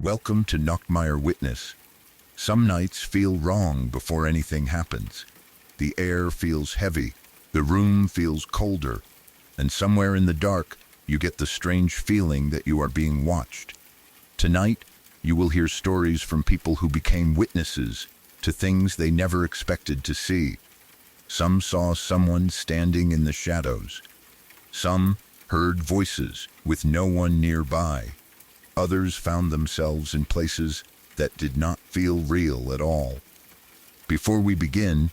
Welcome to Nachtmeier Witness. Some nights feel wrong before anything happens. The air feels heavy, the room feels colder, and somewhere in the dark, you get the strange feeling that you are being watched. Tonight, you will hear stories from people who became witnesses to things they never expected to see. Some saw someone standing in the shadows. Some heard voices with no one nearby. Others found themselves in places that did not feel real at all. Before we begin,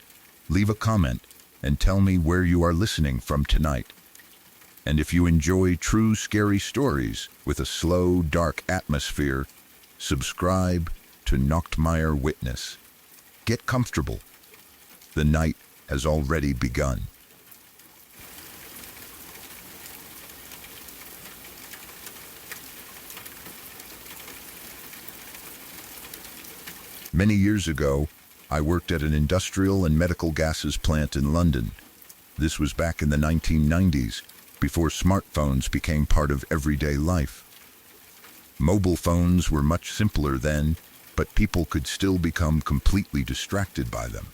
leave a comment and tell me where you are listening from tonight. And if you enjoy true scary stories with a slow, dark atmosphere, subscribe to Nachtmeier Witness. Get comfortable. The night has already begun. Many years ago, I worked at an industrial and medical gases plant in London. This was back in the 1990s, before smartphones became part of everyday life. Mobile phones were much simpler then, but people could still become completely distracted by them.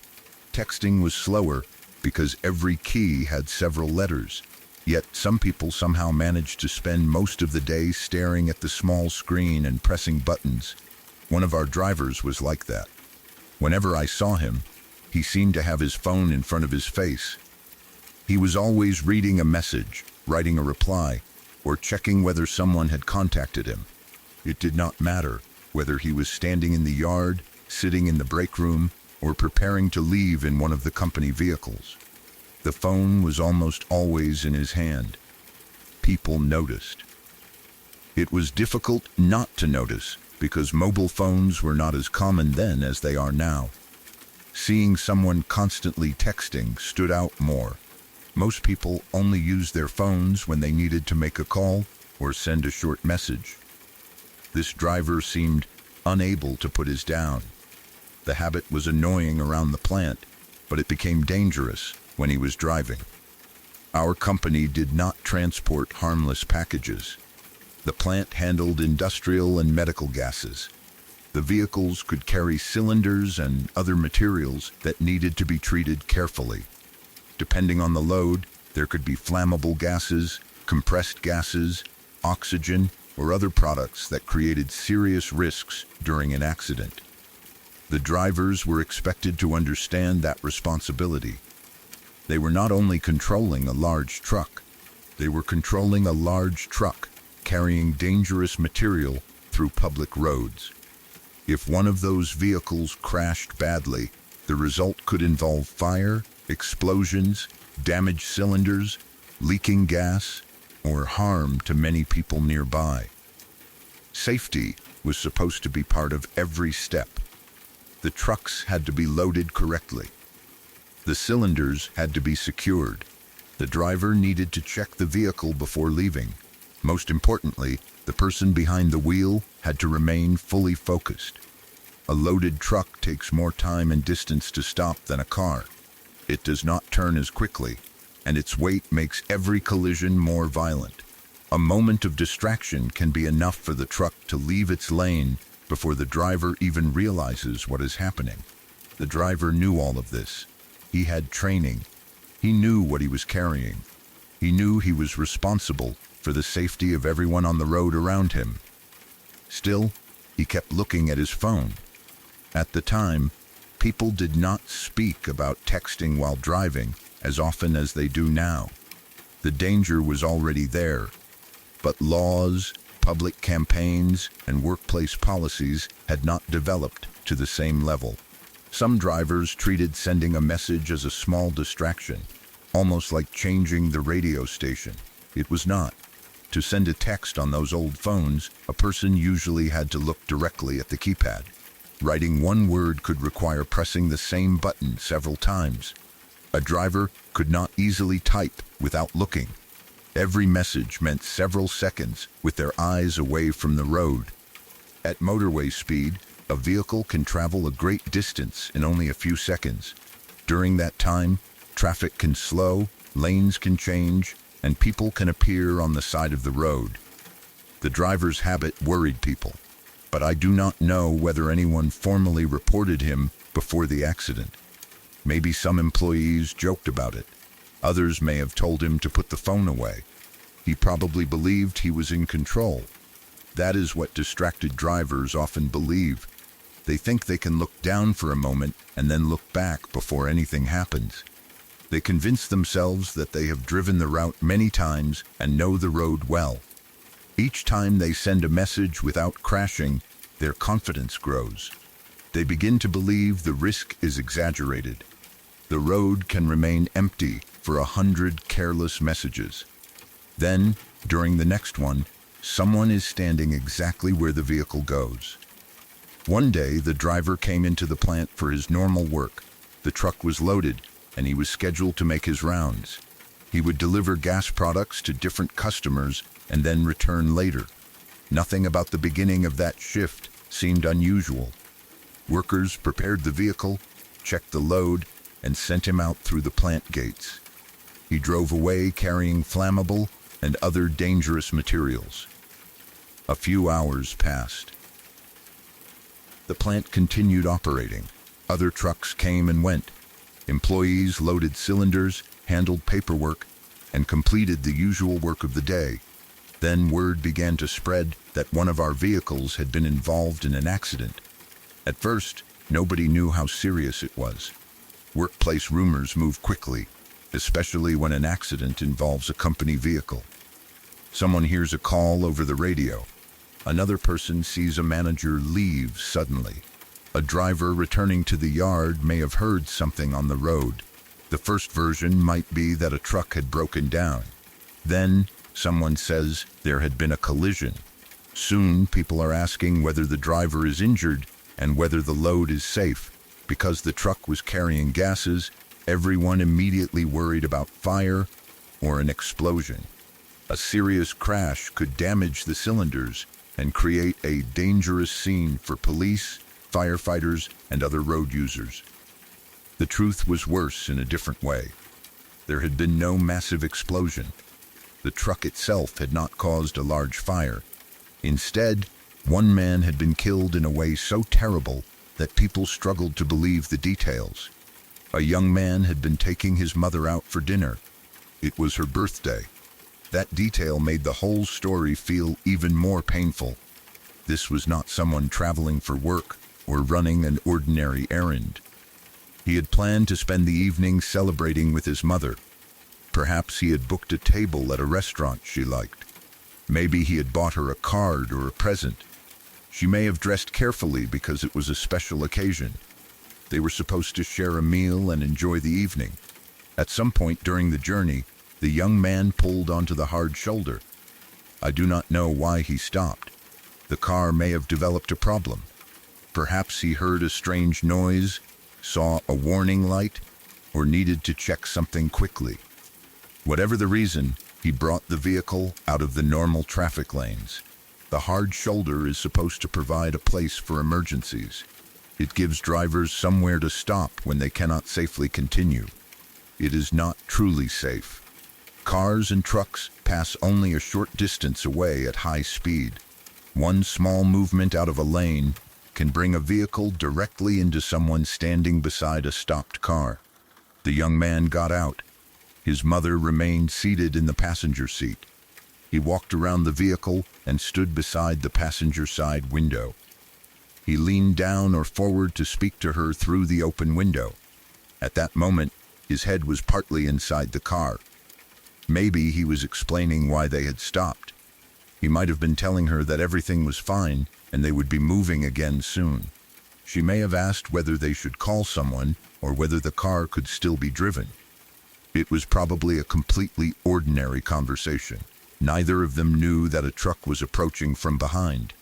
Texting was slower because every key had several letters, yet some people somehow managed to spend most of the day staring at the small screen and pressing buttons. One of our drivers was like that. Whenever I saw him, he seemed to have his phone in front of his face. He was always reading a message, writing a reply, or checking whether someone had contacted him. It did not matter whether he was standing in the yard, sitting in the break room, or preparing to leave in one of the company vehicles. The phone was almost always in his hand. People noticed. It was difficult not to notice, because mobile phones were not as common then as they are now. Seeing someone constantly texting stood out more. Most people only used their phones when they needed to make a call or send a short message. This driver seemed unable to put his down. The habit was annoying around the plant, but it became dangerous when he was driving. Our company did not transport harmless packages. The plant handled industrial and medical gases. The vehicles could carry cylinders and other materials that needed to be treated carefully. Depending on the load, there could be flammable gases, compressed gases, oxygen, or other products that created serious risks during an accident. The drivers were expected to understand that responsibility. They were not only controlling a large truck, they were controlling a large truck carrying dangerous material through public roads. If one of those vehicles crashed badly, the result could involve fire, explosions, damaged cylinders, leaking gas, or harm to many people nearby. Safety was supposed to be part of every step. The trucks had to be loaded correctly. The cylinders had to be secured. The driver needed to check the vehicle before leaving. Most importantly, the person behind the wheel had to remain fully focused. A loaded truck takes more time and distance to stop than a car. It does not turn as quickly, and its weight makes every collision more violent. A moment of distraction can be enough for the truck to leave its lane before the driver even realizes what is happening. The driver knew all of this. He had training. He knew what he was carrying. He knew he was responsible for the safety of everyone on the road around him. Still, he kept looking at his phone. At the time, people did not speak about texting while driving as often as they do now. The danger was already there, but laws, public campaigns, and workplace policies had not developed to the same level. Some drivers treated sending a message as a small distraction, almost like changing the radio station. It was not. To send a text on those old phones, a person usually had to look directly at the keypad. Writing one word could require pressing the same button several times. A driver could not easily type without looking. Every message meant several seconds with their eyes away from the road. At motorway speed, a vehicle can travel a great distance in only a few seconds. During that time, traffic can slow, lanes can change, and people can appear on the side of the road. The driver's habit worried people. but I do not know whether anyone formally reported him before the accident. Maybe some employees joked about it. Others may have told him to put the phone away. He probably believed he was in control. That is what distracted drivers often believe. They think they can look down for a moment and then look back before anything happens. They convince themselves that they have driven the route many times and know the road well. Each time they send a message without crashing, their confidence grows. They begin to believe the risk is exaggerated. The road can remain empty for 100 careless messages. Then, during the next one, someone is standing exactly where the vehicle goes. One day, the driver came into the plant for his normal work. The truck was loaded, and he was scheduled to make his rounds. He would deliver gas products to different customers and then return later. Nothing about the beginning of that shift seemed unusual. Workers prepared the vehicle, checked the load, and sent him out through the plant gates. He drove away carrying flammable and other dangerous materials. A few hours passed. The plant continued operating. Other trucks came and went. Employees loaded cylinders, handled paperwork, and completed the usual work of the day. Then word began to spread that one of our vehicles had been involved in an accident. At first, nobody knew how serious it was. Workplace rumors move quickly, especially when an accident involves a company vehicle. Someone hears a call over the radio. Another person sees a manager leave suddenly. A driver returning to the yard may have heard something on the road. The first version might be that a truck had broken down. Then, someone says there had been a collision. Soon, people are asking whether the driver is injured and whether the load is safe. Because the truck was carrying gases, everyone immediately worried about fire or an explosion. A serious crash could damage the cylinders and create a dangerous scene for police, firefighters, and other road users. The truth was worse in a different way. There had been no massive explosion. The truck itself had not caused a large fire. Instead, one man had been killed in a way so terrible that people struggled to believe the details. A young man had been taking his mother out for dinner. It was her birthday. That detail made the whole story feel even more painful. This was not someone traveling for work or running an ordinary errand. He had planned to spend the evening celebrating with his mother. Perhaps he had booked a table at a restaurant she liked. Maybe he had bought her a card or a present. She may have dressed carefully because it was a special occasion. They were supposed to share a meal and enjoy the evening. At some point during the journey, the young man pulled onto the hard shoulder. I do not know why he stopped. The car may have developed a problem. Perhaps he heard a strange noise, saw a warning light, or needed to check something quickly. Whatever the reason, he brought the vehicle out of the normal traffic lanes. The hard shoulder is supposed to provide a place for emergencies. It gives drivers somewhere to stop when they cannot safely continue. It is not truly safe. Cars and trucks pass only a short distance away at high speed. One small movement out of a lane can bring a vehicle directly into someone standing beside a stopped car. The young man got out. His mother remained seated in the passenger seat. He walked around the vehicle and stood beside the passenger side window. He leaned down or forward to speak to her through the open window. At that moment, his head was partly inside the car. Maybe he was explaining why they had stopped. He might have been telling her that everything was fine and they would be moving again soon. She may have asked whether they should call someone or whether the car could still be driven. It was probably a completely ordinary conversation. Neither of them knew that a truck was approaching from behind.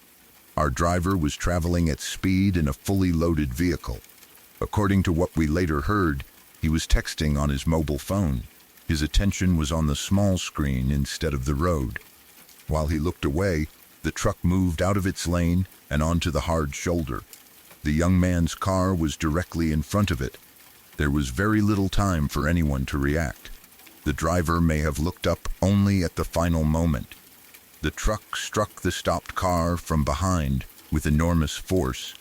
Our driver was traveling at speed in a fully loaded vehicle. According to what we later heard, he was texting on his mobile phone. His attention was on the small screen instead of the road. While he looked away, the truck moved out of its lane and onto the hard shoulder. The young man's car was directly in front of it. There was very little time for anyone to react. The driver may have looked up only at the final moment. The truck struck the stopped car from behind, with enormous force.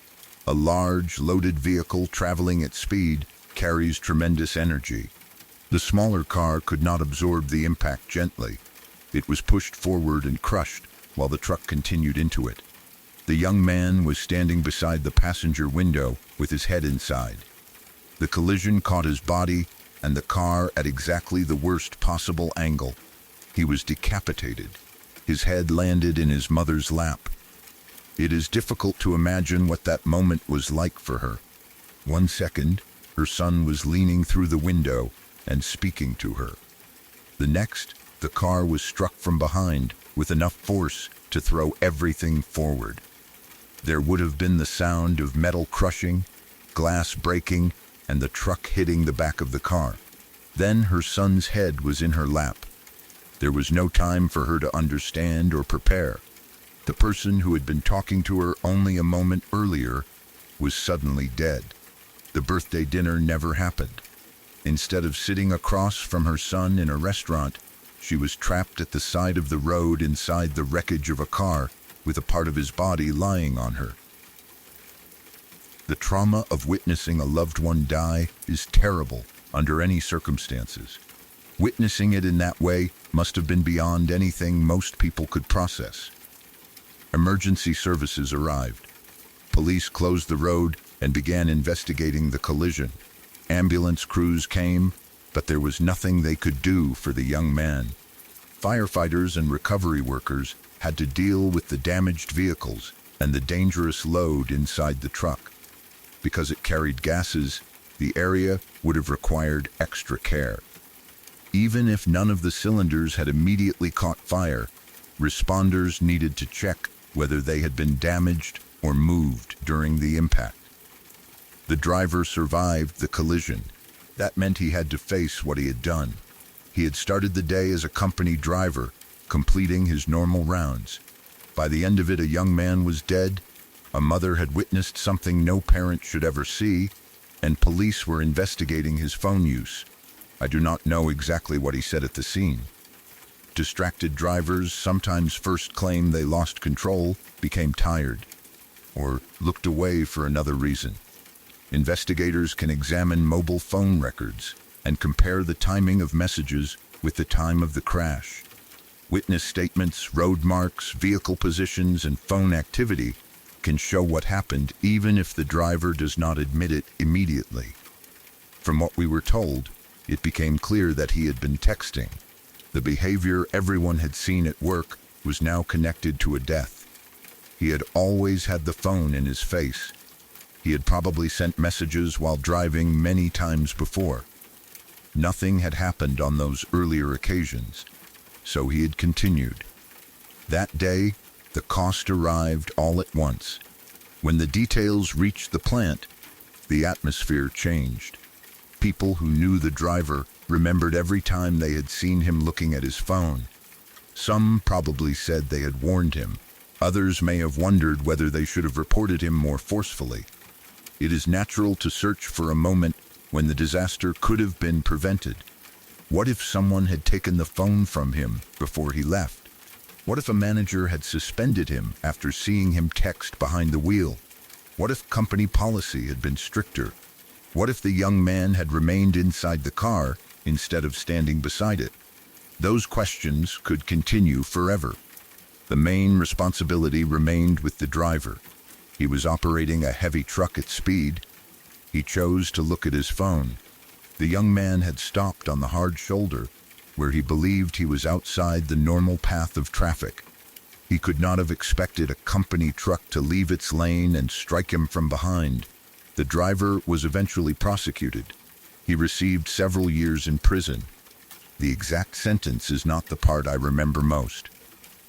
A large, loaded vehicle traveling at speed carries tremendous energy. The smaller car could not absorb the impact gently. It was pushed forward and crushed while the truck continued into it. The young man was standing beside the passenger window with his head inside. The collision caught his body and the car at exactly the worst possible angle. He was decapitated. His head landed in his mother's lap. It is difficult to imagine what that moment was like for her. 1 second, her son was leaning through the window and speaking to her. The next, the car was struck from behind with enough force to throw everything forward. There would have been the sound of metal crushing, glass breaking, and the truck hitting the back of the car. Then her son's head was in her lap. There was no time for her to understand or prepare. The person who had been talking to her only a moment earlier was suddenly dead. The birthday dinner never happened. Instead of sitting across from her son in a restaurant, she was trapped at the side of the road inside the wreckage of a car with a part of his body lying on her. The trauma of witnessing a loved one die is terrible under any circumstances. Witnessing it in that way must have been beyond anything most people could process. Emergency services arrived. Police closed the road and began investigating the collision. Ambulance crews came, but there was nothing they could do for the young man. Firefighters and recovery workers had to deal with the damaged vehicles and the dangerous load inside the truck. Because it carried gases, the area would have required extra care. Even if none of the cylinders had immediately caught fire, responders needed to check whether they had been damaged or moved during the impact. The driver survived the collision. That meant he had to face what he had done. He had started the day as a company driver, completing his normal rounds. By the end of it, a young man was dead, a mother had witnessed something no parent should ever see, and police were investigating his phone use. I do not know exactly what he said at the scene. Distracted drivers sometimes first claim they lost control, became tired, or looked away for another reason. Investigators can examine mobile phone records and compare the timing of messages with the time of the crash. Witness statements, road marks, vehicle positions, and phone activity can show what happened even if the driver does not admit it immediately. From what we were told, it became clear that he had been texting. The behavior everyone had seen at work was now connected to a death. He had always had the phone in his face. He had probably sent messages while driving many times before. Nothing had happened on those earlier occasions, so he had continued. That day, the cost arrived all at once. When the details reached the plant, the atmosphere changed. People who knew the driver remembered every time they had seen him looking at his phone. Some probably said they had warned him. Others may have wondered whether they should have reported him more forcefully. It is natural to search for a moment when the disaster could have been prevented. What if someone had taken the phone from him before he left? What if a manager had suspended him after seeing him text behind the wheel? What if company policy had been stricter? What if the young man had remained inside the car instead of standing beside it? Those questions could continue forever. The main responsibility remained with the driver. He was operating a heavy truck at speed. He chose to look at his phone. The young man had stopped on the hard shoulder, where he believed he was outside the normal path of traffic. He could not have expected a company truck to leave its lane and strike him from behind. The driver was eventually prosecuted. He received several years in prison. The exact sentence is not the part I remember most.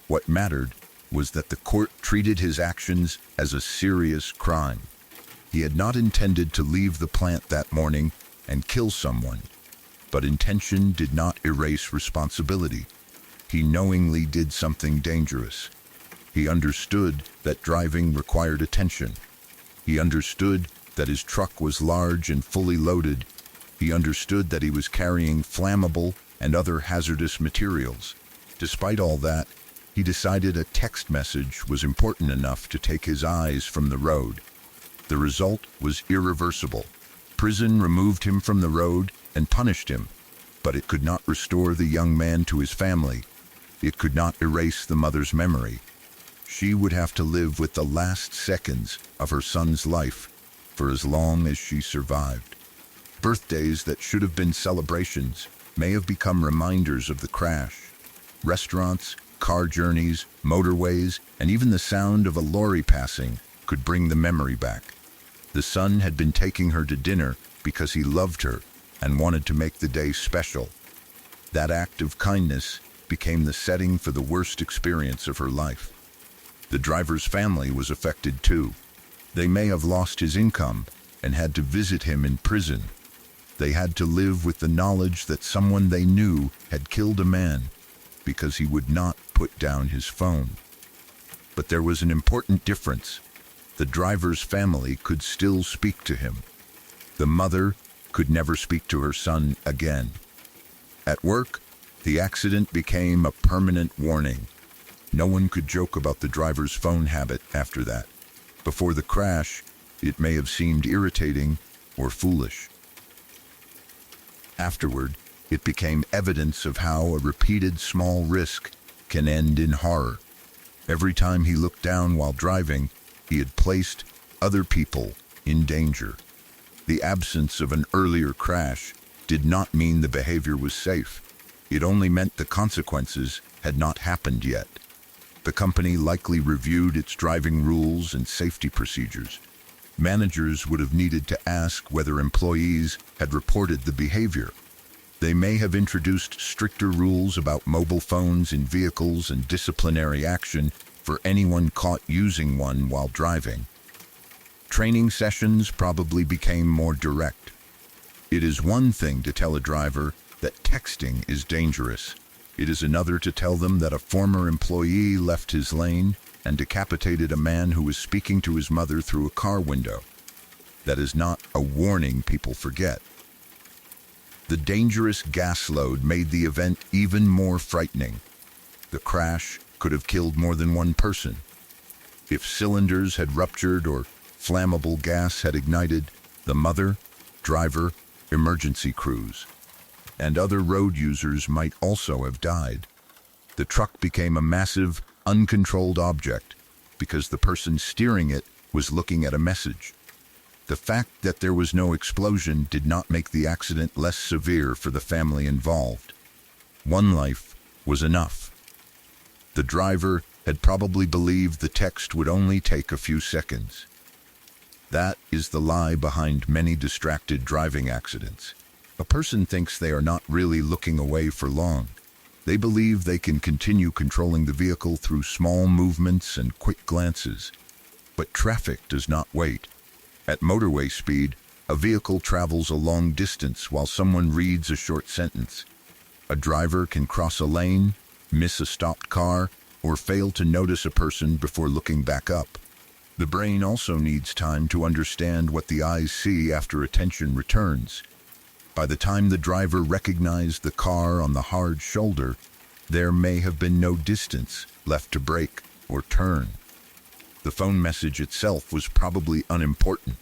What mattered was that the court treated his actions as a serious crime. He had not intended to leave the plant that morning and kill someone, but intention did not erase responsibility. He knowingly did something dangerous. He understood that driving required attention. He understood that his truck was large and fully loaded. He understood that he was carrying flammable and other hazardous materials. Despite all that, he decided a text message was important enough to take his eyes from the road. The result was irreversible. Prison removed him from the road and punished him, but it could not restore the young man to his family. It could not erase the mother's memory. She would have to live with the last seconds of her son's life for as long as she survived. Birthdays that should have been celebrations may have become reminders of the crash. Restaurants, car journeys, motorways, and even the sound of a lorry passing could bring the memory back. The son had been taking her to dinner because he loved her and wanted to make the day special. That act of kindness became the setting for the worst experience of her life. The driver's family was affected too. They may have lost his income and had to visit him in prison. They had to live with the knowledge that someone they knew had killed a man because he would not put down his phone. But there was an important difference. The driver's family could still speak to him. The mother could never speak to her son again. At work, the accident became a permanent warning. No one could joke about the driver's phone habit after that. Before the crash, it may have seemed irritating or foolish. Afterward, it became evidence of how a repeated small risk can end in horror. Every time he looked down while driving, he had placed other people in danger. The absence of an earlier crash did not mean the behavior was safe. It only meant the consequences had not happened yet. The company likely reviewed its driving rules and safety procedures. Managers would have needed to ask whether employees had reported the behavior. They may have introduced stricter rules about mobile phones in vehicles and disciplinary action for anyone caught using one while driving. Training sessions probably became more direct. It is one thing to tell a driver that texting is dangerous. It is another to tell them that a former employee left his lane and decapitated a man who was speaking to his mother through a car window. That is not a warning people forget. The dangerous gas load made the event even more frightening. The crash could have killed more than one person. If cylinders had ruptured or flammable gas had ignited, the mother, driver, emergency crews, and other road users might also have died. The truck became a massive, uncontrolled object because the person steering it was looking at a message. The fact that there was no explosion did not make the accident less severe for the family involved. One life was enough. The driver had probably believed the text would only take a few seconds. That is the lie behind many distracted driving accidents. A person thinks they are not really looking away for long. They believe they can continue controlling the vehicle through small movements and quick glances. But traffic does not wait. At motorway speed, a vehicle travels a long distance while someone reads a short sentence. A driver can cross a lane, miss a stopped car, or fail to notice a person before looking back up. The brain also needs time to understand what the eyes see after attention returns. By the time the driver recognized the car on the hard shoulder, there may have been no distance left to brake or turn. The phone message itself was probably unimportant.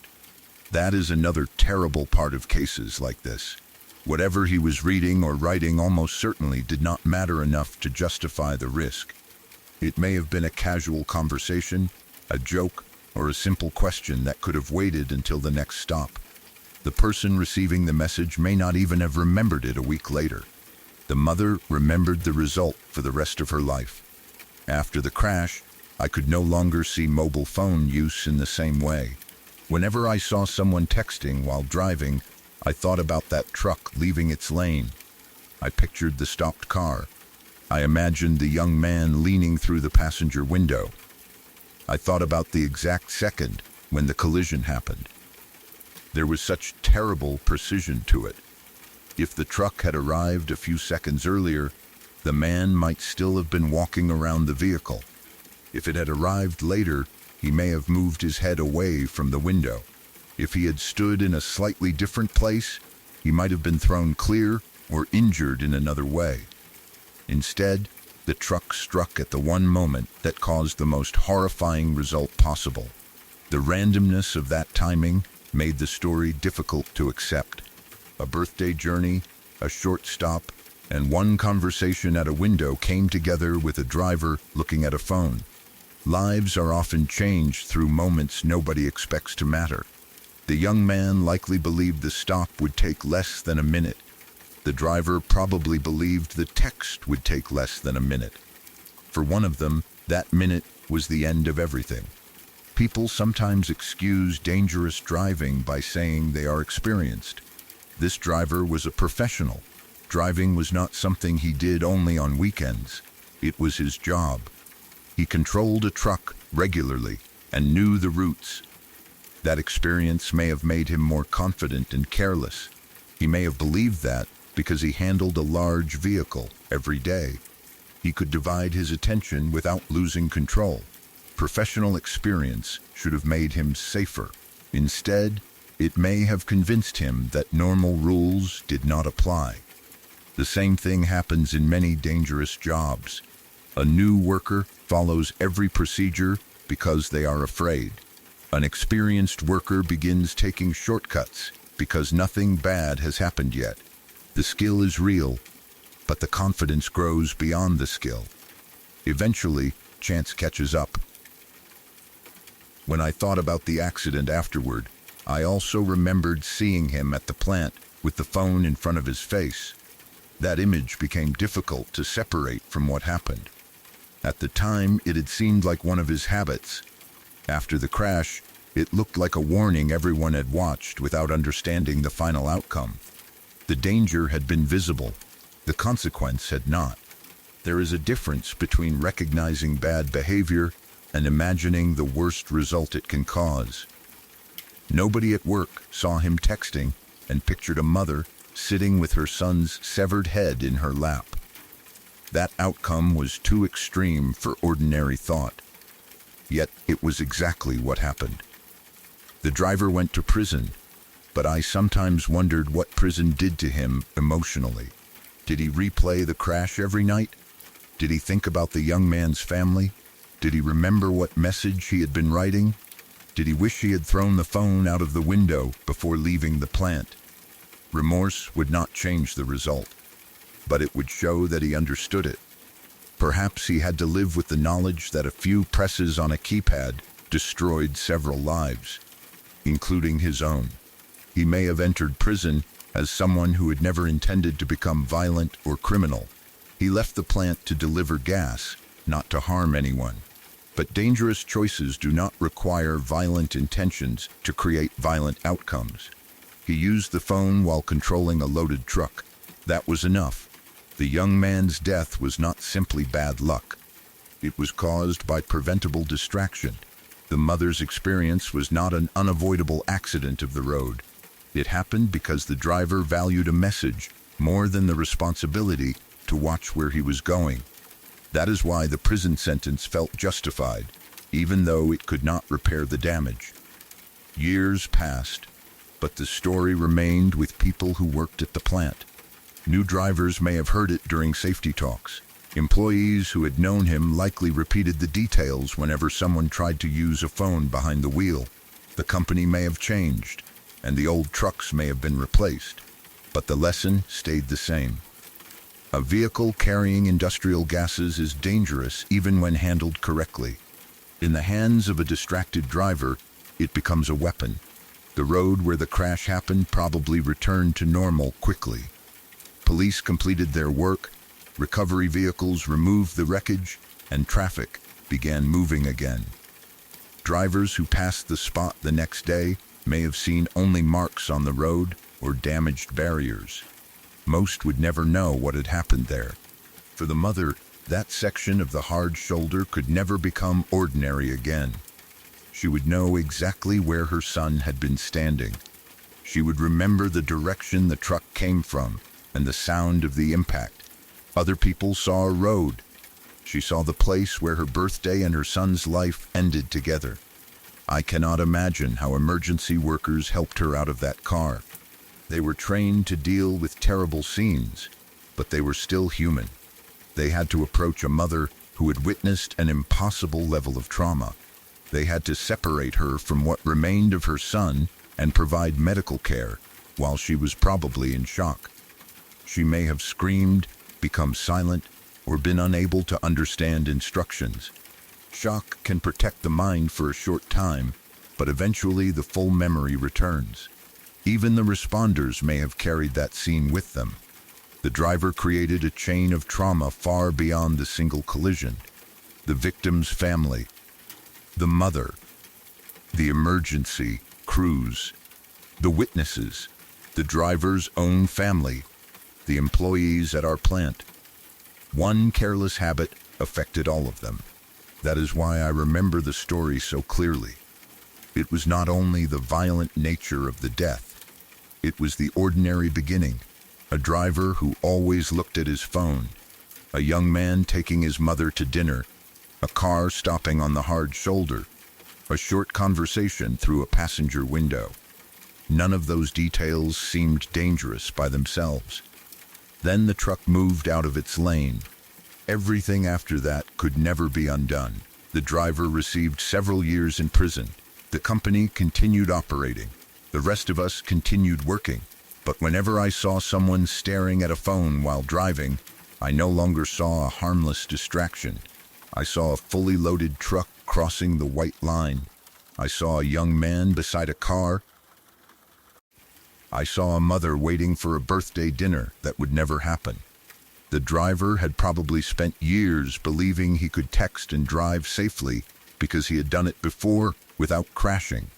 That is another terrible part of cases like this. Whatever he was reading or writing almost certainly did not matter enough to justify the risk. It may have been a casual conversation, a joke, or a simple question that could have waited until the next stop. The person receiving the message may not even have remembered it a week later. The mother remembered the result for the rest of her life. After the crash, I could no longer see mobile phone use in the same way. Whenever I saw someone texting while driving, I thought about that truck leaving its lane. I pictured the stopped car. I imagined the young man leaning through the passenger window. I thought about the exact second when the collision happened. There was such terrible precision to it. If the truck had arrived a few seconds earlier, the man might still have been walking around the vehicle. If it had arrived later, he may have moved his head away from the window. If he had stood in a slightly different place, he might have been thrown clear or injured in another way. Instead, The truck struck at the one moment that caused the most horrifying result possible. The randomness of that timing made the story difficult to accept. A birthday journey, a short stop, and one conversation at a window came together with a driver looking at a phone. Lives are often changed through moments nobody expects to matter. The young man likely believed the stop would take less than a minute. The driver probably believed the text would take less than a minute. For one of them, that minute was the end of everything. People sometimes excuse dangerous driving by saying they are experienced. This driver was a professional. Driving was not something he did only on weekends. It was his job. He controlled a truck regularly and knew the routes. That experience may have made him more confident and careless. He may have believed that because he handled a large vehicle every day. He could divide his attention without losing control. Professional experience should have made him safer. Instead, it may have convinced him that normal rules did not apply. The same thing happens in many dangerous jobs. A new worker follows every procedure because they are afraid. An experienced worker begins taking shortcuts because nothing bad has happened yet. The skill is real, but the confidence grows beyond the skill. Eventually, chance catches up. When I thought about the accident afterward, I also remembered seeing him at the plant with the phone in front of his face. That image became difficult to separate from what happened. At the time, it had seemed like one of his habits. After the crash, it looked like a warning everyone had watched without understanding the final outcome. The danger had been visible. The consequence had not. There is a difference between recognizing bad behavior and imagining the worst result it can cause. Nobody at work saw him texting and pictured a mother sitting with her son's severed head in her lap. That outcome was too extreme for ordinary thought. Yet it was exactly what happened. The driver went to prison, but I sometimes wondered what prison did to him emotionally. Did he replay the crash every night? Did he think about the young man's family? Did he remember what message he had been writing? Did he wish he had thrown the phone out of the window before leaving the plant? Remorse would not change the result, but it would show that he understood it. Perhaps he had to live with the knowledge that a few presses on a keypad destroyed several lives, including his own. He may have entered prison as someone who had never intended to become violent or criminal. He left the plant to deliver gas, not to harm anyone. But dangerous choices do not require violent intentions to create violent outcomes. He used the phone while controlling a loaded truck. That was enough. The young man's death was not simply bad luck. It was caused by preventable distraction. The mother's experience was not an unavoidable accident of the road. It happened because the driver valued a message more than the responsibility to watch where he was going. That is why the prison sentence felt justified, even though it could not repair the damage. Years passed, but the story remained with people who worked at the plant. New drivers may have heard it during safety talks. Employees who had known him likely repeated the details whenever someone tried to use a phone behind the wheel. The company may have changed, and the old trucks may have been replaced, but the lesson stayed the same. A vehicle carrying industrial gases is dangerous even when handled correctly. In the hands of a distracted driver, it becomes a weapon. The road where the crash happened probably returned to normal quickly. Police completed their work, recovery vehicles removed the wreckage, and traffic began moving again. Drivers who passed the spot the next day may have seen only marks on the road or damaged barriers. Most would never know what had happened there. For the mother, that section of the hard shoulder could never become ordinary again. She would know exactly where her son had been standing. She would remember the direction the truck came from and the sound of the impact. Other people saw a road. She saw the place where her birthday and her son's life ended together. I cannot imagine how emergency workers helped her out of that car. They were trained to deal with terrible scenes, but they were still human. They had to approach a mother who had witnessed an impossible level of trauma. They had to separate her from what remained of her son and provide medical care while she was probably in shock. She may have screamed, become silent, or been unable to understand instructions. Shock can protect the mind for a short time, but eventually the full memory returns. Even the responders may have carried that scene with them. The driver created a chain of trauma far beyond the single collision. The victim's family, the mother, the emergency crews, the witnesses, the driver's own family, the employees at our plant. One careless habit affected all of them. That is why I remember the story so clearly. It was not only the violent nature of the death, it was the ordinary beginning. A driver who always looked at his phone, a young man taking his mother to dinner, a car stopping on the hard shoulder, a short conversation through a passenger window. None of those details seemed dangerous by themselves. Then the truck moved out of its lane. Everything after that could never be undone. The driver received several years in prison. The company continued operating. The rest of us continued working. But whenever I saw someone staring at a phone while driving, I no longer saw a harmless distraction. I saw a fully loaded truck crossing the white line. I saw a young man beside a car. I saw a mother waiting for a birthday dinner that would never happen. The driver had probably spent years believing he could text and drive safely because he had done it before without crashing.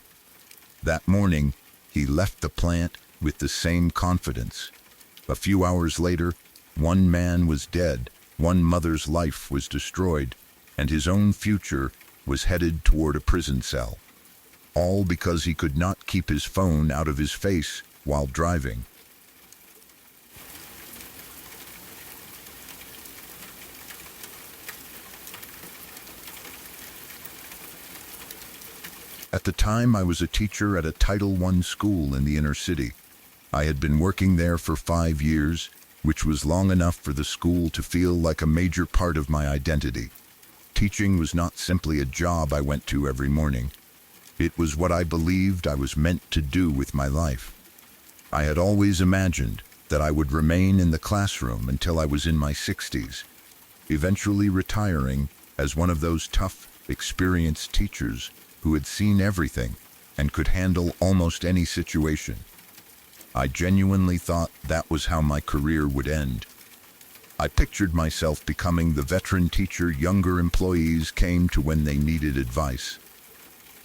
That morning, he left the plant with the same confidence. A few hours later, one man was dead, one mother's life was destroyed, and his own future was headed toward a prison cell. All because he could not keep his phone out of his face while driving. At the time, I was a teacher at a Title I school in the inner city. I had been working there for 5 years, which was long enough for the school to feel like a major part of my identity. Teaching was not simply a job I went to every morning. It was what I believed I was meant to do with my life. I had always imagined that I would remain in the classroom until I was in my 60s, eventually retiring as one of those tough, experienced teachers who had seen everything and could handle almost any situation. I genuinely thought that was how my career would end. I pictured myself becoming the veteran teacher younger employees came to when they needed advice.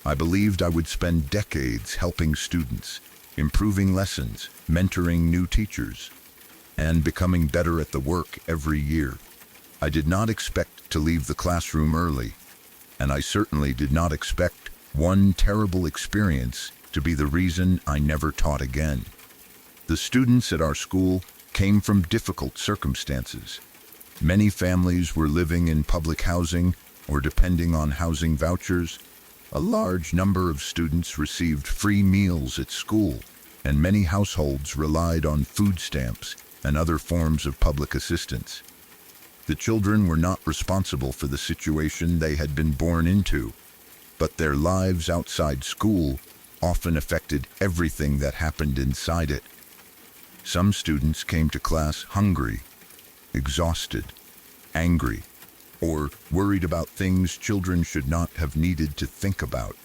I believed I would spend decades helping students, improving lessons, mentoring new teachers, and becoming better at the work every year. I did not expect to leave the classroom early, and I certainly did not expect one terrible experience to be the reason I never taught again. The students at our school came from difficult circumstances. Many families were living in public housing or depending on housing vouchers. A large number of students received free meals at school, and many households relied on food stamps and other forms of public assistance. The children were not responsible for the situation they had been born into, but their lives outside school often affected everything that happened inside it. Some students came to class hungry, exhausted, angry, or worried about things children should not have needed to think about.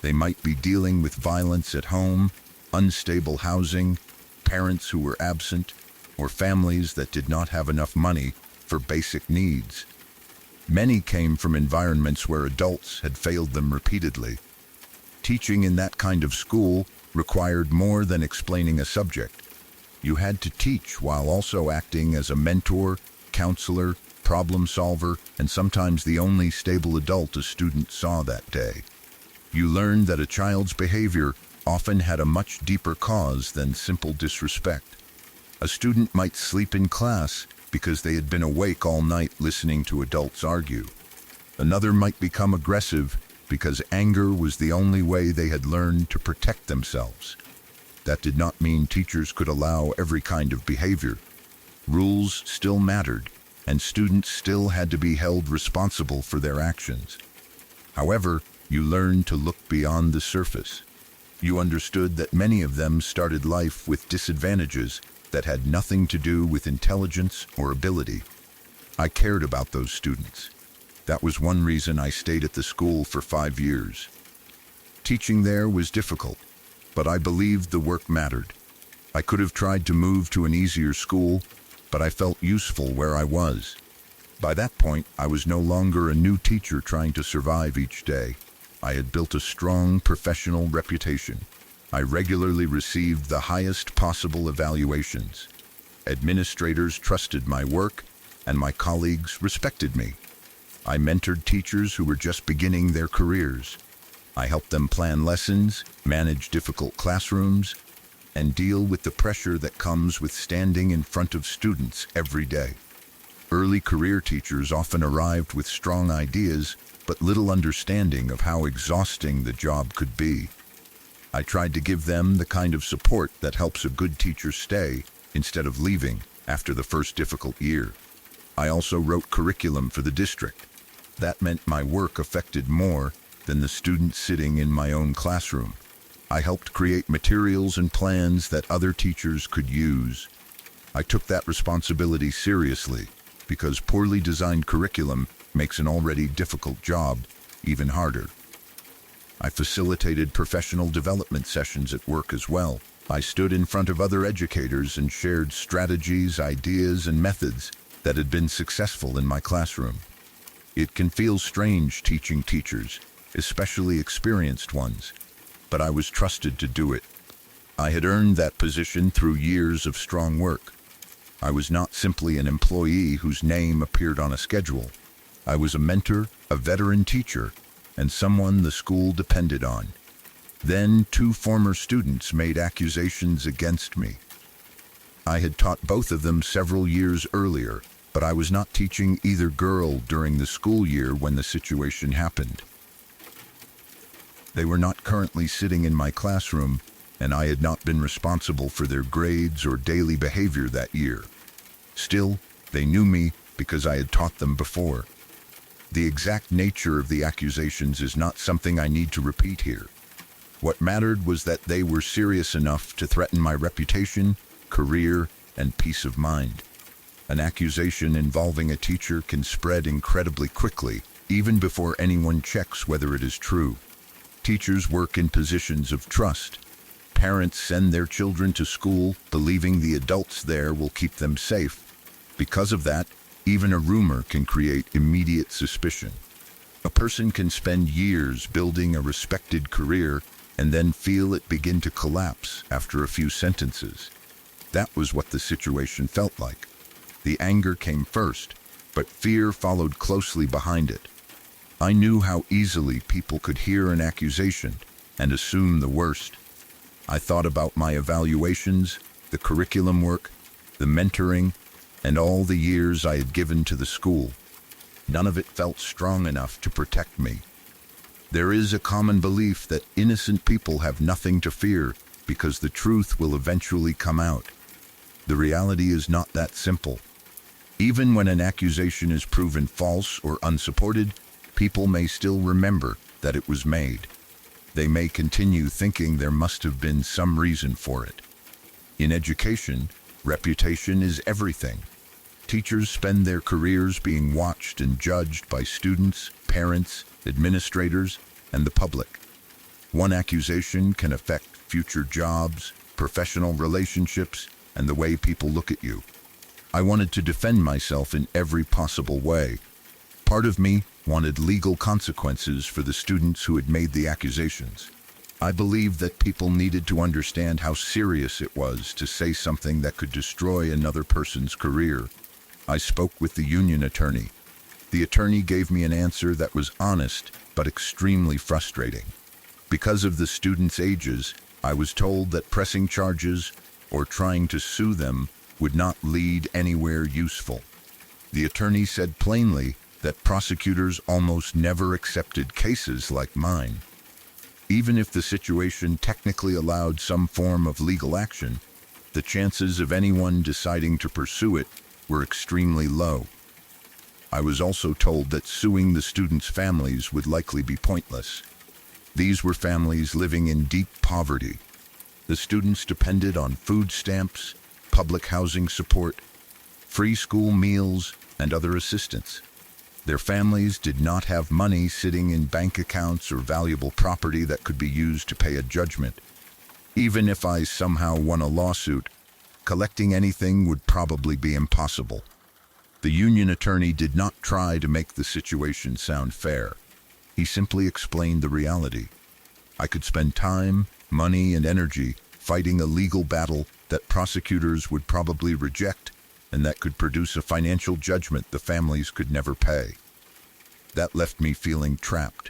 They might be dealing with violence at home, unstable housing, parents who were absent, or families that did not have enough money for basic needs. Many came from environments where adults had failed them repeatedly. Teaching in that kind of school required more than explaining a subject. You had to teach while also acting as a mentor, counselor, problem solver, and sometimes the only stable adult a student saw that day. You learned that a child's behavior often had a much deeper cause than simple disrespect. A student might sleep in class because they had been awake all night listening to adults argue. Another might become aggressive because anger was the only way they had learned to protect themselves. That did not mean teachers could allow every kind of behavior. Rules still mattered, and students still had to be held responsible for their actions. However, you learned to look beyond the surface. You understood that many of them started life with disadvantages that had nothing to do with intelligence or ability. I cared about those students. That was one reason I stayed at the school for 5 years. Teaching there was difficult, but I believed the work mattered. I could have tried to move to an easier school, but I felt useful where I was. By that point, I was no longer a new teacher trying to survive each day. I had built a strong professional reputation. I regularly received the highest possible evaluations. Administrators trusted my work, and my colleagues respected me. I mentored teachers who were just beginning their careers. I helped them plan lessons, manage difficult classrooms, and deal with the pressure that comes with standing in front of students every day. Early career teachers often arrived with strong ideas, but little understanding of how exhausting the job could be. I tried to give them the kind of support that helps a good teacher stay instead of leaving after the first difficult year. I also wrote curriculum for the district. That meant my work affected more than the students sitting in my own classroom. I helped create materials and plans that other teachers could use. I took that responsibility seriously because poorly designed curriculum makes an already difficult job even harder. I facilitated professional development sessions at work as well. I stood in front of other educators and shared strategies, ideas, and methods that had been successful in my classroom. It can feel strange teaching teachers, especially experienced ones, but I was trusted to do it. I had earned that position through years of strong work. I was not simply an employee whose name appeared on a schedule. I was a mentor, a veteran teacher, and someone the school depended on. Then 2 former students made accusations against me. I had taught both of them several years earlier, but I was not teaching either girl during the school year when the situation happened. They were not currently sitting in my classroom, and I had not been responsible for their grades or daily behavior that year. Still, they knew me because I had taught them before. The exact nature of the accusations is not something I need to repeat here. What mattered was that they were serious enough to threaten my reputation, career, and peace of mind. An accusation involving a teacher can spread incredibly quickly, even before anyone checks whether it is true. Teachers work in positions of trust. Parents send their children to school believing the adults there will keep them safe. Because of that, even a rumor can create immediate suspicion. A person can spend years building a respected career and then feel it begin to collapse after a few sentences. That was what the situation felt like. The anger came first, but fear followed closely behind it. I knew how easily people could hear an accusation and assume the worst. I thought about my evaluations, the curriculum work, the mentoring, and all the years I had given to the school. None of it felt strong enough to protect me. There is a common belief that innocent people have nothing to fear because the truth will eventually come out. The reality is not that simple. Even when an accusation is proven false or unsupported, people may still remember that it was made. They may continue thinking there must have been some reason for it. In education, reputation is everything. Teachers spend their careers being watched and judged by students, parents, administrators, and the public. One accusation can affect future jobs, professional relationships, and the way people look at you. I wanted to defend myself in every possible way. Part of me wanted legal consequences for the students who had made the accusations. I believed that people needed to understand how serious it was to say something that could destroy another person's career. I spoke with the union attorney. The attorney gave me an answer that was honest but extremely frustrating. Because of the students' ages, I was told that pressing charges or trying to sue them would not lead anywhere useful. The attorney said plainly that prosecutors almost never accepted cases like mine. Even if the situation technically allowed some form of legal action, the chances of anyone deciding to pursue it were extremely low. I was also told that suing the students' families would likely be pointless. These were families living in deep poverty. The students depended on food stamps, public housing support, free school meals, and other assistance. Their families did not have money sitting in bank accounts or valuable property that could be used to pay a judgment. Even if I somehow won a lawsuit, collecting anything would probably be impossible. The union attorney did not try to make the situation sound fair. He simply explained the reality. I could spend time, money, and energy fighting a legal battle that prosecutors would probably reject and that could produce a financial judgment the families could never pay. That left me feeling trapped.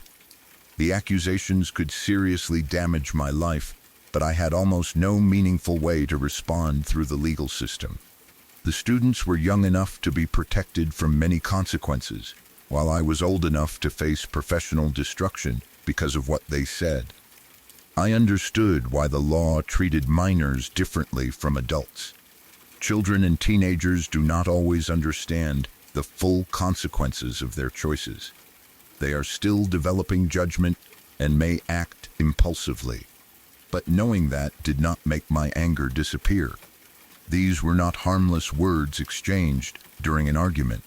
The accusations could seriously damage my life, but I had almost no meaningful way to respond through the legal system. The students were young enough to be protected from many consequences, while I was old enough to face professional destruction because of what they said. I understood why the law treated minors differently from adults. Children and teenagers do not always understand the full consequences of their choices. They are still developing judgment and may act impulsively. But knowing that did not make my anger disappear. These were not harmless words exchanged during an argument.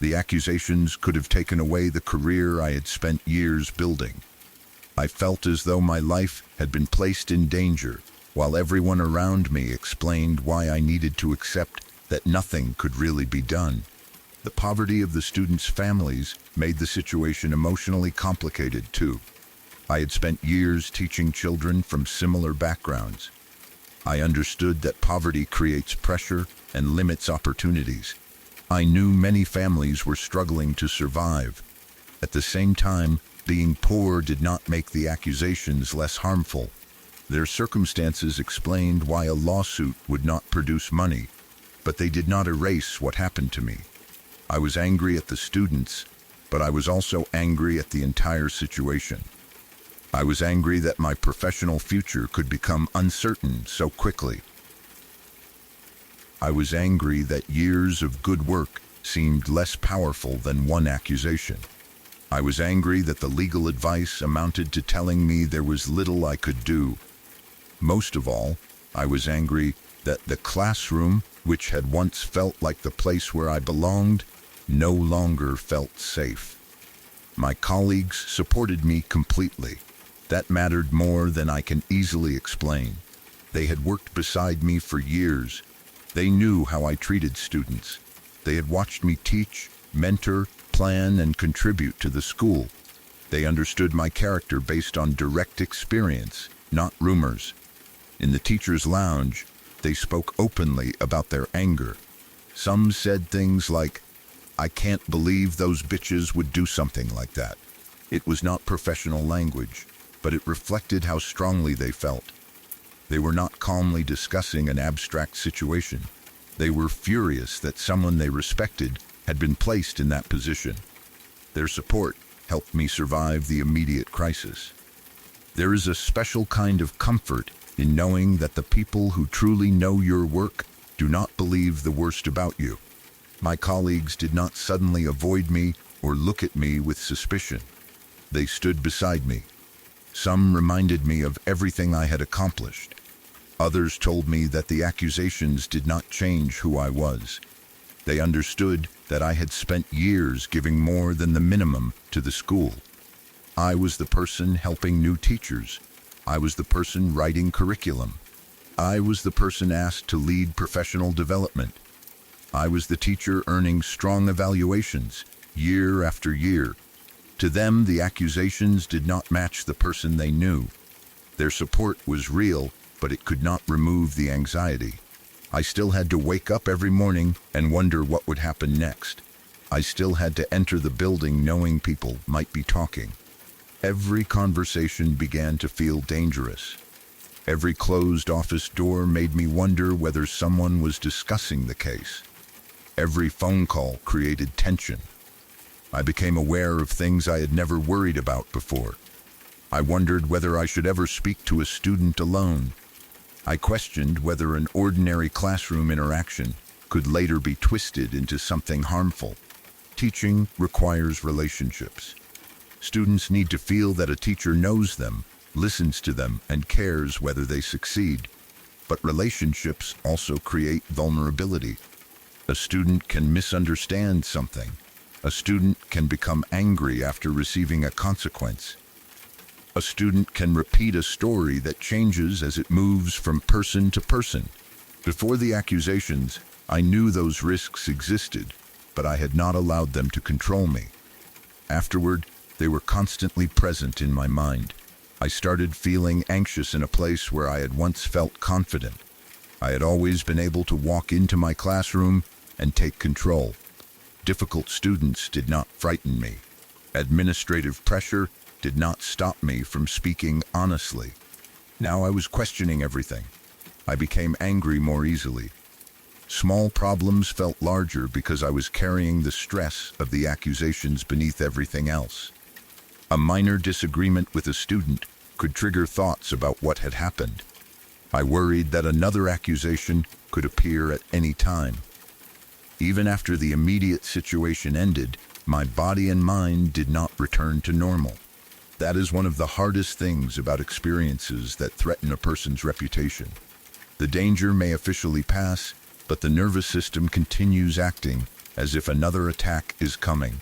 The accusations could have taken away the career I had spent years building. I felt as though my life had been placed in danger, while everyone around me explained why I needed to accept that nothing could really be done. The poverty of the students' families made the situation emotionally complicated too. I had spent years teaching children from similar backgrounds. I understood that poverty creates pressure and limits opportunities. I knew many families were struggling to survive. At the same time, being poor did not make the accusations less harmful. Their circumstances explained why a lawsuit would not produce money, but they did not erase what happened to me. I was angry at the students, but I was also angry at the entire situation. I was angry that my professional future could become uncertain so quickly. I was angry that years of good work seemed less powerful than one accusation. I was angry that the legal advice amounted to telling me there was little I could do. Most of all, I was angry that the classroom, which had once felt like the place where I belonged, no longer felt safe. My colleagues supported me completely. That mattered more than I can easily explain. They had worked beside me for years. They knew how I treated students. They had watched me teach, mentor, plan, and contribute to the school. They understood my character based on direct experience, not rumors. In the teacher's lounge, they spoke openly about their anger. Some said things like, "I can't believe those bitches would do something like that." It was not professional language, but it reflected how strongly they felt. They were not calmly discussing an abstract situation. They were furious that someone they respected had been placed in that position. Their support helped me survive the immediate crisis. There is a special kind of comfort in knowing that the people who truly know your work do not believe the worst about you. My colleagues did not suddenly avoid me or look at me with suspicion. They stood beside me. Some reminded me of everything I had accomplished. Others told me that the accusations did not change who I was. They understood that I had spent years giving more than the minimum to the school. I was the person helping new teachers. I was the person writing curriculum. I was the person asked to lead professional development. I was the teacher earning strong evaluations year after year. To them, the accusations did not match the person they knew. Their support was real, but it could not remove the anxiety. I still had to wake up every morning and wonder what would happen next. I still had to enter the building knowing people might be talking. Every conversation began to feel dangerous. Every closed office door made me wonder whether someone was discussing the case. Every phone call created tension. I became aware of things I had never worried about before. I wondered whether I should ever speak to a student alone. I questioned whether an ordinary classroom interaction could later be twisted into something harmful. Teaching requires relationships. Students need to feel that a teacher knows them, listens to them, and cares whether they succeed. But relationships also create vulnerability. A student can misunderstand something. A student can become angry after receiving a consequence. A student can repeat a story that changes as it moves from person to person. Before the accusations, I knew those risks existed, but I had not allowed them to control me. Afterward, they were constantly present in my mind. I started feeling anxious in a place where I had once felt confident. I had always been able to walk into my classroom and take control. Difficult students did not frighten me. Administrative pressure did not stop me from speaking honestly. Now I was questioning everything. I became angry more easily. Small problems felt larger because I was carrying the stress of the accusations beneath everything else. A minor disagreement with a student could trigger thoughts about what had happened. I worried that another accusation could appear at any time. Even after the immediate situation ended, my body and mind did not return to normal. That is one of the hardest things about experiences that threaten a person's reputation. The danger may officially pass, but the nervous system continues acting as if another attack is coming.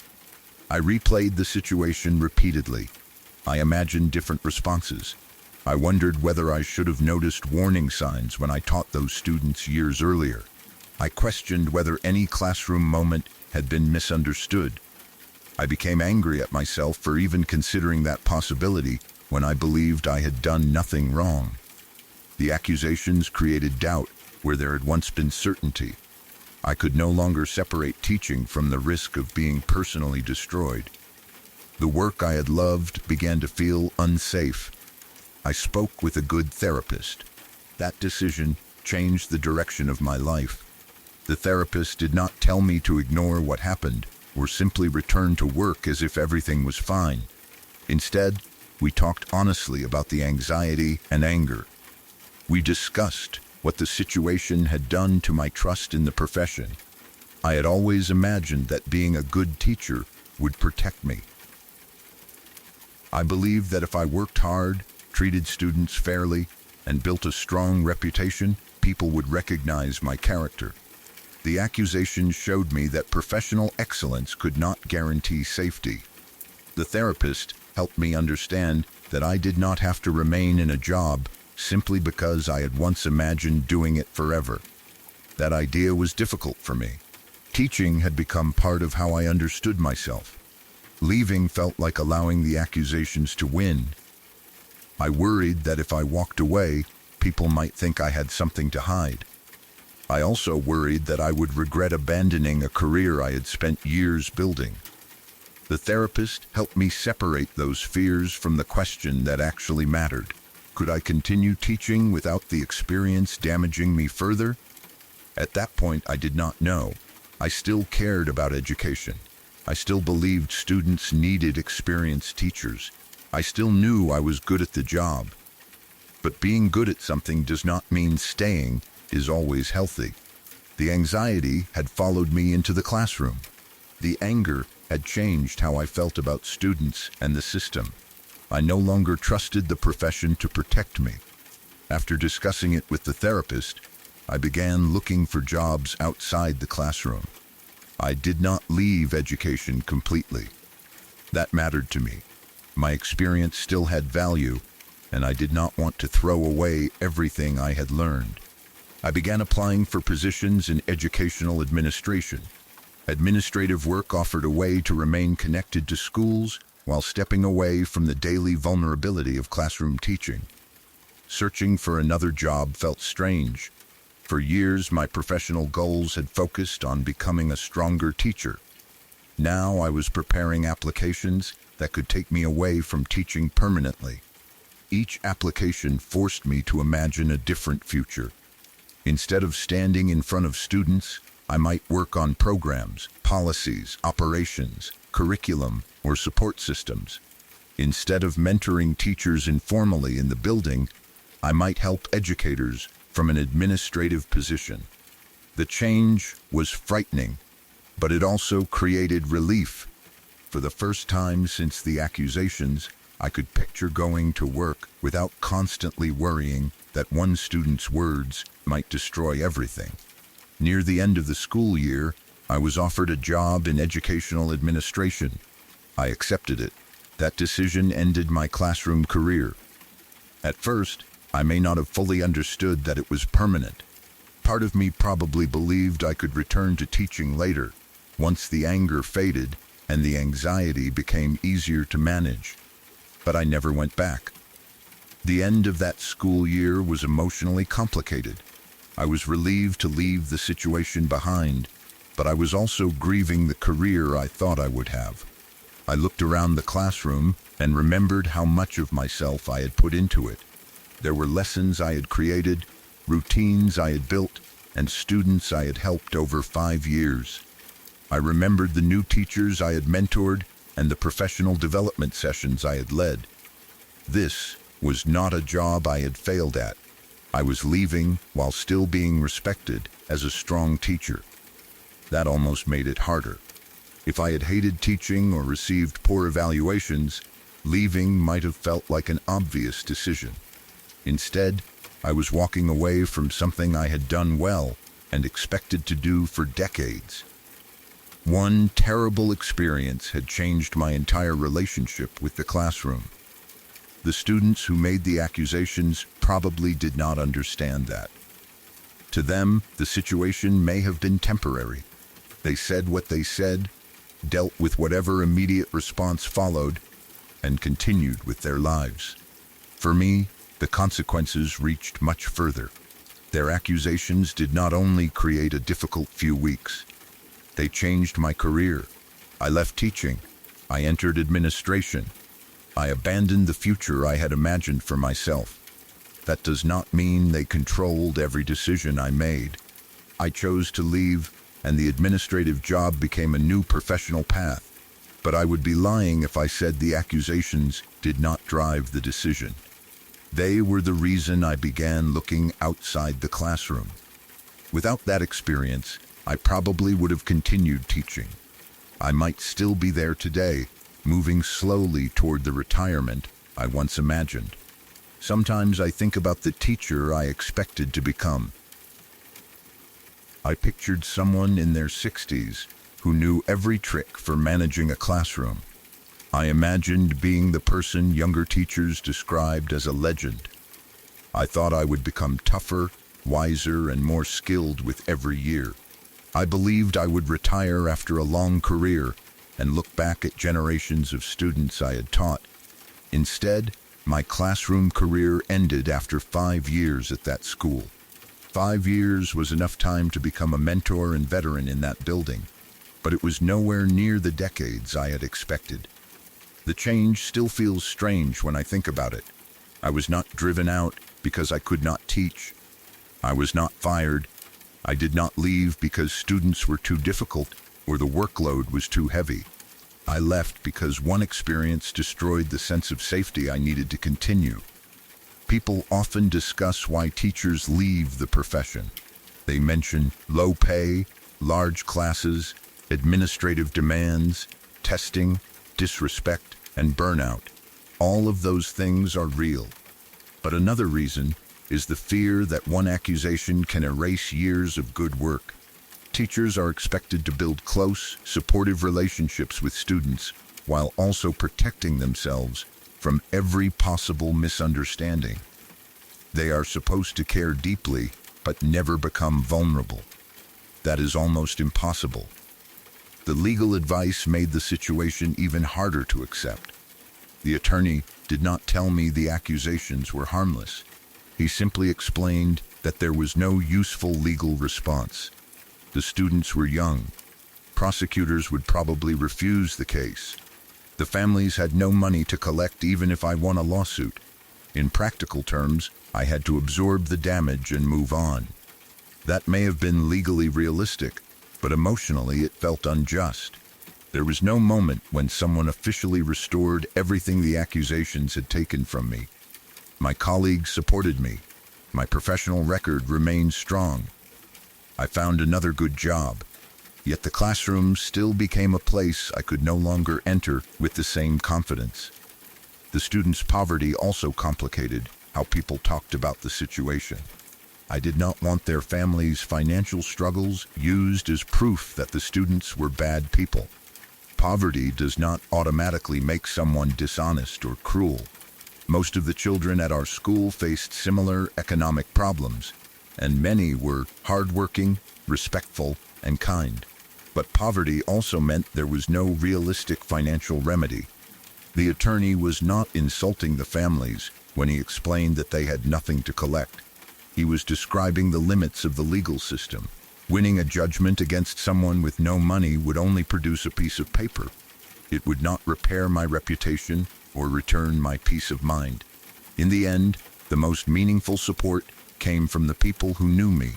I replayed the situation repeatedly. I imagined different responses. I wondered whether I should have noticed warning signs when I taught those students years earlier. I questioned whether any classroom moment had been misunderstood. I became angry at myself for even considering that possibility when I believed I had done nothing wrong. The accusations created doubt where there had once been certainty. I could no longer separate teaching from the risk of being personally destroyed. The work I had loved began to feel unsafe. I spoke with a good therapist. That decision changed the direction of my life. The therapist did not tell me to ignore what happened or simply return to work as if everything was fine. Instead, we talked honestly about the anxiety and anger. We discussed what the situation had done to my trust in the profession. I had always imagined that being a good teacher would protect me. I believed that if I worked hard, treated students fairly, and built a strong reputation, people would recognize my character. The accusations showed me that professional excellence could not guarantee safety. The therapist helped me understand that I did not have to remain in a job simply because I had once imagined doing it forever. That idea was difficult for me. Teaching had become part of how I understood myself. Leaving felt like allowing the accusations to win. I worried that if I walked away, people might think I had something to hide. I also worried that I would regret abandoning a career I had spent years building. The therapist helped me separate those fears from the question that actually mattered. Could I continue teaching without the experience damaging me further? At that point, I did not know. I still cared about education. I still believed students needed experienced teachers. I still knew I was good at the job. But being good at something does not mean staying is always healthy. The anxiety had followed me into the classroom. The anger had changed how I felt about students and the system. I no longer trusted the profession to protect me. After discussing it with the therapist, I began looking for jobs outside the classroom. I did not leave education completely. That mattered to me. My experience still had value, and I did not want to throw away everything I had learned. I began applying for positions in educational administration. Administrative work offered a way to remain connected to schools while stepping away from the daily vulnerability of classroom teaching. Searching for another job felt strange. For years, my professional goals had focused on becoming a stronger teacher. Now I was preparing applications that could take me away from teaching permanently. Each application forced me to imagine a different future. Instead of standing in front of students, I might work on programs, policies, operations, curriculum, or support systems. Instead of mentoring teachers informally in the building, I might help educators from an administrative position. The change was frightening. But it also created relief. For the first time since the accusations, I could picture going to work without constantly worrying that one student's words might destroy everything. Near the end of the school year, I was offered a job in educational administration. I accepted it. That decision ended my classroom career. At first, I may not have fully understood that it was permanent. Part of me probably believed I could return to teaching later, once the anger faded and the anxiety became easier to manage. But I never went back. The end of that school year was emotionally complicated. I was relieved to leave the situation behind, but I was also grieving the career I thought I would have. I looked around the classroom and remembered how much of myself I had put into it. There were lessons I had created, routines I had built, and students I had helped over 5 years. I remembered the new teachers I had mentored and the professional development sessions I had led. This was not a job I had failed at. I was leaving while still being respected as a strong teacher. That almost made it harder. If I had hated teaching or received poor evaluations, leaving might have felt like an obvious decision. Instead, I was walking away from something I had done well and expected to do for decades. One terrible experience had changed my entire relationship with the classroom. The students who made the accusations probably did not understand that. To them, the situation may have been temporary. They said what they said, dealt with whatever immediate response followed, and continued with their lives. For me, the consequences reached much further. Their accusations did not only create a difficult few weeks, they changed my career. I left teaching. I entered administration. I abandoned the future I had imagined for myself. That does not mean they controlled every decision I made. I chose to leave, and the administrative job became a new professional path. But I would be lying if I said the accusations did not drive the decision. They were the reason I began looking outside the classroom. Without that experience, I probably would have continued teaching. I might still be there today, moving slowly toward the retirement I once imagined. Sometimes I think about the teacher I expected to become. I pictured someone in their 60s who knew every trick for managing a classroom. I imagined being the person younger teachers described as a legend. I thought I would become tougher, wiser, and more skilled with every year. I believed I would retire after a long career and look back at generations of students I had taught. Instead, my classroom career ended after 5 years at that school. 5 years was enough time to become a mentor and veteran in that building, but it was nowhere near the decades I had expected. The change still feels strange when I think about it. I was not driven out because I could not teach. I was not fired. I did not leave because students were too difficult or the workload was too heavy. I left because one experience destroyed the sense of safety I needed to continue. People often discuss why teachers leave the profession. They mention low pay, large classes, administrative demands, testing, disrespect, and burnout. All of those things are real. But another reason is the fear that one accusation can erase years of good work. Teachers are expected to build close, supportive relationships with students while also protecting themselves from every possible misunderstanding. They are supposed to care deeply but never become vulnerable. That is almost impossible. The legal advice made the situation even harder to accept. The attorney did not tell me the accusations were harmless. He simply explained that there was no useful legal response. The students were young. Prosecutors would probably refuse the case. The families had no money to collect even if I won a lawsuit. In practical terms, I had to absorb the damage and move on. That may have been legally realistic, but emotionally it felt unjust. There was no moment when someone officially restored everything the accusations had taken from me. My colleagues supported me. My professional record remained strong. I found another good job. Yet the classroom still became a place I could no longer enter with the same confidence. The students' poverty also complicated how people talked about the situation. I did not want their families' financial struggles used as proof that the students were bad people. Poverty does not automatically make someone dishonest or cruel. Most of the children at our school faced similar economic problems, and many were hardworking, respectful, and kind. But poverty also meant there was no realistic financial remedy. The attorney was not insulting the families when he explained that they had nothing to collect. He was describing the limits of the legal system. Winning a judgment against someone with no money would only produce a piece of paper. It would not repair my reputation or return my peace of mind. In the end, the most meaningful support came from the people who knew me.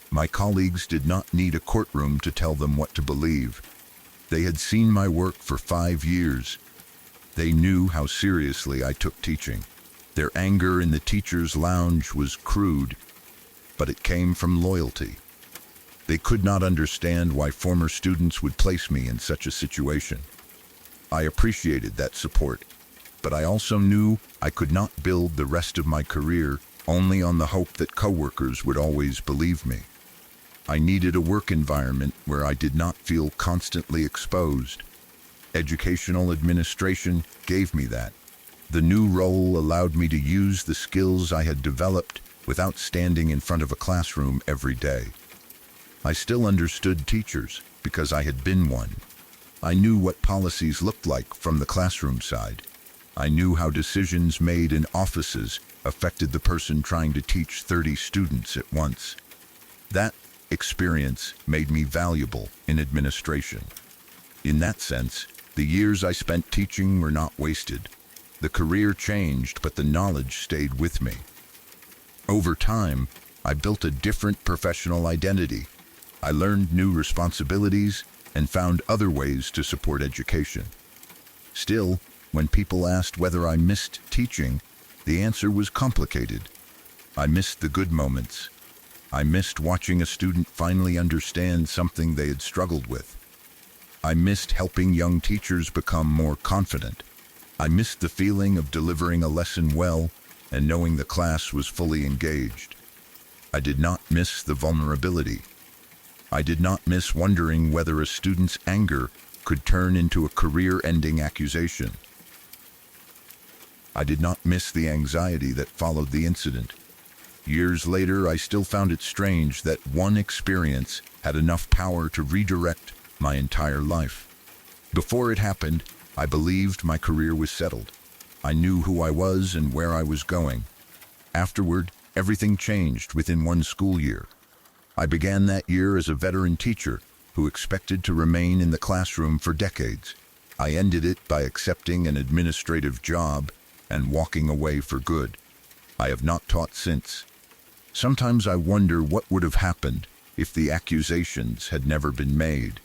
My colleagues did not need a courtroom to tell them what to believe. They had seen my work for 5 years. They knew how seriously I took teaching. Their anger in the teacher's lounge was crude, but it came from loyalty. They could not understand why former students would place me in such a situation. I appreciated that support, but I also knew I could not build the rest of my career only on the hope that coworkers would always believe me. I needed a work environment where I did not feel constantly exposed. Educational administration gave me that. The new role allowed me to use the skills I had developed without standing in front of a classroom every day. I still understood teachers because I had been one. I knew what policies looked like from the classroom side. I knew how decisions made in offices affected the person trying to teach 30 students at once. That experience made me valuable in administration. In that sense, the years I spent teaching were not wasted. The career changed, but the knowledge stayed with me. Over time, I built a different professional identity. I learned new responsibilities and found other ways to support education. Still, when people asked whether I missed teaching, the answer was complicated. I missed the good moments. I missed watching a student finally understand something they had struggled with. I missed helping young teachers become more confident. I missed the feeling of delivering a lesson well and knowing the class was fully engaged. I did not miss the vulnerability. I did not miss wondering whether a student's anger could turn into a career-ending accusation. I did not miss the anxiety that followed the incident. Years later, I still found it strange that one experience had enough power to redirect my entire life. Before it happened, I believed my career was settled. I knew who I was and where I was going. Afterward, everything changed within one school year. I began that year as a veteran teacher who expected to remain in the classroom for decades. I ended it by accepting an administrative job and walking away for good. I have not taught since. Sometimes I wonder what would have happened if the accusations had never been made.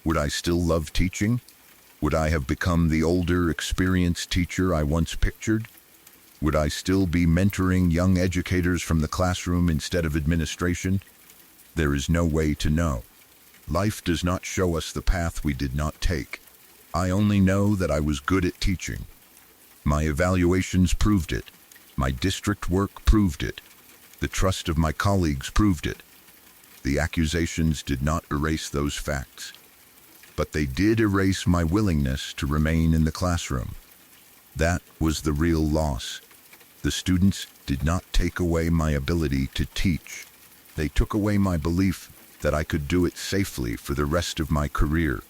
Would I still love teaching? Would I have become the older, experienced teacher I once pictured? Would I still be mentoring young educators from the classroom instead of administration? There is no way to know. Life does not show us the path we did not take. I only know that I was good at teaching. My evaluations proved it. My district work proved it. The trust of my colleagues proved it. The accusations did not erase those facts, but they did erase my willingness to remain in the classroom. That was the real loss. The students did not take away my ability to teach. They took away my belief that I could do it safely for the rest of my career.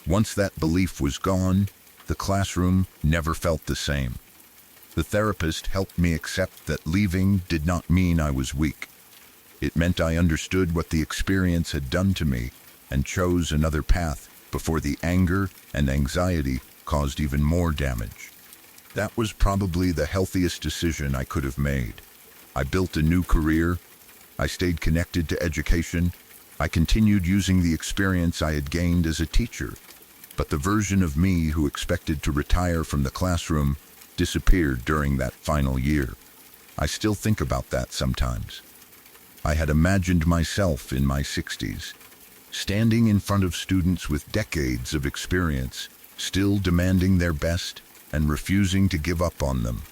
Once that belief was gone, the classroom never felt the same. The therapist helped me accept that leaving did not mean I was weak. It meant I understood what the experience had done to me and chose another path before the anger and anxiety caused even more damage. That was probably the healthiest decision I could have made. I built a new career. I stayed connected to education. I continued using the experience I had gained as a teacher. But the version of me who expected to retire from the classroom disappeared during that final year. I still think about that sometimes. I had imagined myself in my 60s, standing in front of students with decades of experience, still demanding their best and refusing to give up on them.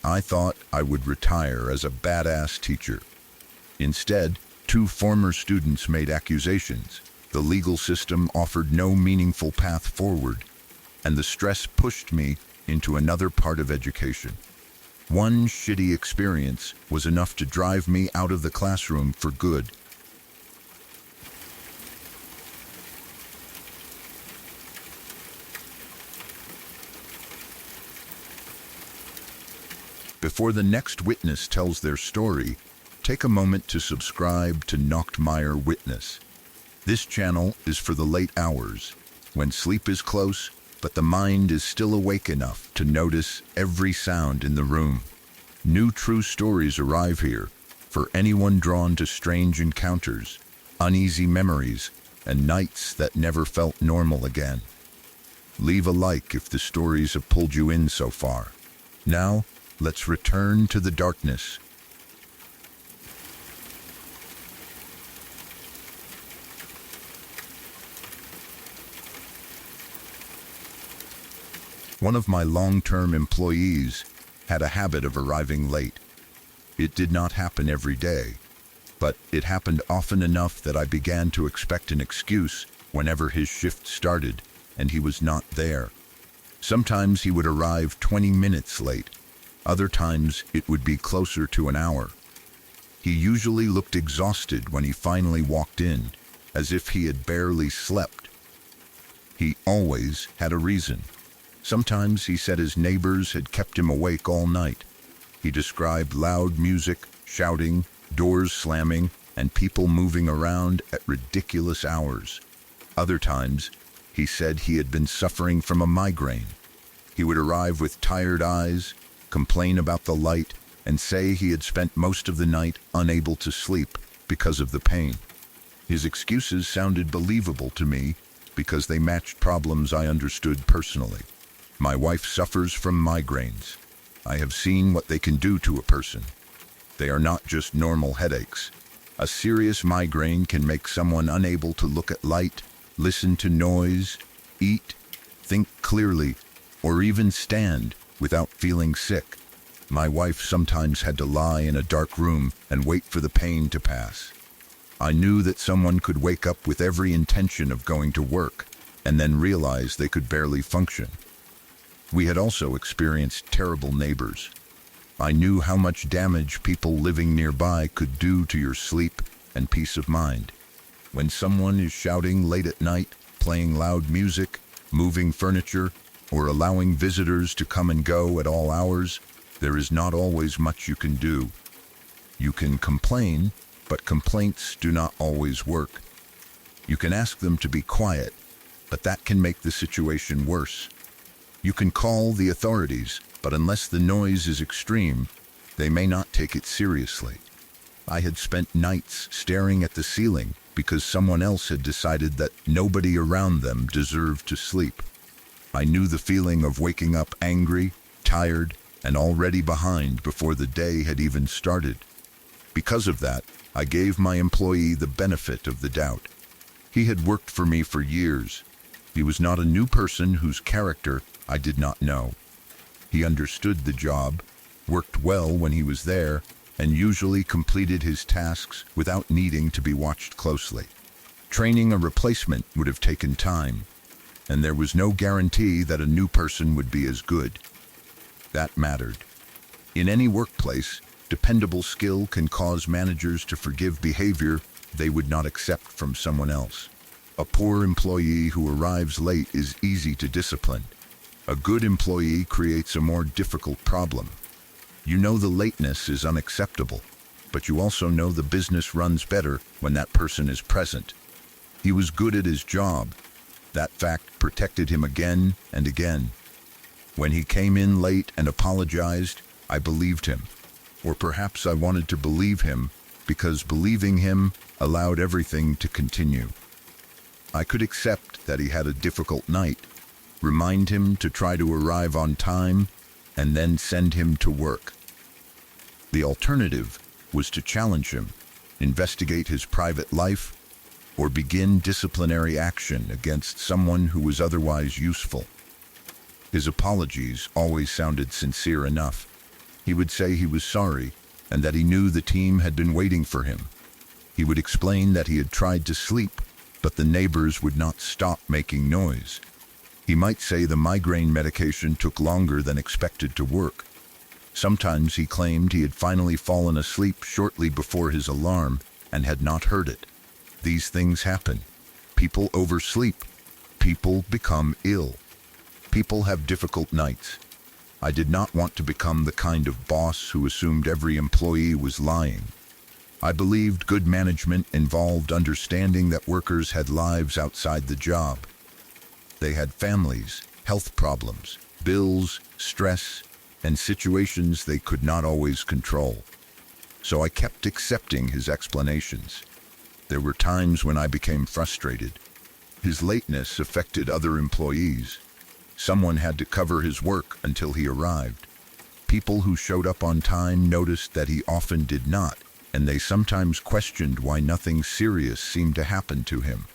I thought I would retire as a badass teacher. Instead, two former students made accusations. The legal system offered no meaningful path forward, and the stress pushed me into another part of education. One shitty experience was enough to drive me out of the classroom for good. Before the next witness tells their story, take a moment to subscribe to Nachtmeyer Witness. This channel is for the late hours, when sleep is close, but the mind is still awake enough to notice every sound in the room. New true stories arrive here for anyone drawn to strange encounters, uneasy memories, and nights that never felt normal again. Leave a like if the stories have pulled you in so far. Now, let's return to the darkness. One of my long-term employees had a habit of arriving late. It did not happen every day, but it happened often enough that I began to expect an excuse whenever his shift started and he was not there. Sometimes he would arrive 20 minutes late. Other times it would be closer to an hour. He usually looked exhausted when he finally walked in, as if he had barely slept. He always had a reason. Sometimes he said his neighbors had kept him awake all night. He described loud music, shouting, doors slamming, and people moving around at ridiculous hours. Other times, he said he had been suffering from a migraine. He would arrive with tired eyes, complain about the light, and say he had spent most of the night unable to sleep because of the pain. His excuses sounded believable to me because they matched problems I understood personally. My wife suffers from migraines. I have seen what they can do to a person. They are not just normal headaches. A serious migraine can make someone unable to look at light, listen to noise, eat, think clearly, or even stand without feeling sick. My wife sometimes had to lie in a dark room and wait for the pain to pass. I knew that someone could wake up with every intention of going to work and then realize they could barely function. We had also experienced terrible neighbors. I knew how much damage people living nearby could do to your sleep and peace of mind. When someone is shouting late at night, playing loud music, moving furniture, or allowing visitors to come and go at all hours, there is not always much you can do. You can complain, but complaints do not always work. You can ask them to be quiet, but that can make the situation worse. You can call the authorities, but unless the noise is extreme, they may not take it seriously. I had spent nights staring at the ceiling because someone else had decided that nobody around them deserved to sleep. I knew the feeling of waking up angry, tired, and already behind before the day had even started. Because of that, I gave my employee the benefit of the doubt. He had worked for me for years. He was not a new person whose character I did not know. He understood the job, worked well when he was there, and usually completed his tasks without needing to be watched closely. Training a replacement would have taken time, and there was no guarantee that a new person would be as good. That mattered. In any workplace, dependable skill can cause managers to forgive behavior they would not accept from someone else. A poor employee who arrives late is easy to discipline. A good employee creates a more difficult problem. You know the lateness is unacceptable, but you also know the business runs better when that person is present. He was good at his job. That fact protected him again and again. When he came in late and apologized, I believed him. Or perhaps I wanted to believe him because believing him allowed everything to continue. I could accept that he had a difficult night, remind him to try to arrive on time, and then send him to work. The alternative was to challenge him, investigate his private life, or begin disciplinary action against someone who was otherwise useful. His apologies always sounded sincere enough. He would say he was sorry and that he knew the team had been waiting for him. He would explain that he had tried to sleep, but the neighbors would not stop making noise. He might say the migraine medication took longer than expected to work. Sometimes he claimed he had finally fallen asleep shortly before his alarm and had not heard it. These things happen. People oversleep. People become ill. People have difficult nights. I did not want to become the kind of boss who assumed every employee was lying. I believed good management involved understanding that workers had lives outside the job. They had families, health problems, bills, stress, and situations they could not always control. So I kept accepting his explanations. There were times when I became frustrated. His lateness affected other employees. Someone had to cover his work until he arrived. People who showed up on time noticed that he often did not, and they sometimes questioned why nothing serious seemed to happen to him.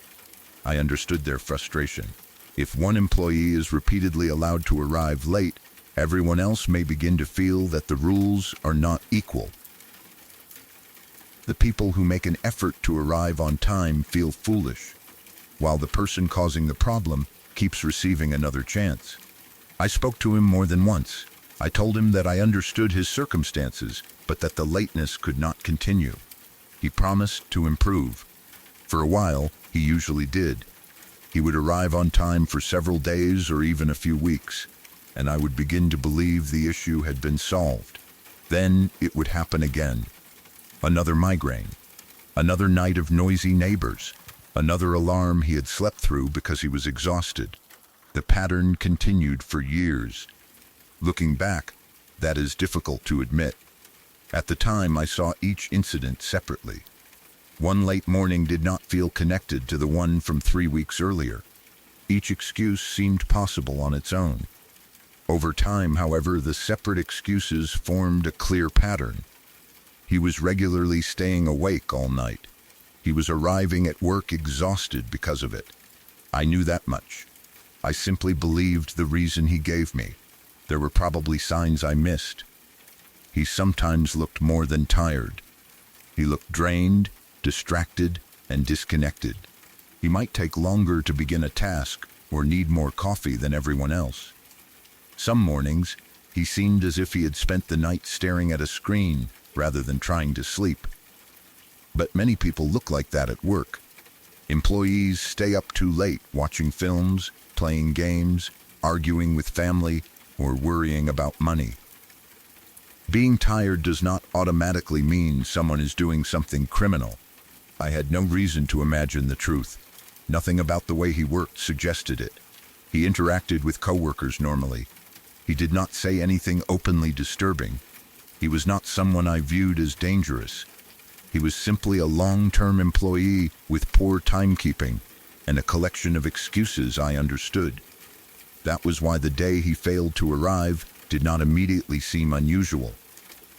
I understood their frustration. If one employee is repeatedly allowed to arrive late, everyone else may begin to feel that the rules are not equal. The people who make an effort to arrive on time feel foolish, while the person causing the problem keeps receiving another chance. I spoke to him more than once. I told him that I understood his circumstances, but that the lateness could not continue. He promised to improve. For a while, he usually did. He would arrive on time for several days or even a few weeks, and I would begin to believe the issue had been solved. Then it would happen again. Another migraine. Another night of noisy neighbors. Another alarm he had slept through because he was exhausted. The pattern continued for years. Looking back, that is difficult to admit. At the time, I saw each incident separately. One late morning did not feel connected to the one from 3 weeks earlier. Each excuse seemed possible on its own. Over time, however, the separate excuses formed a clear pattern. He was regularly staying awake all night. He was arriving at work exhausted because of it. I knew that much. I simply believed the reason he gave me. There were probably signs I missed. He sometimes looked more than tired. He looked drained, distracted, and disconnected. He might take longer to begin a task or need more coffee than everyone else. Some mornings, he seemed as if he had spent the night staring at a screen rather than trying to sleep. But many people look like that at work. Employees stay up too late watching films, playing games, arguing with family, or worrying about money. Being tired does not automatically mean someone is doing something criminal. I had no reason to imagine the truth. Nothing about the way he worked suggested it. He interacted with coworkers normally. He did not say anything openly disturbing. He was not someone I viewed as dangerous. He was simply a long-term employee with poor timekeeping and a collection of excuses I understood. That was why the day he failed to arrive did not immediately seem unusual.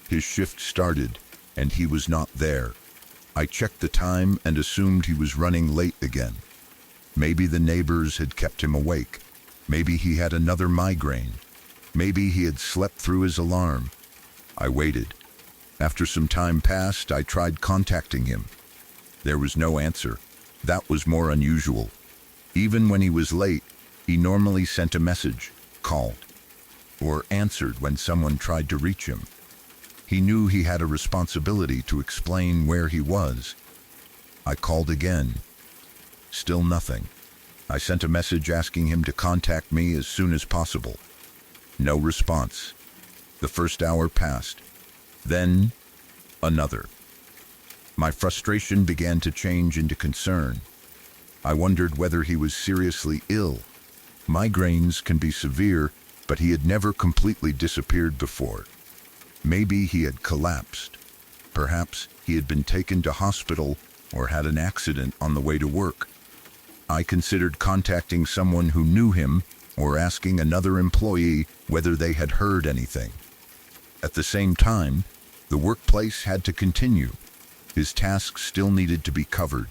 His shift started, and he was not there. I checked the time and assumed he was running late again. Maybe the neighbors had kept him awake. Maybe he had another migraine. Maybe he had slept through his alarm. I waited. After some time passed, I tried contacting him. There was no answer. That was more unusual. Even when he was late, he normally sent a message, called, or answered when someone tried to reach him. He knew he had a responsibility to explain where he was. I called again. Still nothing. I sent a message asking him to contact me as soon as possible. No response. The first hour passed. Then, another. My frustration began to change into concern. I wondered whether he was seriously ill. Migraines can be severe, but he had never completely disappeared before. Maybe he had collapsed. Perhaps he had been taken to hospital or had an accident on the way to work. I considered contacting someone who knew him or asking another employee whether they had heard anything. At the same time, the workplace had to continue. His tasks still needed to be covered.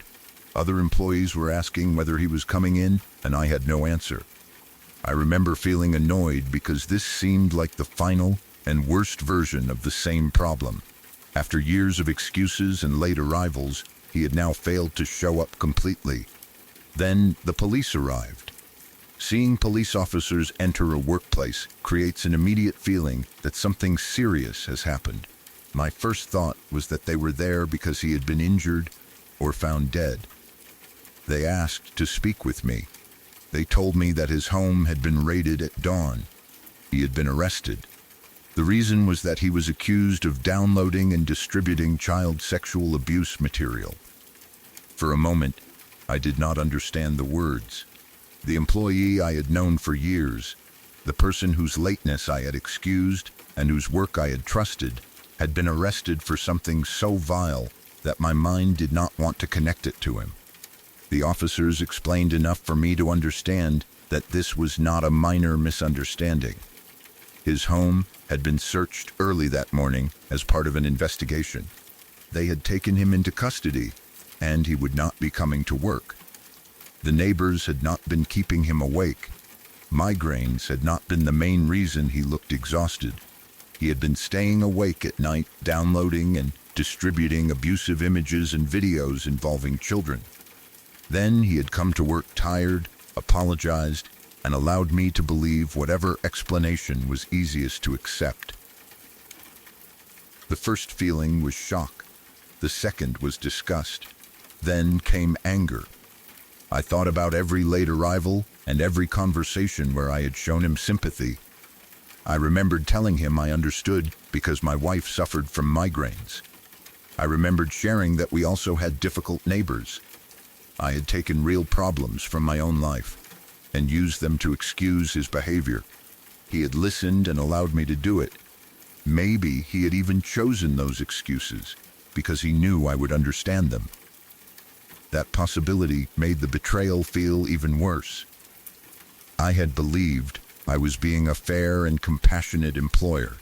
Other employees were asking whether he was coming in, and I had no answer. I remember feeling annoyed because this seemed like the final and worst version of the same problem. After years of excuses and late arrivals, he had now failed to show up completely. Then the police arrived. Seeing police officers enter a workplace creates an immediate feeling that something serious has happened. My first thought was that they were there because he had been injured or found dead. They asked to speak with me. They told me that his home had been raided at dawn. He had been arrested. The reason was that he was accused of downloading and distributing child sexual abuse material. For a moment, I did not understand the words. The employee I had known for years, the person whose lateness I had excused and whose work I had trusted, had been arrested for something so vile that my mind did not want to connect it to him. The officers explained enough for me to understand that this was not a minor misunderstanding. His home had been searched early that morning as part of an investigation. They had taken him into custody, and he would not be coming to work. The neighbors had not been keeping him awake. Migraines had not been the main reason he looked exhausted. He had been staying awake at night, downloading and distributing abusive images and videos involving children. Then he had come to work tired, apologized, and allowed me to believe whatever explanation was easiest to accept. The first feeling was shock. The second was disgust. Then came anger. I thought about every late arrival and every conversation where I had shown him sympathy. I remembered telling him I understood because my wife suffered from migraines. I remembered sharing that we also had difficult neighbors. I had taken real problems from my own life and used them to excuse his behavior. He had listened and allowed me to do it. Maybe he had even chosen those excuses because he knew I would understand them. That possibility made the betrayal feel even worse. I had believed I was being a fair and compassionate employer.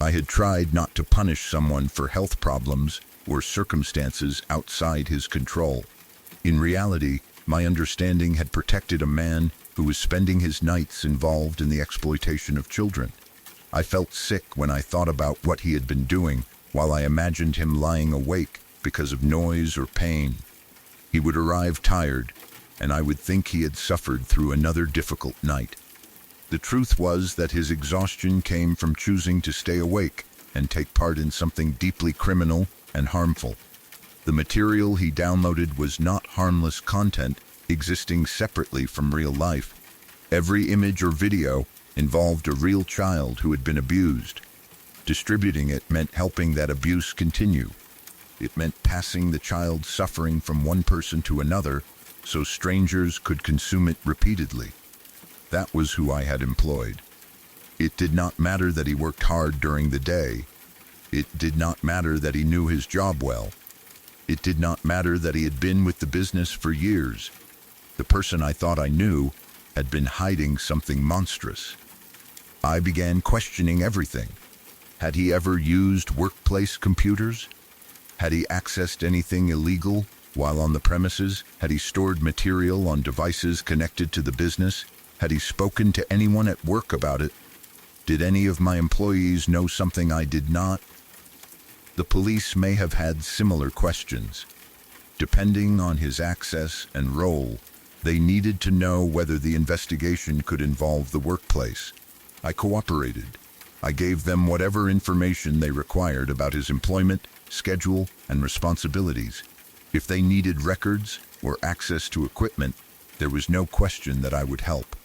I had tried not to punish someone for health problems or circumstances outside his control. In reality, my understanding had protected a man who was spending his nights involved in the exploitation of children. I felt sick when I thought about what he had been doing while I imagined him lying awake because of noise or pain. He would arrive tired, and I would think he had suffered through another difficult night. The truth was that his exhaustion came from choosing to stay awake and take part in something deeply criminal and harmful. The material he downloaded was not harmless content existing separately from real life. Every image or video involved a real child who had been abused. Distributing it meant helping that abuse continue. It meant passing the child's suffering from one person to another so strangers could consume it repeatedly. That was who I had employed. It did not matter that he worked hard during the day. It did not matter that he knew his job well. It did not matter that he had been with the business for years. The person I thought I knew had been hiding something monstrous. I began questioning everything. Had he ever used workplace computers? Had he accessed anything illegal while on the premises? Had he stored material on devices connected to the business? Had he spoken to anyone at work about it? Did any of my employees know something I did not? The police may have had similar questions. Depending on his access and role, they needed to know whether the investigation could involve the workplace. I cooperated. I gave them whatever information they required about his employment, schedule, and responsibilities. If they needed records or access to equipment, there was no question that I would help.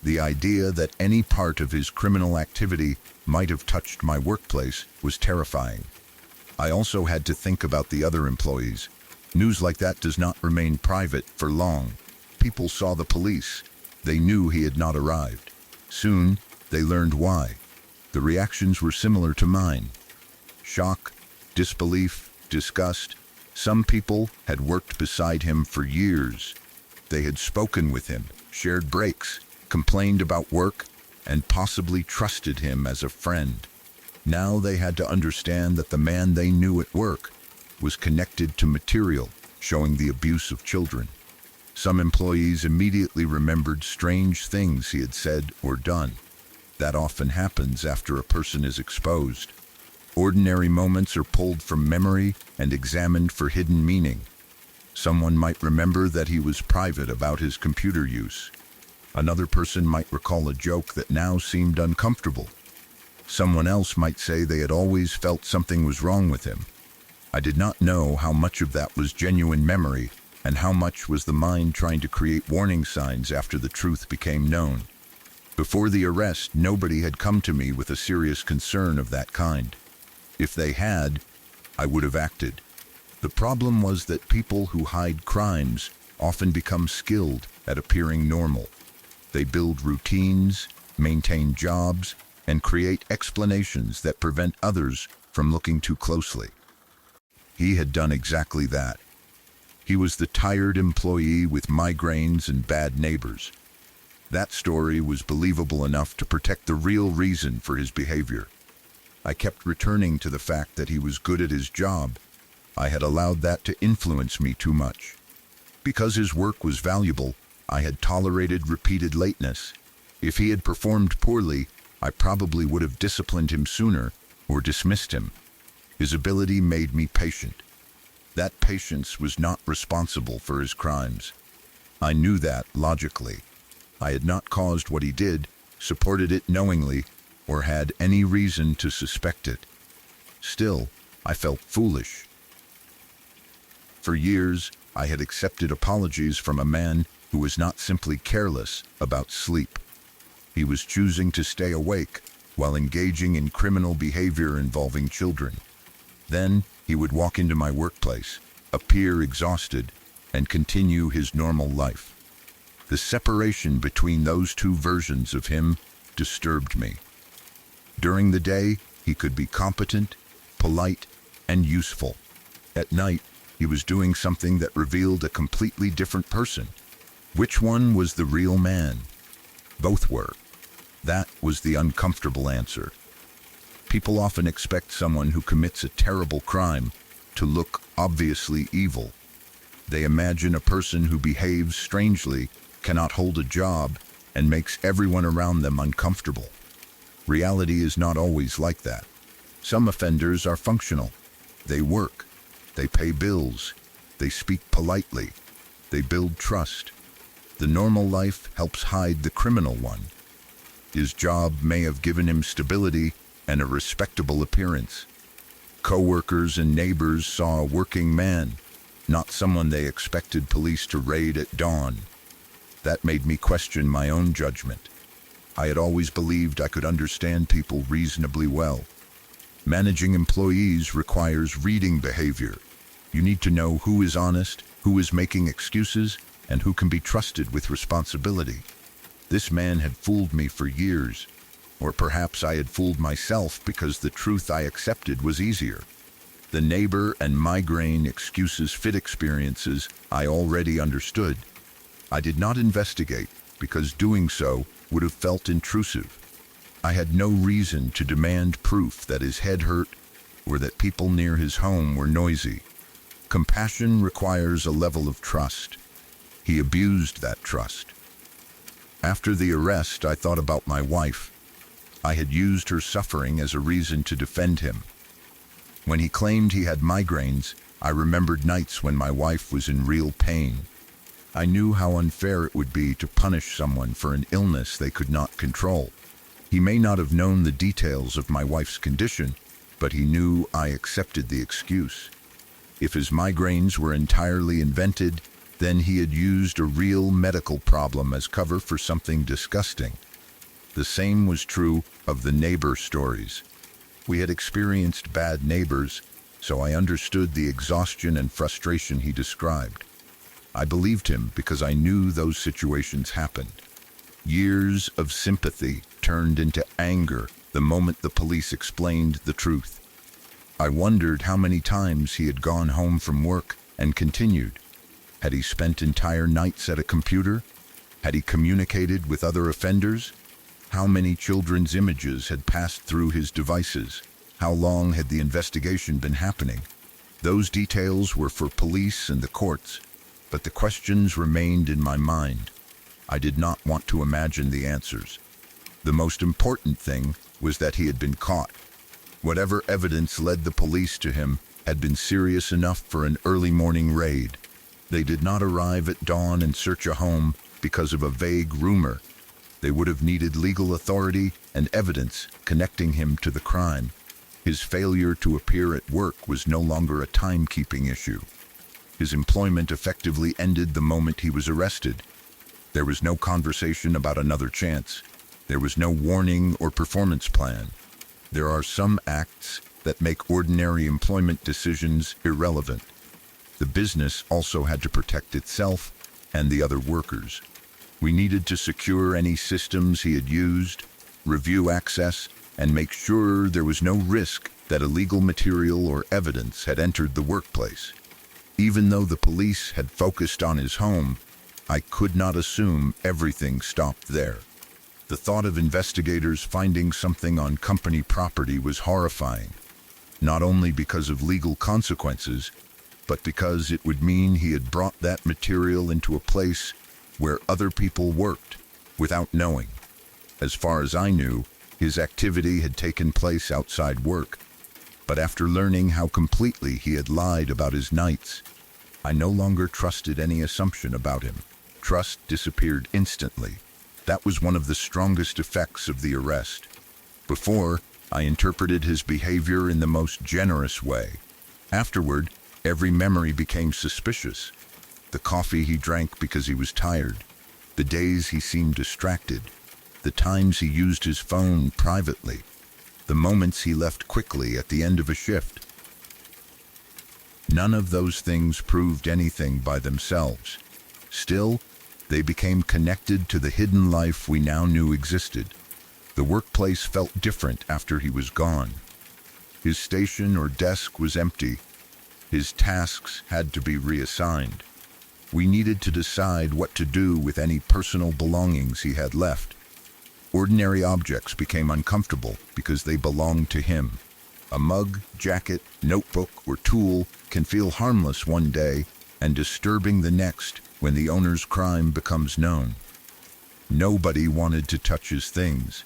The idea that any part of his criminal activity might have touched my workplace was terrifying. I also had to think about the other employees. News like that does not remain private for long. People saw the police. They knew he had not arrived. Soon, they learned why. The reactions were similar to mine. Shock, disbelief, disgust. Some people had worked beside him for years. They had spoken with him, shared breaks, complained about work, and possibly trusted him as a friend. Now they had to understand that the man they knew at work was connected to material showing the abuse of children. Some employees immediately remembered strange things he had said or done. That often happens after a person is exposed. Ordinary moments are pulled from memory and examined for hidden meaning. Someone might remember that he was private about his computer use. Another person might recall a joke that now seemed uncomfortable. Someone else might say they had always felt something was wrong with him. I did not know how much of that was genuine memory and how much was the mind trying to create warning signs after the truth became known. Before the arrest, nobody had come to me with a serious concern of that kind. If they had, I would have acted. The problem was that people who hide crimes often become skilled at appearing normal. They build routines, maintain jobs, and create explanations that prevent others from looking too closely. He had done exactly that. He was the tired employee with migraines and bad neighbors. That story was believable enough to protect the real reason for his behavior. I kept returning to the fact that he was good at his job. I had allowed that to influence me too much. Because his work was valuable, I had tolerated repeated lateness. If he had performed poorly, I probably would have disciplined him sooner or dismissed him. His ability made me patient. That patience was not responsible for his crimes. I knew that logically. I had not caused what he did, supported it knowingly, or had any reason to suspect it. Still, I felt foolish. For years, I had accepted apologies from a man who was not simply careless about sleep. He was choosing to stay awake while engaging in criminal behavior involving children. Then he would walk into my workplace, appear exhausted, and continue his normal life. The separation between those two versions of him disturbed me. During the day, he could be competent, polite, and useful. At night, he was doing something that revealed a completely different person. Which one was the real man? Both were. That was the uncomfortable answer. People often expect someone who commits a terrible crime to look obviously evil. They imagine a person who behaves strangely, cannot hold a job, and makes everyone around them uncomfortable. Reality is not always like that. Some offenders are functional. They work. They pay bills. They speak politely. They build trust. The normal life helps hide the criminal one. His job may have given him stability and a respectable appearance. Co-workers and neighbors saw a working man, not someone they expected police to raid at dawn. That made me question my own judgment. I had always believed I could understand people reasonably well. Managing employees requires reading behavior. You need to know who is honest, who is making excuses, and who can be trusted with responsibility. This man had fooled me for years, or perhaps I had fooled myself because the truth I accepted was easier. The neighbor and migraine excuses fit experiences I already understood. I did not investigate because doing so would have felt intrusive. I had no reason to demand proof that his head hurt or that people near his home were noisy. Compassion requires a level of trust. He abused that trust. After the arrest, I thought about my wife. I had used her suffering as a reason to defend him. When he claimed he had migraines, I remembered nights when my wife was in real pain. I knew how unfair it would be to punish someone for an illness they could not control. He may not have known the details of my wife's condition, but he knew I accepted the excuse. If his migraines were entirely invented, then he had used a real medical problem as cover for something disgusting. The same was true of the neighbor stories. We had experienced bad neighbors, so I understood the exhaustion and frustration he described. I believed him because I knew those situations happened. Years of sympathy turned into anger the moment the police explained the truth. I wondered how many times he had gone home from work and continued. Had he spent entire nights at a computer? Had he communicated with other offenders? How many children's images had passed through his devices? How long had the investigation been happening? Those details were for police and the courts, but the questions remained in my mind. I did not want to imagine the answers. The most important thing was that he had been caught. Whatever evidence led the police to him had been serious enough for an early morning raid. They did not arrive at dawn and search a home because of a vague rumor. They would have needed legal authority and evidence connecting him to the crime. His failure to appear at work was no longer a timekeeping issue. His employment effectively ended the moment he was arrested. There was no conversation about another chance. There was no warning or performance plan. There are some acts that make ordinary employment decisions irrelevant. The business also had to protect itself and the other workers. We needed to secure any systems he had used, review access, and make sure there was no risk that illegal material or evidence had entered the workplace. Even though the police had focused on his home, I could not assume everything stopped there. The thought of investigators finding something on company property was horrifying, not only because of legal consequences, but because it would mean he had brought that material into a place where other people worked without knowing. As far as I knew, his activity had taken place outside work, but after learning how completely he had lied about his nights, I no longer trusted any assumption about him. Trust disappeared instantly. That was one of the strongest effects of the arrest. Before, I interpreted his behavior in the most generous way. Afterward, every memory became suspicious. The coffee he drank because he was tired, the days he seemed distracted, the times he used his phone privately, the moments he left quickly at the end of a shift. None of those things proved anything by themselves. Still, they became connected to the hidden life we now knew existed. The workplace felt different after he was gone. His station or desk was empty. His tasks had to be reassigned. We needed to decide what to do with any personal belongings he had left. Ordinary objects became uncomfortable because they belonged to him. A mug, jacket, notebook, or tool can feel harmless one day and disturbing the next when the owner's crime becomes known. Nobody wanted to touch his things.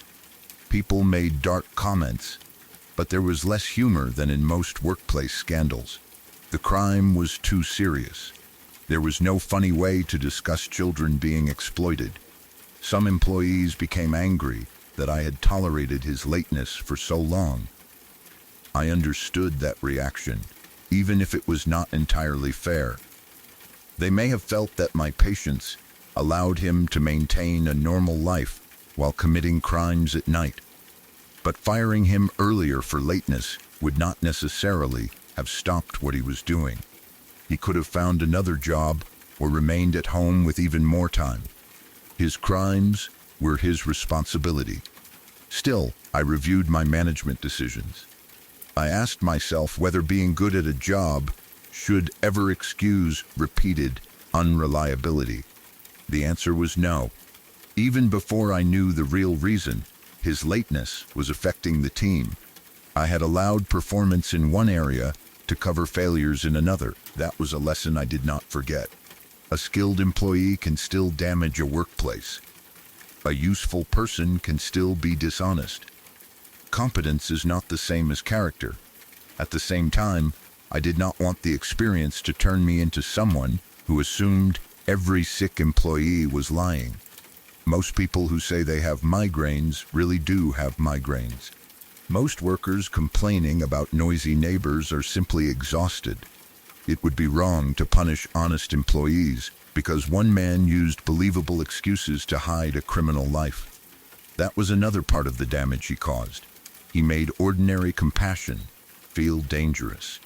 People made dark comments, but there was less humor than in most workplace scandals. The crime was too serious. There was no funny way to discuss children being exploited. Some employees became angry that I had tolerated his lateness for so long. I understood that reaction, even if it was not entirely fair. They may have felt that my patience allowed him to maintain a normal life while committing crimes at night. But firing him earlier for lateness would not necessarily have stopped what he was doing. He could have found another job or remained at home with even more time. His crimes were his responsibility. Still, I reviewed my management decisions. I asked myself whether being good at a job should ever excuse repeated unreliability. The answer was no. Even before I knew the real reason, his lateness was affecting the team. I had allowed performance in one area to cover failures in another. That was a lesson I did not forget. A skilled employee can still damage a workplace. A useful person can still be dishonest. Competence is not the same as character. At the same time, I did not want the experience to turn me into someone who assumed every sick employee was lying. Most people who say they have migraines really do have migraines. Most workers complaining about noisy neighbors are simply exhausted. It would be wrong to punish honest employees because one man used believable excuses to hide a criminal life. That was another part of the damage he caused. He made ordinary compassion feel dangerous.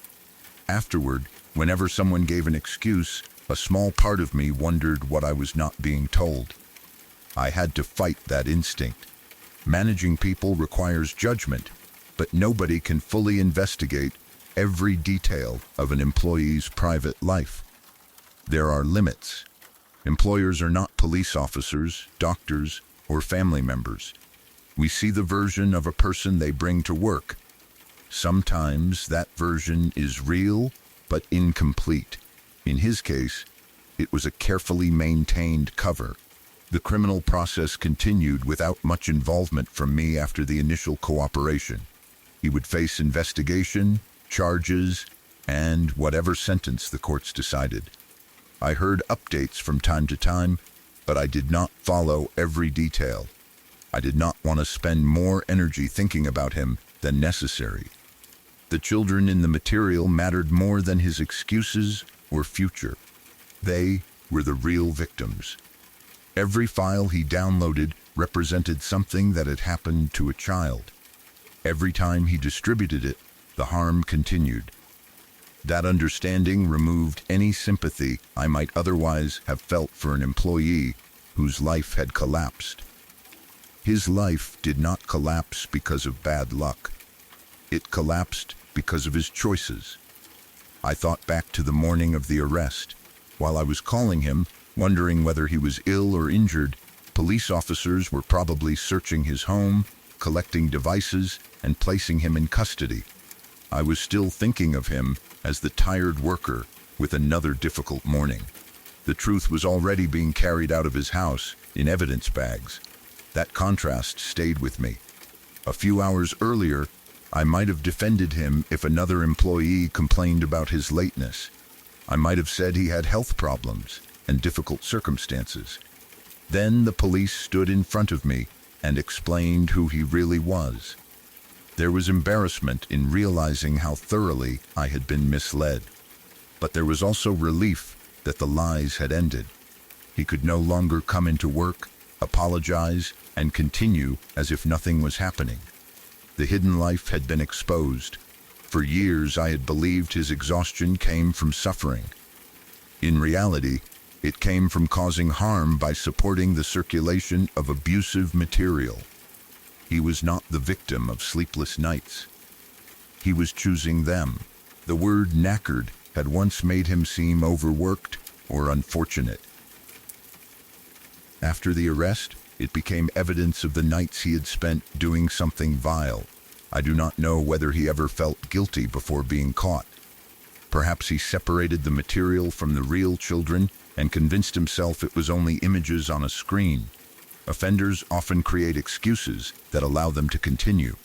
Afterward, whenever someone gave an excuse, a small part of me wondered what I was not being told. I had to fight that instinct. Managing people requires judgment, but nobody can fully investigate every detail of an employee's private life. There are limits. Employers are not police officers, doctors, or family members. We see the version of a person they bring to work. Sometimes that version is real, but incomplete. In his case, it was a carefully maintained cover. The criminal process continued without much involvement from me after the initial cooperation. He would face investigation, charges, and whatever sentence the courts decided. I heard updates from time to time, but I did not follow every detail. I did not want to spend more energy thinking about him than necessary. The children in the material mattered more than his excuses or future. They were the real victims. Every file he downloaded represented something that had happened to a child. Every time he distributed it, the harm continued. That understanding removed any sympathy I might otherwise have felt for an employee whose life had collapsed. His life did not collapse because of bad luck. It collapsed because of his choices. I thought back to the morning of the arrest. While I was calling him, wondering whether he was ill or injured, police officers were probably searching his home, collecting devices, and placing him in custody. I was still thinking of him as the tired worker with another difficult morning. The truth was already being carried out of his house in evidence bags. That contrast stayed with me. A few hours earlier, I might have defended him if another employee complained about his lateness. I might have said he had health problems and difficult circumstances. Then the police stood in front of me and explained who he really was. There was embarrassment in realizing how thoroughly I had been misled. But there was also relief that the lies had ended. He could no longer come into work, apologize, and continue as if nothing was happening. The hidden life had been exposed. For years I had believed his exhaustion came from suffering. In reality, it came from causing harm by supporting the circulation of abusive material. He was not the victim of sleepless nights. He was choosing them. The word knackered had once made him seem overworked or unfortunate. After the arrest, it became evidence of the nights he had spent doing something vile. I do not know whether he ever felt guilty before being caught. Perhaps he separated the material from the real children and convinced himself it was only images on a screen. Offenders often create excuses that allow them to continue.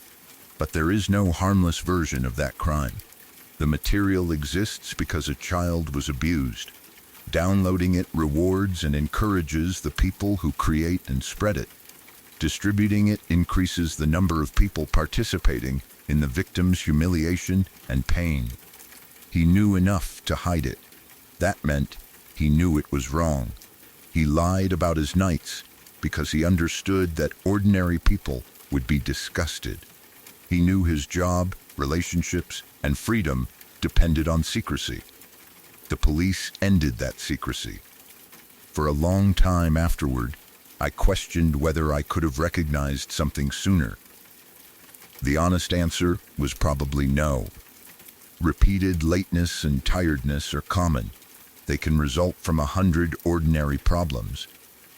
But there is no harmless version of that crime. The material exists because a child was abused. Downloading it rewards and encourages the people who create and spread it. Distributing it increases the number of people participating in the victim's humiliation and pain. He knew enough to hide it. That meant he knew it was wrong. He lied about his nights because he understood that ordinary people would be disgusted. He knew his job, relationships, and freedom depended on secrecy. The police ended that secrecy. For a long time afterward, I questioned whether I could have recognized something sooner. The honest answer was probably no. Repeated lateness and tiredness are common. They can result from 100 ordinary problems.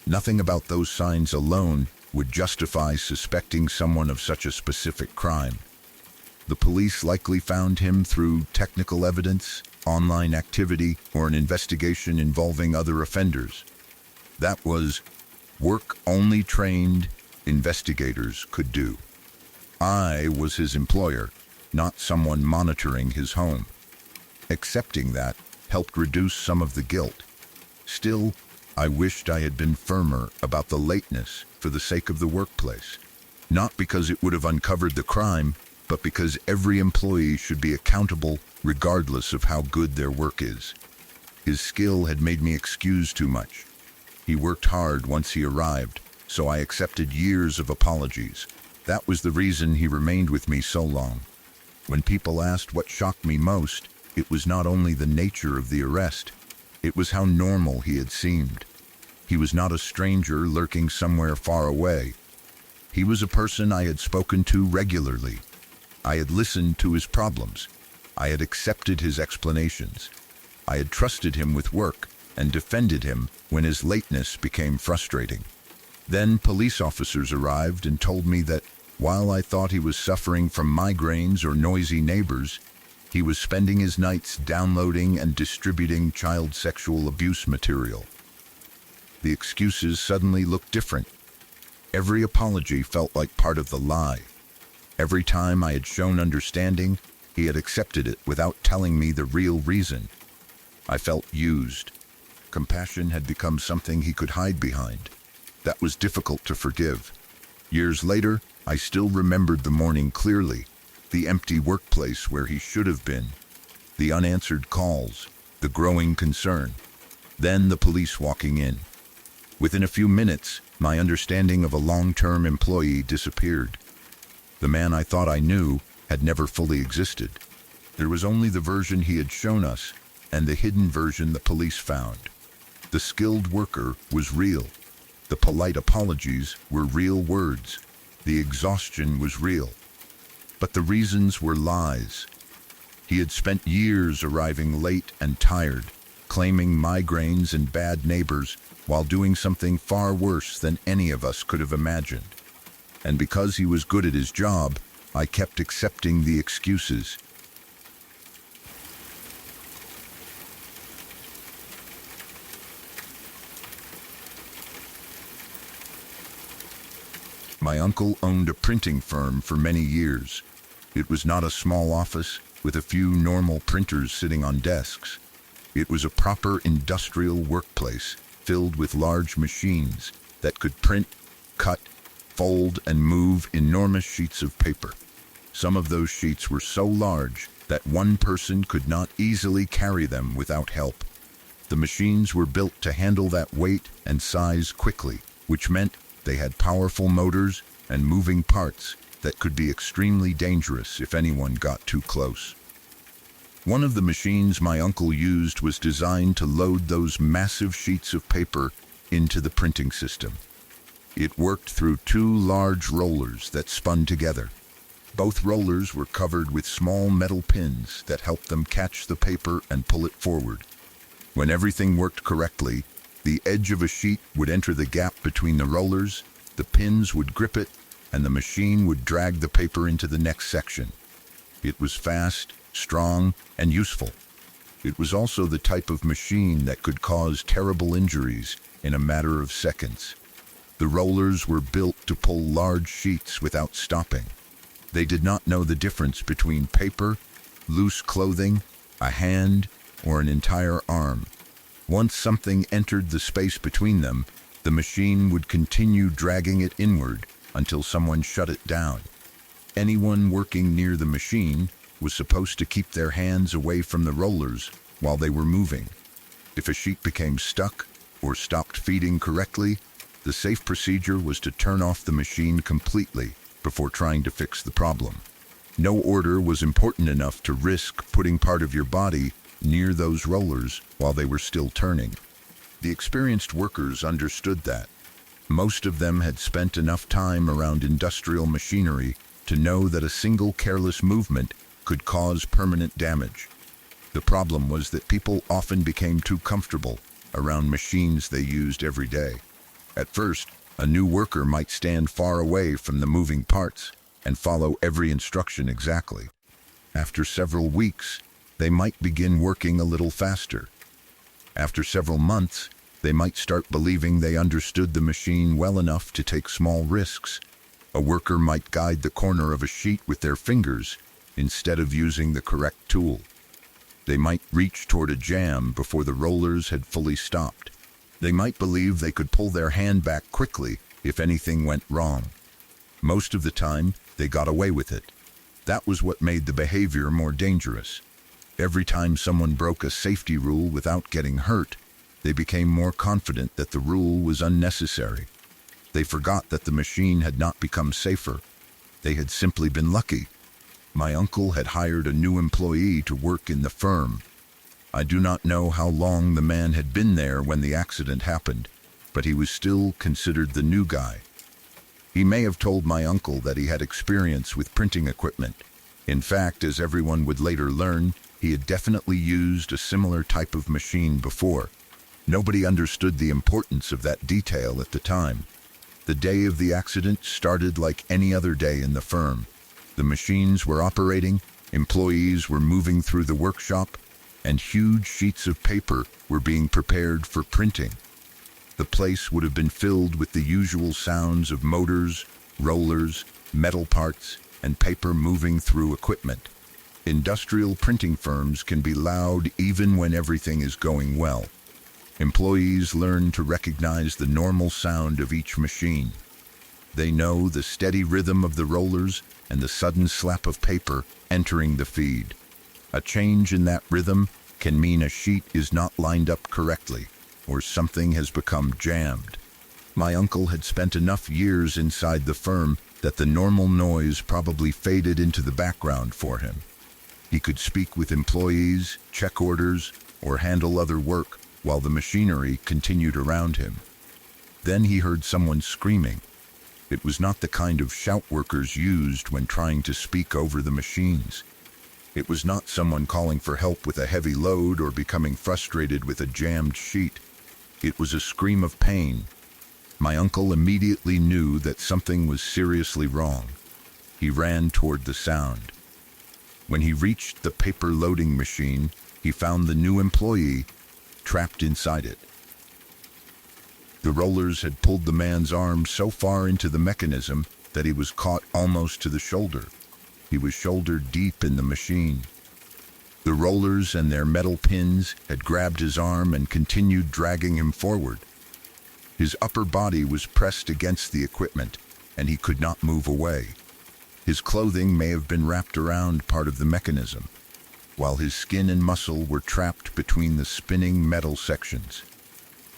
Nothing about those signs alone would justify suspecting someone of such a specific crime. The police likely found him through technical evidence, online activity, or an investigation involving other offenders. That was work only trained investigators could do. I was his employer, not someone monitoring his home. Accepting that helped reduce some of the guilt. Still, I wished I had been firmer about the lateness for the sake of the workplace. Not because it would have uncovered the crime, but because every employee should be accountable regardless of how good their work is. His skill had made me excuse too much. He worked hard once he arrived, so I accepted years of apologies. That was the reason he remained with me so long. When people asked what shocked me most, it was not only the nature of the arrest, it was how normal he had seemed. He was not a stranger lurking somewhere far away. He was a person I had spoken to regularly. I had listened to his problems. I had accepted his explanations. I had trusted him with work and defended him when his lateness became frustrating. Then police officers arrived and told me that while I thought he was suffering from migraines or noisy neighbors, He was spending his nights downloading and distributing child sexual abuse material. The excuses suddenly looked different. Every apology felt like part of the lie. Every time I had shown understanding, he had accepted it without telling me the real reason. I felt used. Compassion had become something he could hide behind. That was difficult to forgive. Years later, I still remembered the morning clearly, the empty workplace where he should have been, the unanswered calls, the growing concern, then the police walking in. Within a few minutes, my understanding of a long-term employee disappeared. The man I thought I knew had never fully existed. There was only the version he had shown us, and the hidden version the police found. The skilled worker was real. The polite apologies were real words. The exhaustion was real. But the reasons were lies. He had spent years arriving late and tired, claiming migraines and bad neighbors, while doing something far worse than any of us could have imagined. And because he was good at his job, I kept accepting the excuses. My uncle owned a printing firm for many years. It was not a small office with a few normal printers sitting on desks. It was a proper industrial workplace filled with large machines that could print, cut, fold, and move enormous sheets of paper. Some of those sheets were so large that one person could not easily carry them without help. The machines were built to handle that weight and size quickly, which meant they had powerful motors and moving parts that could be extremely dangerous if anyone got too close. One of the machines my uncle used was designed to load those massive sheets of paper into the printing system. It worked through two large rollers that spun together. Both rollers were covered with small metal pins that helped them catch the paper and pull it forward. When everything worked correctly, the edge of a sheet would enter the gap between the rollers, the pins would grip it, and the machine would drag the paper into the next section. It was fast, strong, and useful. It was also the type of machine that could cause terrible injuries in a matter of seconds. The rollers were built to pull large sheets without stopping. They did not know the difference between paper, loose clothing, a hand, or an entire arm. Once something entered the space between them, the machine would continue dragging it inward until someone shut it down. Anyone working near the machine was supposed to keep their hands away from the rollers while they were moving. If a sheet became stuck or stopped feeding correctly, the safe procedure was to turn off the machine completely before trying to fix the problem. No order was important enough to risk putting part of your body near those rollers while they were still turning. The experienced workers understood that. Most of them had spent enough time around industrial machinery to know that a single careless movement could cause permanent damage. The problem was that people often became too comfortable around machines they used every day. At first, a new worker might stand far away from the moving parts and follow every instruction exactly. After several weeks, they might begin working a little faster. After several months, they might start believing they understood the machine well enough to take small risks. A worker might guide the corner of a sheet with their fingers instead of using the correct tool. They might reach toward a jam before the rollers had fully stopped. They might believe they could pull their hand back quickly if anything went wrong. Most of the time, they got away with it. That was what made the behavior more dangerous. Every time someone broke a safety rule without getting hurt, they became more confident that the rule was unnecessary. They forgot that the machine had not become safer. They had simply been lucky. My uncle had hired a new employee to work in the firm. I do not know how long the man had been there when the accident happened, but he was still considered the new guy. He may have told my uncle that he had experience with printing equipment. In fact, as everyone would later learn, he had definitely used a similar type of machine before. Nobody understood the importance of that detail at the time. The day of the accident started like any other day in the firm. The machines were operating, Employees were moving through the workshop, and huge sheets of paper were being prepared for printing. The place would have been filled with the usual sounds of motors, rollers, metal parts, and paper moving through equipment. Industrial printing firms can be loud even when everything is going well. Employees learn to recognize the normal sound of each machine. They know the steady rhythm of the rollers and the sudden slap of paper entering the feed. A change in that rhythm can mean a sheet is not lined up correctly, or something has become jammed. My uncle had spent enough years inside the firm that the normal noise probably faded into the background for him. He could speak with employees, check orders, or handle other work while the machinery continued around him. Then he heard someone screaming. It was not the kind of shout workers used when trying to speak over the machines. It was not someone calling for help with a heavy load or becoming frustrated with a jammed sheet. It was a scream of pain. My uncle immediately knew that something was seriously wrong. He ran toward the sound. When he reached the paper loading machine, he found the new employee trapped inside it. The rollers had pulled the man's arm so far into the mechanism that he was caught almost to the shoulder. He was shoulder deep in the machine. The rollers and their metal pins had grabbed his arm and continued dragging him forward. His upper body was pressed against the equipment, and he could not move away. His clothing may have been wrapped around part of the mechanism, while his skin and muscle were trapped between the spinning metal sections.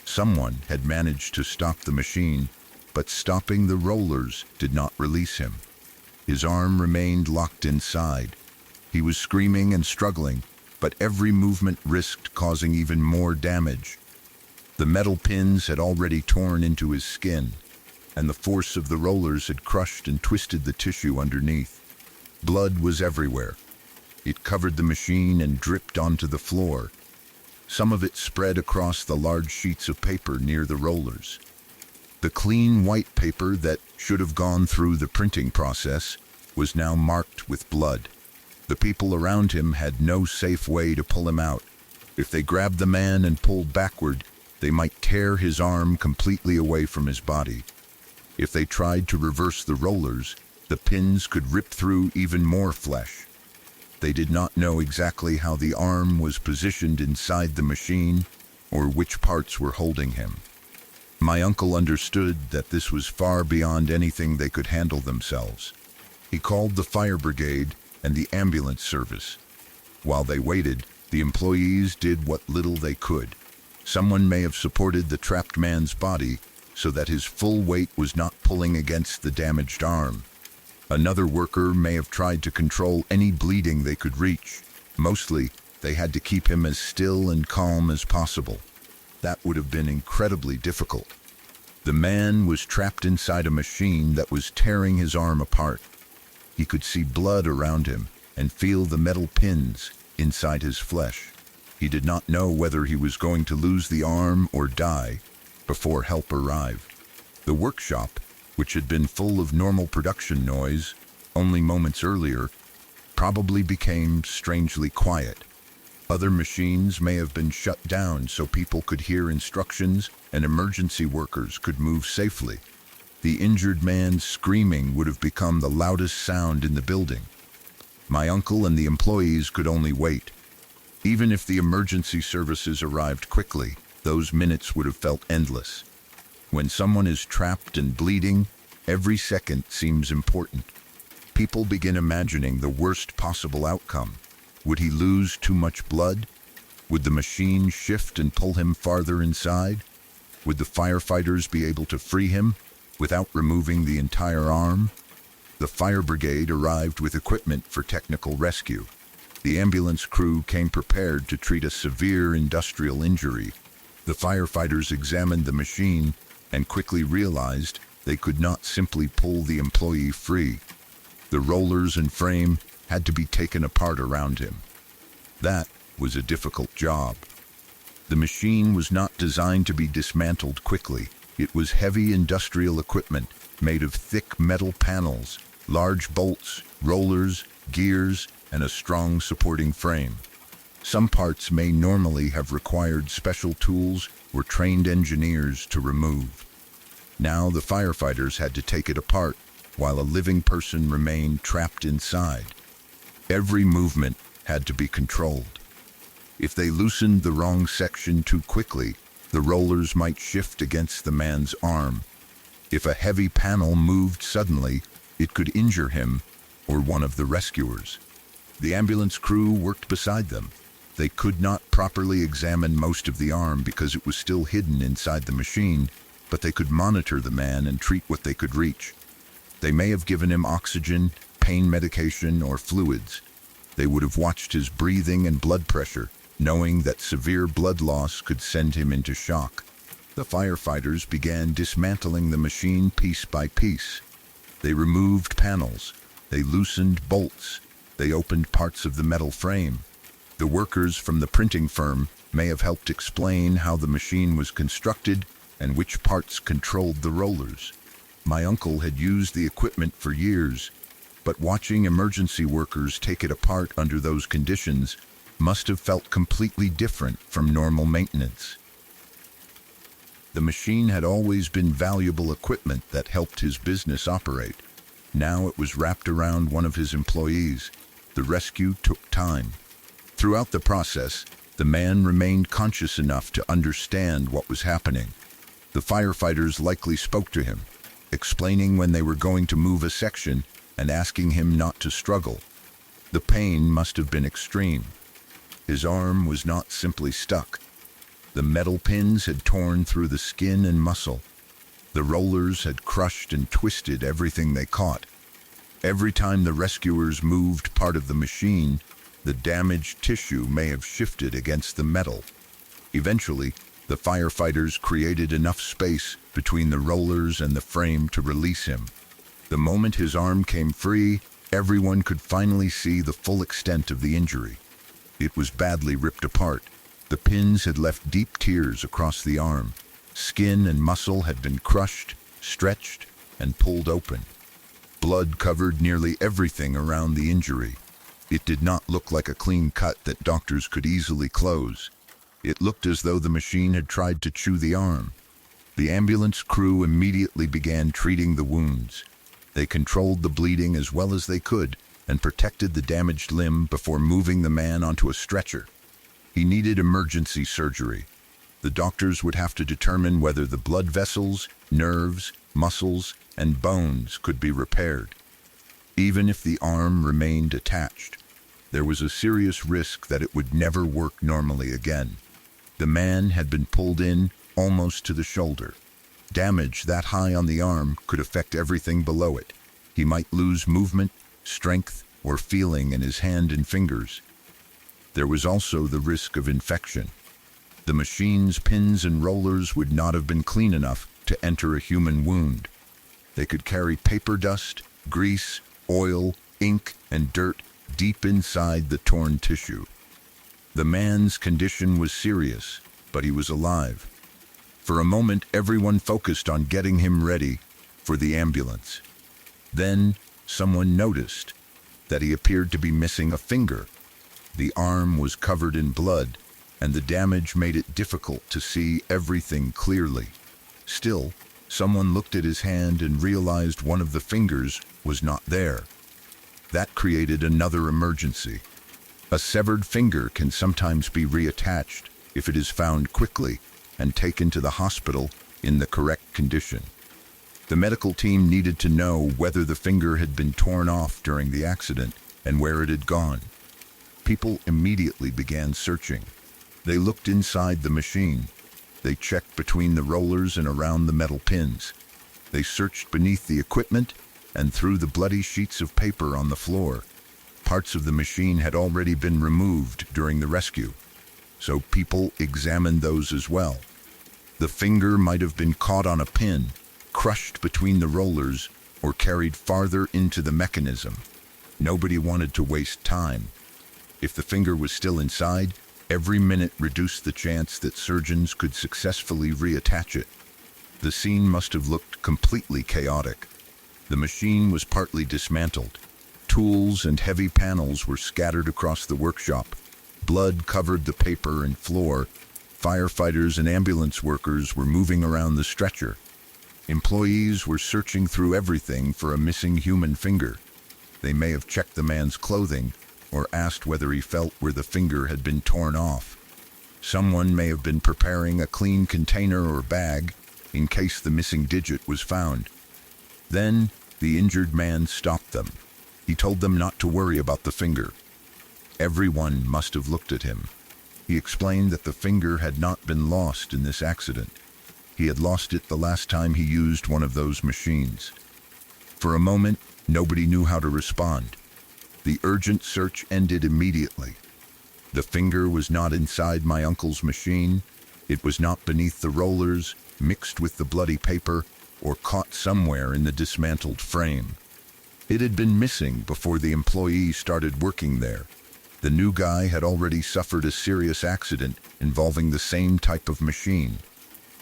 Someone had managed to stop the machine, but stopping the rollers did not release him. His arm remained locked inside. He was screaming and struggling, but every movement risked causing even more damage. The metal pins had already torn into his skin, and the force of the rollers had crushed and twisted the tissue underneath. Blood was everywhere. It covered the machine and dripped onto the floor. Some of it spread across the large sheets of paper near the rollers. The clean white paper that should have gone through the printing process was now marked with blood. The people around him had no safe way to pull him out. If they grabbed the man and pulled backward, they might tear his arm completely away from his body. If they tried to reverse the rollers, the pins could rip through even more flesh. They did not know exactly how the arm was positioned inside the machine or which parts were holding him. My uncle understood that this was far beyond anything they could handle themselves. He called the fire brigade and the ambulance service. While they waited, the employees did what little they could. Someone may have supported the trapped man's body so that his full weight was not pulling against the damaged arm. Another worker may have tried to control any bleeding they could reach. Mostly, they had to keep him as still and calm as possible. That would have been incredibly difficult. The man was trapped inside a machine that was tearing his arm apart. He could see blood around him and feel the metal pins inside his flesh. He did not know whether he was going to lose the arm or die before help arrived. The workshop, which had been full of normal production noise only moments earlier, probably became strangely quiet. Other machines may have been shut down so people could hear instructions and emergency workers could move safely. The injured man's screaming would have become the loudest sound in the building. My uncle and the employees could only wait. Even if the emergency services arrived quickly, those minutes would have felt endless. When someone is trapped and bleeding, every second seems important. People begin imagining the worst possible outcome. Would he lose too much blood? Would the machine shift and pull him farther inside? Would the firefighters be able to free him without removing the entire arm? The fire brigade arrived with equipment for technical rescue. The ambulance crew came prepared to treat a severe industrial injury. The firefighters examined the machine and quickly realized they could not simply pull the employee free. The rollers and frame had to be taken apart around him. That was a difficult job. The machine was not designed to be dismantled quickly. It was heavy industrial equipment made of thick metal panels, large bolts, rollers, gears, and a strong supporting frame. Some parts may normally have required special tools or trained engineers to remove. Now the firefighters had to take it apart while a living person remained trapped inside. Every movement had to be controlled. If they loosened the wrong section too quickly, the rollers might shift against the man's arm. If a heavy panel moved suddenly, it could injure him or one of the rescuers. The ambulance crew worked beside them. They could not properly examine most of the arm because it was still hidden inside the machine, but they could monitor the man and treat what they could reach. They may have given him oxygen, pain medication, or fluids. They would have watched his breathing and blood pressure, knowing that severe blood loss could send him into shock. The firefighters began dismantling the machine piece by piece. They removed panels. They loosened bolts. They opened parts of the metal frame. The workers from the printing firm may have helped explain how the machine was constructed and which parts controlled the rollers. My uncle had used the equipment for years, but watching emergency workers take it apart under those conditions must have felt completely different from normal maintenance. The machine had always been valuable equipment that helped his business operate. Now it was wrapped around one of his employees. The rescue took time. Throughout the process, the man remained conscious enough to understand what was happening. The firefighters likely spoke to him, explaining when they were going to move a section and asking him not to struggle. The pain must have been extreme. His arm was not simply stuck. The metal pins had torn through the skin and muscle. The rollers had crushed and twisted everything they caught. Every time the rescuers moved part of the machine, the damaged tissue may have shifted against the metal. Eventually, the firefighters created enough space between the rollers and the frame to release him. The moment his arm came free, everyone could finally see the full extent of the injury. It was badly ripped apart. The pins had left deep tears across the arm. Skin and muscle had been crushed, stretched, and pulled open. Blood covered nearly everything around the injury. It did not look like a clean cut that doctors could easily close. It looked as though the machine had tried to chew the arm. The ambulance crew immediately began treating the wounds. They controlled the bleeding as well as they could and protected the damaged limb before moving the man onto a stretcher. He needed emergency surgery. The doctors would have to determine whether the blood vessels, nerves, muscles, and bones could be repaired. Even if the arm remained attached, there was a serious risk that it would never work normally again. The man had been pulled in almost to the shoulder. Damage that high on the arm could affect everything below it. He might lose movement, strength, or feeling in his hand and fingers. There was also the risk of infection. The machine's pins and rollers would not have been clean enough to enter a human wound. They could carry paper dust, grease, oil, ink, and dirt deep inside the torn tissue. The man's condition was serious, but he was alive. For a moment, everyone focused on getting him ready for the ambulance. Then, someone noticed that he appeared to be missing a finger. The arm was covered in blood, and the damage made it difficult to see everything clearly. Still, someone looked at his hand and realized one of the fingers was not there. That created another emergency. A severed finger can sometimes be reattached if it is found quickly and taken to the hospital in the correct condition. The medical team needed to know whether the finger had been torn off during the accident and where it had gone. People immediately began searching. They looked inside the machine. They checked between the rollers and around the metal pins. They searched beneath the equipment and through the bloody sheets of paper on the floor. Parts of the machine had already been removed during the rescue, so people examined those as well. The finger might have been caught on a pin, crushed between the rollers, or carried farther into the mechanism. Nobody wanted to waste time. If the finger was still inside, every minute reduced the chance that surgeons could successfully reattach it. The scene must have looked completely chaotic. The machine was partly dismantled. Tools and heavy panels were scattered across the workshop. Blood covered the paper and floor. Firefighters and ambulance workers were moving around the stretcher. Employees were searching through everything for a missing human finger. They may have checked the man's clothing or asked whether he felt where the finger had been torn off. Someone may have been preparing a clean container or bag in case the missing digit was found. Then, the injured man stopped them. He told them not to worry about the finger. Everyone must have looked at him. He explained that the finger had not been lost in this accident. He had lost it the last time he used one of those machines. For a moment, nobody knew how to respond. The urgent search ended immediately. The finger was not inside my uncle's machine. It was not beneath the rollers, mixed with the bloody paper, or caught somewhere in the dismantled frame. It had been missing before the employee started working there. The new guy had already suffered a serious accident involving the same type of machine.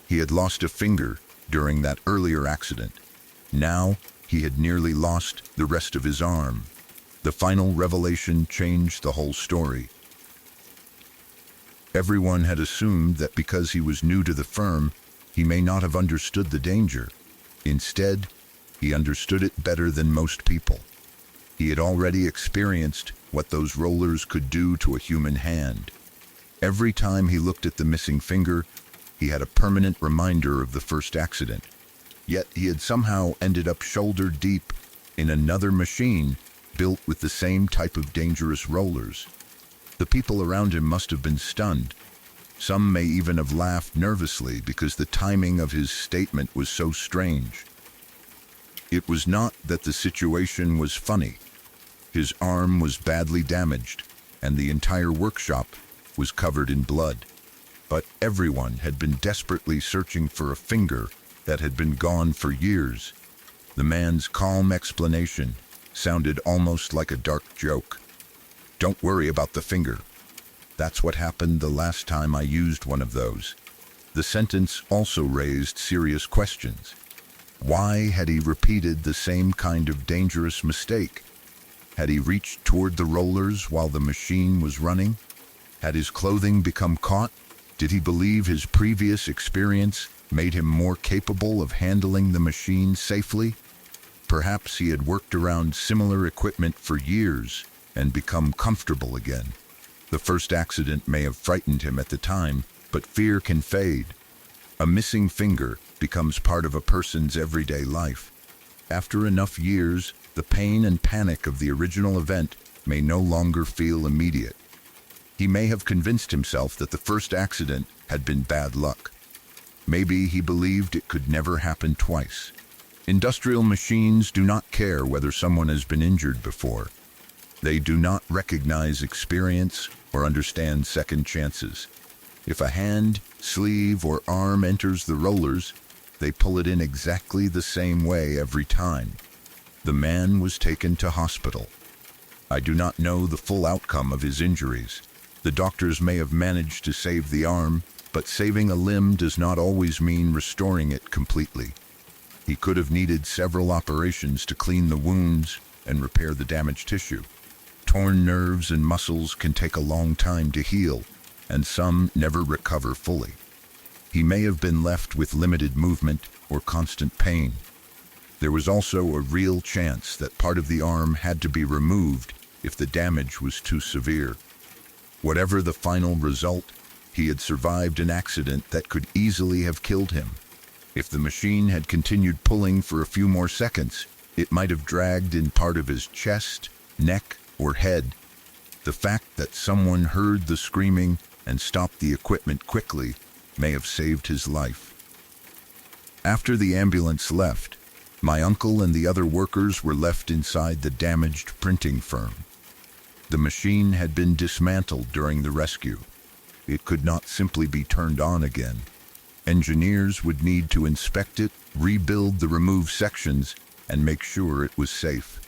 He had lost a finger during that earlier accident. Now, he had nearly lost the rest of his arm. The final revelation changed the whole story. Everyone had assumed that because he was new to the firm, he may not have understood the danger. Instead, he understood it better than most people. He had already experienced what those rollers could do to a human hand. Every time he looked at the missing finger, he had a permanent reminder of the first accident. Yet he had somehow ended up shoulder deep in another machine built with the same type of dangerous rollers. The people around him must have been stunned. Some may even have laughed nervously because the timing of his statement was so strange. It was not that the situation was funny. His arm was badly damaged, and the entire workshop was covered in blood. But everyone had been desperately searching for a finger that had been gone for years. The man's calm explanation sounded almost like a dark joke. "Don't worry about the finger. That's what happened the last time I used one of those." The sentence also raised serious questions. Why had he repeated the same kind of dangerous mistake? Had he reached toward the rollers while the machine was running? Had his clothing become caught? Did he believe his previous experience made him more capable of handling the machine safely? Perhaps he had worked around similar equipment for years and become comfortable again. The first accident may have frightened him at the time, but fear can fade. A missing finger becomes part of a person's everyday life. After enough years, the pain and panic of the original event may no longer feel immediate. He may have convinced himself that the first accident had been bad luck. Maybe he believed it could never happen twice. Industrial machines do not care whether someone has been injured before. They do not recognize experience or understand second chances. If a hand, sleeve, or arm enters the rollers, they pull it in exactly the same way every time. The man was taken to hospital. I do not know the full outcome of his injuries. The doctors may have managed to save the arm, but saving a limb does not always mean restoring it completely. He could have needed several operations to clean the wounds and repair the damaged tissue. Torn nerves and muscles can take a long time to heal, and some never recover fully. He may have been left with limited movement or constant pain. There was also a real chance that part of the arm had to be removed if the damage was too severe. Whatever the final result, he had survived an accident that could easily have killed him. If the machine had continued pulling for a few more seconds, it might have dragged in part of his chest, neck, or head. The fact that someone heard the screaming and stopped the equipment quickly may have saved his life. After the ambulance left, my uncle and the other workers were left inside the damaged printing firm. The machine had been dismantled during the rescue. It could not simply be turned on again. Engineers would need to inspect it, rebuild the removed sections, and make sure it was safe.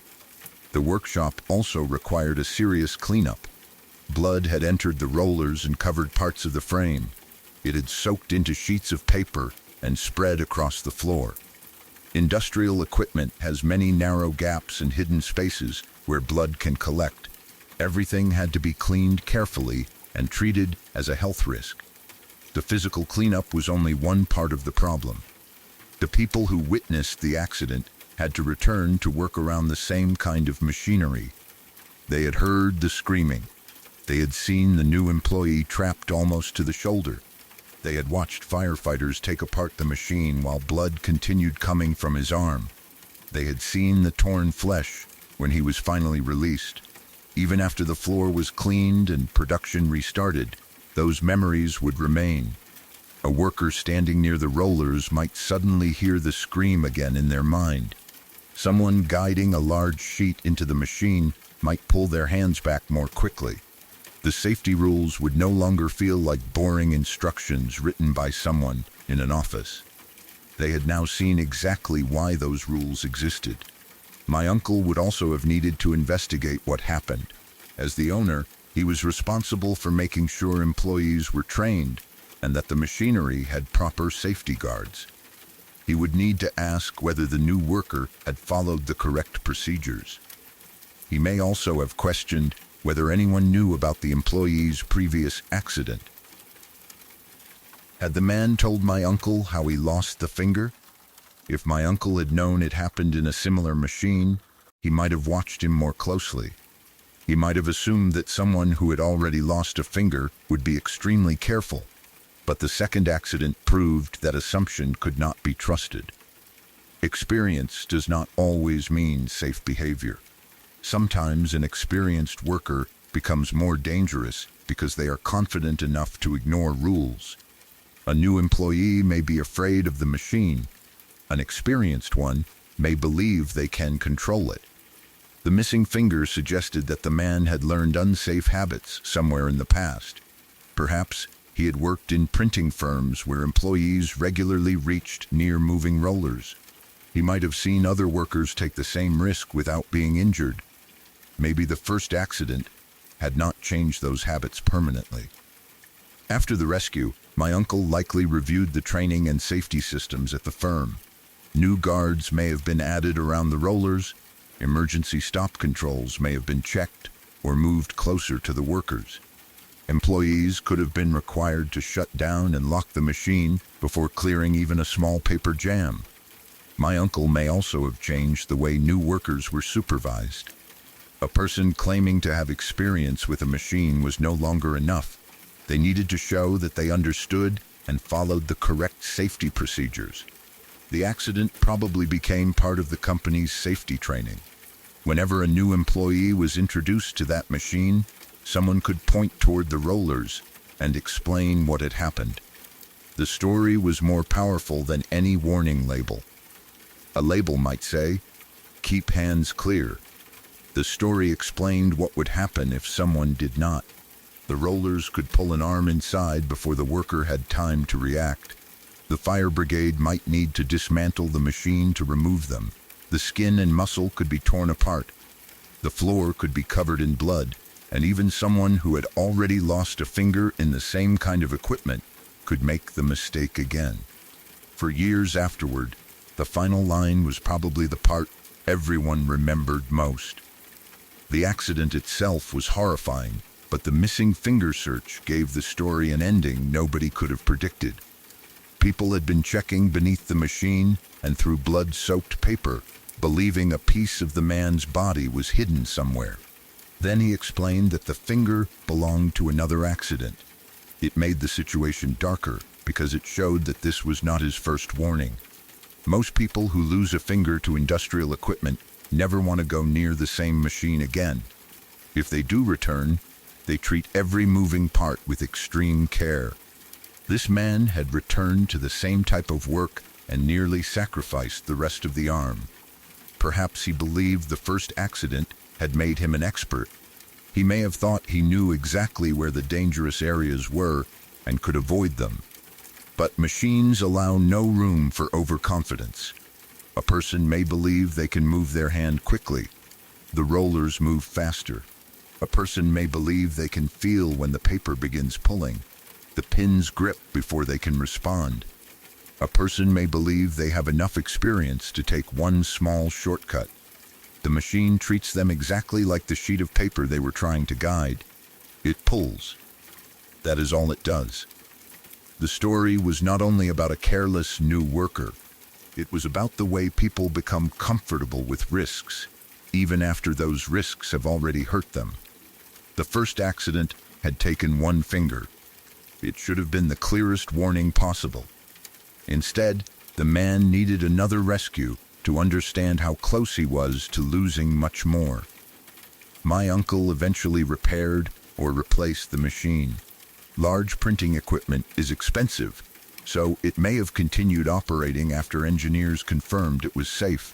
The workshop also required a serious cleanup. Blood had entered the rollers and covered parts of the frame. It had soaked into sheets of paper and spread across the floor. Industrial equipment has many narrow gaps and hidden spaces where blood can collect. Everything had to be cleaned carefully and treated as a health risk. The physical cleanup was only one part of the problem. The people who witnessed the accident had to return to work around the same kind of machinery. They had heard the screaming. They had seen the new employee trapped almost to the shoulder. They had watched firefighters take apart the machine while blood continued coming from his arm. They had seen the torn flesh when he was finally released. Even after the floor was cleaned and production restarted, those memories would remain. A worker standing near the rollers might suddenly hear the scream again in their mind. Someone guiding a large sheet into the machine might pull their hands back more quickly. The safety rules would no longer feel like boring instructions written by someone in an office. They had now seen exactly why those rules existed. My uncle would also have needed to investigate what happened. As the owner, he was responsible for making sure employees were trained and that the machinery had proper safety guards. He would need to ask whether the new worker had followed the correct procedures. He may also have questioned whether anyone knew about the employee's previous accident. Had the man told my uncle how he lost the finger? If my uncle had known it happened in a similar machine, he might have watched him more closely. He might have assumed that someone who had already lost a finger would be extremely careful. But the second accident proved that assumption could not be trusted. Experience does not always mean safe behavior. Sometimes an experienced worker becomes more dangerous because they are confident enough to ignore rules. A new employee may be afraid of the machine. An experienced one may believe they can control it. The missing finger suggested that the man had learned unsafe habits somewhere in the past. Perhaps he had worked in printing firms where employees regularly reached near moving rollers. He might have seen other workers take the same risk without being injured. Maybe the first accident had not changed those habits permanently. After the rescue, my uncle likely reviewed the training and safety systems at the firm. New guards may have been added around the rollers, emergency stop controls may have been checked or moved closer to the workers. Employees could have been required to shut down and lock the machine before clearing even a small paper jam. My uncle may also have changed the way new workers were supervised. A person claiming to have experience with a machine was no longer enough. They needed to show that they understood and followed the correct safety procedures. The accident probably became part of the company's safety training. Whenever a new employee was introduced to that machine, someone could point toward the rollers and explain what had happened. The story was more powerful than any warning label. A label might say, "Keep hands clear." The story explained what would happen if someone did not. The rollers could pull an arm inside before the worker had time to react. The fire brigade might need to dismantle the machine to remove them. The skin and muscle could be torn apart. The floor could be covered in blood, and even someone who had already lost a finger in the same kind of equipment could make the mistake again. For years afterward, the final line was probably the part everyone remembered most. The accident itself was horrifying, but the missing finger search gave the story an ending nobody could have predicted. People had been checking beneath the machine and through blood-soaked paper, believing a piece of the man's body was hidden somewhere. Then he explained that the finger belonged to another accident. It made the situation darker because it showed that this was not his first warning. Most people who lose a finger to industrial equipment never want to go near the same machine again. If they do return, they treat every moving part with extreme care. This man had returned to the same type of work and nearly sacrificed the rest of the arm. Perhaps he believed the first accident had made him an expert. He may have thought he knew exactly where the dangerous areas were and could avoid them. But machines allow no room for overconfidence. A person may believe they can move their hand quickly. The rollers move faster. A person may believe they can feel when the paper begins pulling. The pins grip before they can respond. A person may believe they have enough experience to take one small shortcut. The machine treats them exactly like the sheet of paper they were trying to guide. It pulls. That is all it does. The story was not only about a careless new worker, it was about the way people become comfortable with risks, even after those risks have already hurt them. The first accident had taken one finger. It should have been the clearest warning possible. Instead, the man needed another rescue to understand how close he was to losing much more. My uncle eventually repaired or replaced the machine. Large printing equipment is expensive, so it may have continued operating after engineers confirmed it was safe.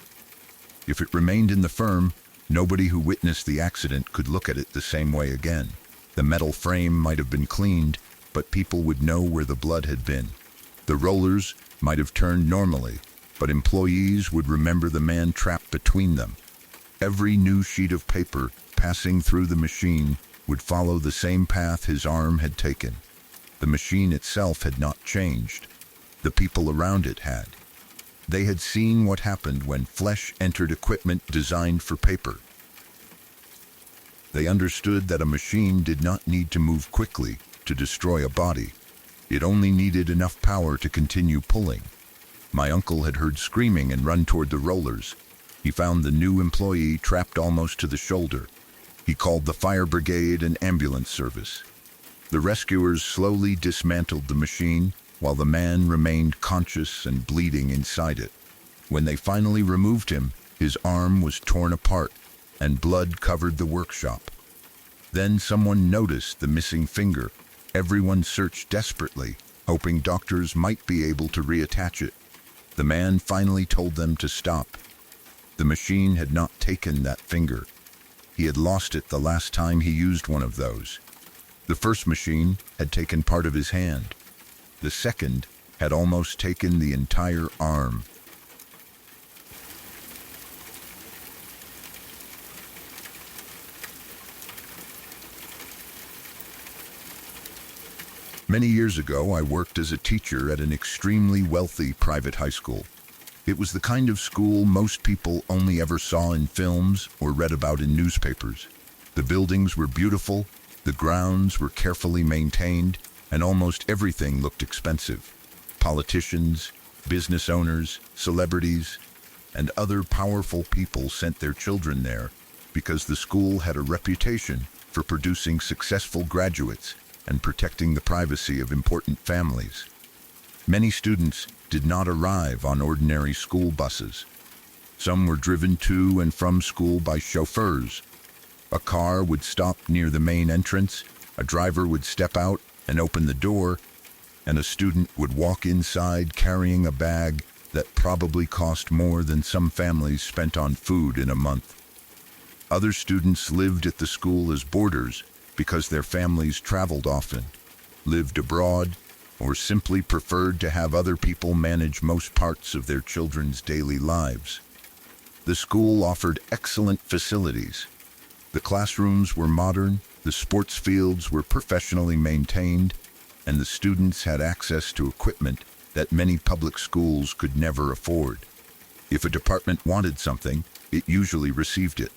If it remained in the firm, nobody who witnessed the accident could look at it the same way again. The metal frame might have been cleaned, but people would know where the blood had been. The rollers might have turned normally, but employees would remember the man trapped between them. Every new sheet of paper passing through the machine would follow the same path his arm had taken. The machine itself had not changed. The people around it had. They had seen what happened when flesh entered equipment designed for paper. They understood that a machine did not need to move quickly to destroy a body. It only needed enough power to continue pulling. My uncle had heard screaming and run toward the rollers. He found the new employee trapped almost to the shoulder. He called the fire brigade and ambulance service. The rescuers slowly dismantled the machine while the man remained conscious and bleeding inside it. When they finally removed him, his arm was torn apart and blood covered the workshop. Then someone noticed the missing finger. Everyone searched desperately, hoping doctors might be able to reattach it. The man finally told them to stop. The machine had not taken that finger. He had lost it the last time he used one of those. The first machine had taken part of his hand. The second had almost taken the entire arm. Many years ago, I worked as a teacher at an extremely wealthy private high school. It was the kind of school most people only ever saw in films or read about in newspapers. The buildings were beautiful, the grounds were carefully maintained, and almost everything looked expensive. Politicians, business owners, celebrities, and other powerful people sent their children there because the school had a reputation for producing successful graduates and protecting the privacy of important families. Many students did not arrive on ordinary school buses. Some were driven to and from school by chauffeurs. A car would stop near the main entrance, a driver would step out and open the door, and a student would walk inside carrying a bag that probably cost more than some families spent on food in a month. Other students lived at the school as boarders because their families traveled often, lived abroad, or simply preferred to have other people manage most parts of their children's daily lives. The school offered excellent facilities. The classrooms were modern, the sports fields were professionally maintained, and the students had access to equipment that many public schools could never afford. If a department wanted something, it usually received it.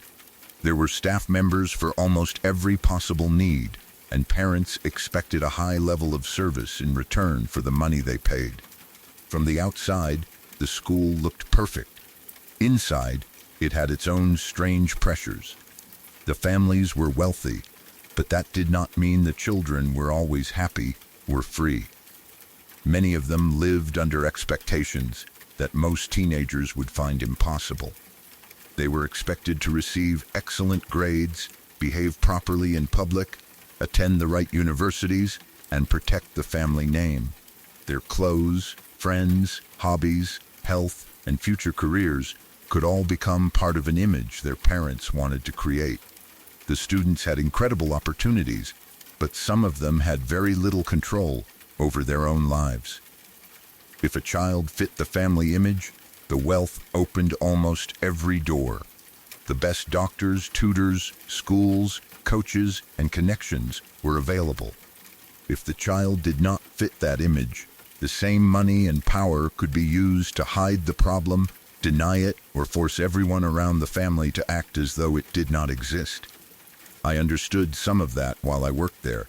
There were staff members for almost every possible need, and parents expected a high level of service in return for the money they paid. From the outside, the school looked perfect. Inside, it had its own strange pressures. The families were wealthy, but that did not mean the children were always happy or free. Many of them lived under expectations that most teenagers would find impossible. They were expected to receive excellent grades, behave properly in public, attend the right universities, and protect the family name. Their clothes, friends, hobbies, health, and future careers could all become part of an image their parents wanted to create. The students had incredible opportunities, but some of them had very little control over their own lives. If a child fit the family image, the wealth opened almost every door. The best doctors, tutors, schools, coaches, and connections were available. If the child did not fit that image, the same money and power could be used to hide the problem, deny it, or force everyone around the family to act as though it did not exist. I understood some of that while I worked there,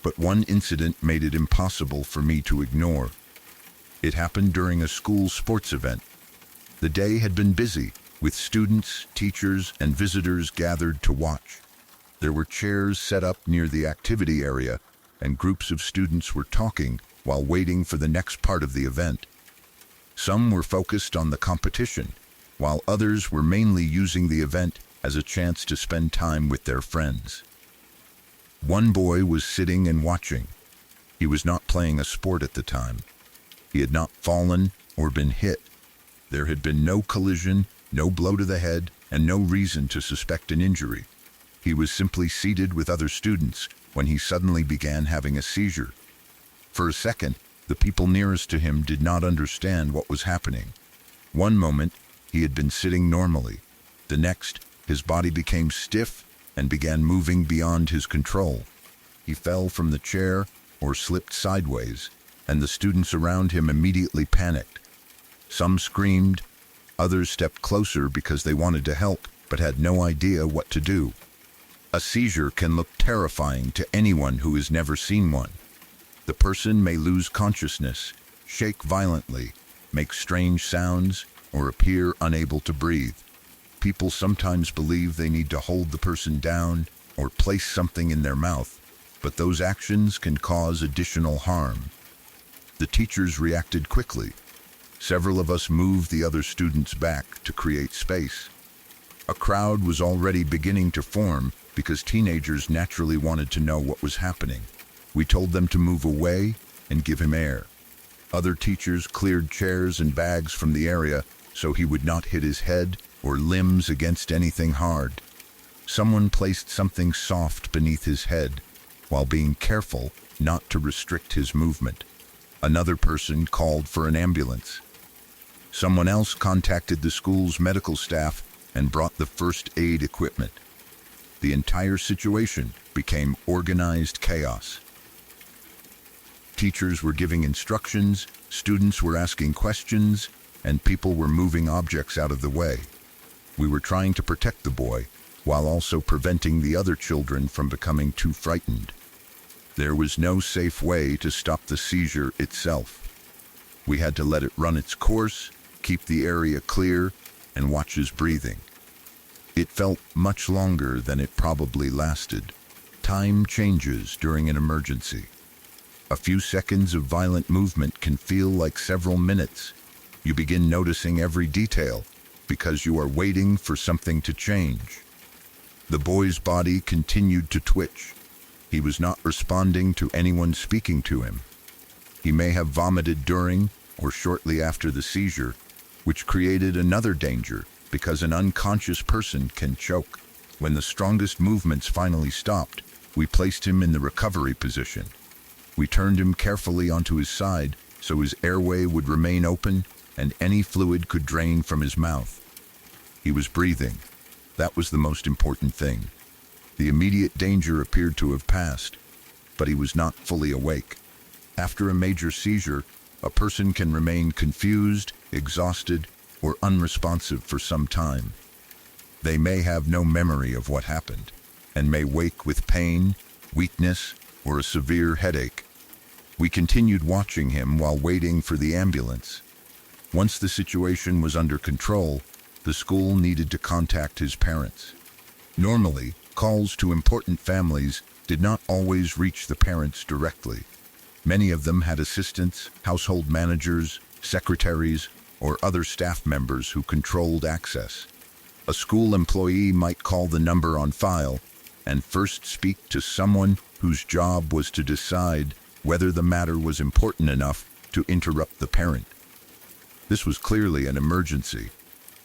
but one incident made it impossible for me to ignore. It happened during a school sports event. The day had been busy, with students, teachers, and visitors gathered to watch. There were chairs set up near the activity area, and groups of students were talking while waiting for the next part of the event. Some were focused on the competition, while others were mainly using the event as a chance to spend time with their friends. One boy was sitting and watching. He was not playing a sport at the time. He had not fallen or been hit. There had been no collision, no blow to the head, and no reason to suspect an injury. He was simply seated with other students when he suddenly began having a seizure. For a second, the people nearest to him did not understand what was happening. One moment, he had been sitting normally. The next, his body became stiff and began moving beyond his control. He fell from the chair or slipped sideways, and the students around him immediately panicked. Some screamed, others stepped closer because they wanted to help but had no idea what to do. A seizure can look terrifying to anyone who has never seen one. The person may lose consciousness, shake violently, make strange sounds, or appear unable to breathe. People sometimes believe they need to hold the person down or place something in their mouth, but those actions can cause additional harm. The teachers reacted quickly. Several of us moved the other students back to create space. A crowd was already beginning to form because teenagers naturally wanted to know what was happening. We told them to move away and give him air. Other teachers cleared chairs and bags from the area so he would not hit his head or limbs against anything hard. Someone placed something soft beneath his head while being careful not to restrict his movement. Another person called for an ambulance. Someone else contacted the school's medical staff and brought the first aid equipment. The entire situation became organized chaos. Teachers were giving instructions, students were asking questions, and people were moving objects out of the way. We were trying to protect the boy, while also preventing the other children from becoming too frightened. There was no safe way to stop the seizure itself. We had to let it run its course, keep the area clear, and watch his breathing. It felt much longer than it probably lasted. Time changes during an emergency. A few seconds of violent movement can feel like several minutes. You begin noticing every detail because you are waiting for something to change. The boy's body continued to twitch. He was not responding to anyone speaking to him. He may have vomited during or shortly after the seizure, which created another danger because an unconscious person can choke. When the strongest movements finally stopped, we placed him in the recovery position. We turned him carefully onto his side so his airway would remain open and any fluid could drain from his mouth. He was breathing. That was the most important thing. The immediate danger appeared to have passed, but he was not fully awake. After a major seizure, a person can remain confused, exhausted, or unresponsive for some time. They may have no memory of what happened, and may wake with pain, weakness, or a severe headache. We continued watching him while waiting for the ambulance. Once the situation was under control, the school needed to contact his parents. Normally, calls to important families did not always reach the parents directly. Many of them had assistants, household managers, secretaries, or other staff members who controlled access. A school employee might call the number on file and first speak to someone whose job was to decide whether the matter was important enough to interrupt the parent. This was clearly an emergency.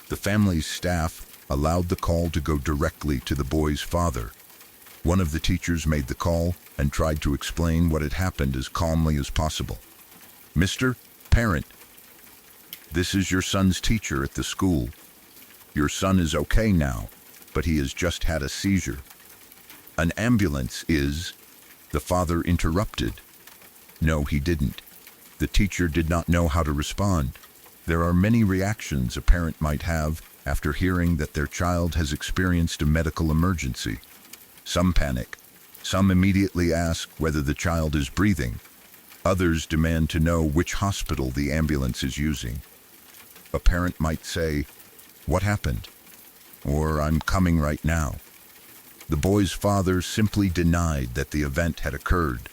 The family's staff allowed the call to go directly to the boy's father. One of the teachers made the call and tried to explain what had happened as calmly as possible. "Mr. Parent, this is your son's teacher at the school. Your son is okay now, but he has just had a seizure." "An ambulance is..." The father interrupted. No, he didn't. The teacher did not know how to respond. There are many reactions a parent might have after hearing that their child has experienced a medical emergency. Some panic. Some immediately ask whether the child is breathing. Others demand to know which hospital the ambulance is using. A parent might say, "What happened?" or "I'm coming right now." The boy's father simply denied that the event had occurred.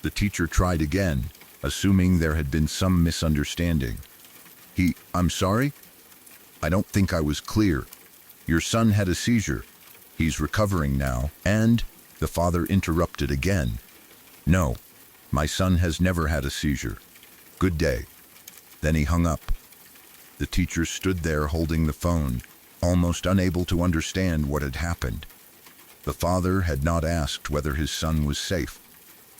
The teacher tried again, assuming there had been some misunderstanding. "I'm sorry? I don't think I was clear. Your son had a seizure. He's recovering now." And the father interrupted again. "No, my son has never had a seizure. Good day." Then he hung up. The teacher stood there holding the phone, almost unable to understand what had happened. The father had not asked whether his son was safe.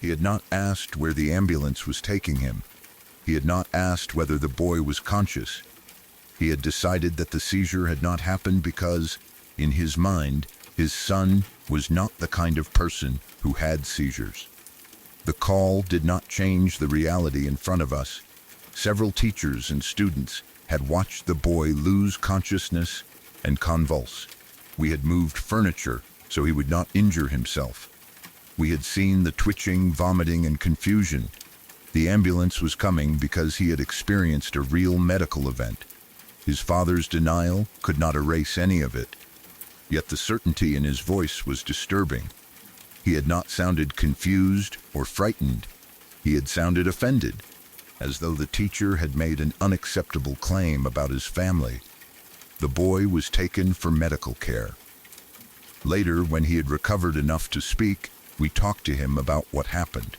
He had not asked where the ambulance was taking him. He had not asked whether the boy was conscious. He had decided that the seizure had not happened because, in his mind, his son was not the kind of person who had seizures. The call did not change the reality in front of us. Several teachers and students had watched the boy lose consciousness and convulse. We had moved furniture so he would not injure himself. We had seen the twitching, vomiting, and confusion. The ambulance was coming because he had experienced a real medical event. His father's denial could not erase any of it. Yet the certainty in his voice was disturbing. He had not sounded confused or frightened. He had sounded offended, as though the teacher had made an unacceptable claim about his family. The boy was taken for medical care. Later, when he had recovered enough to speak, we talked to him about what happened.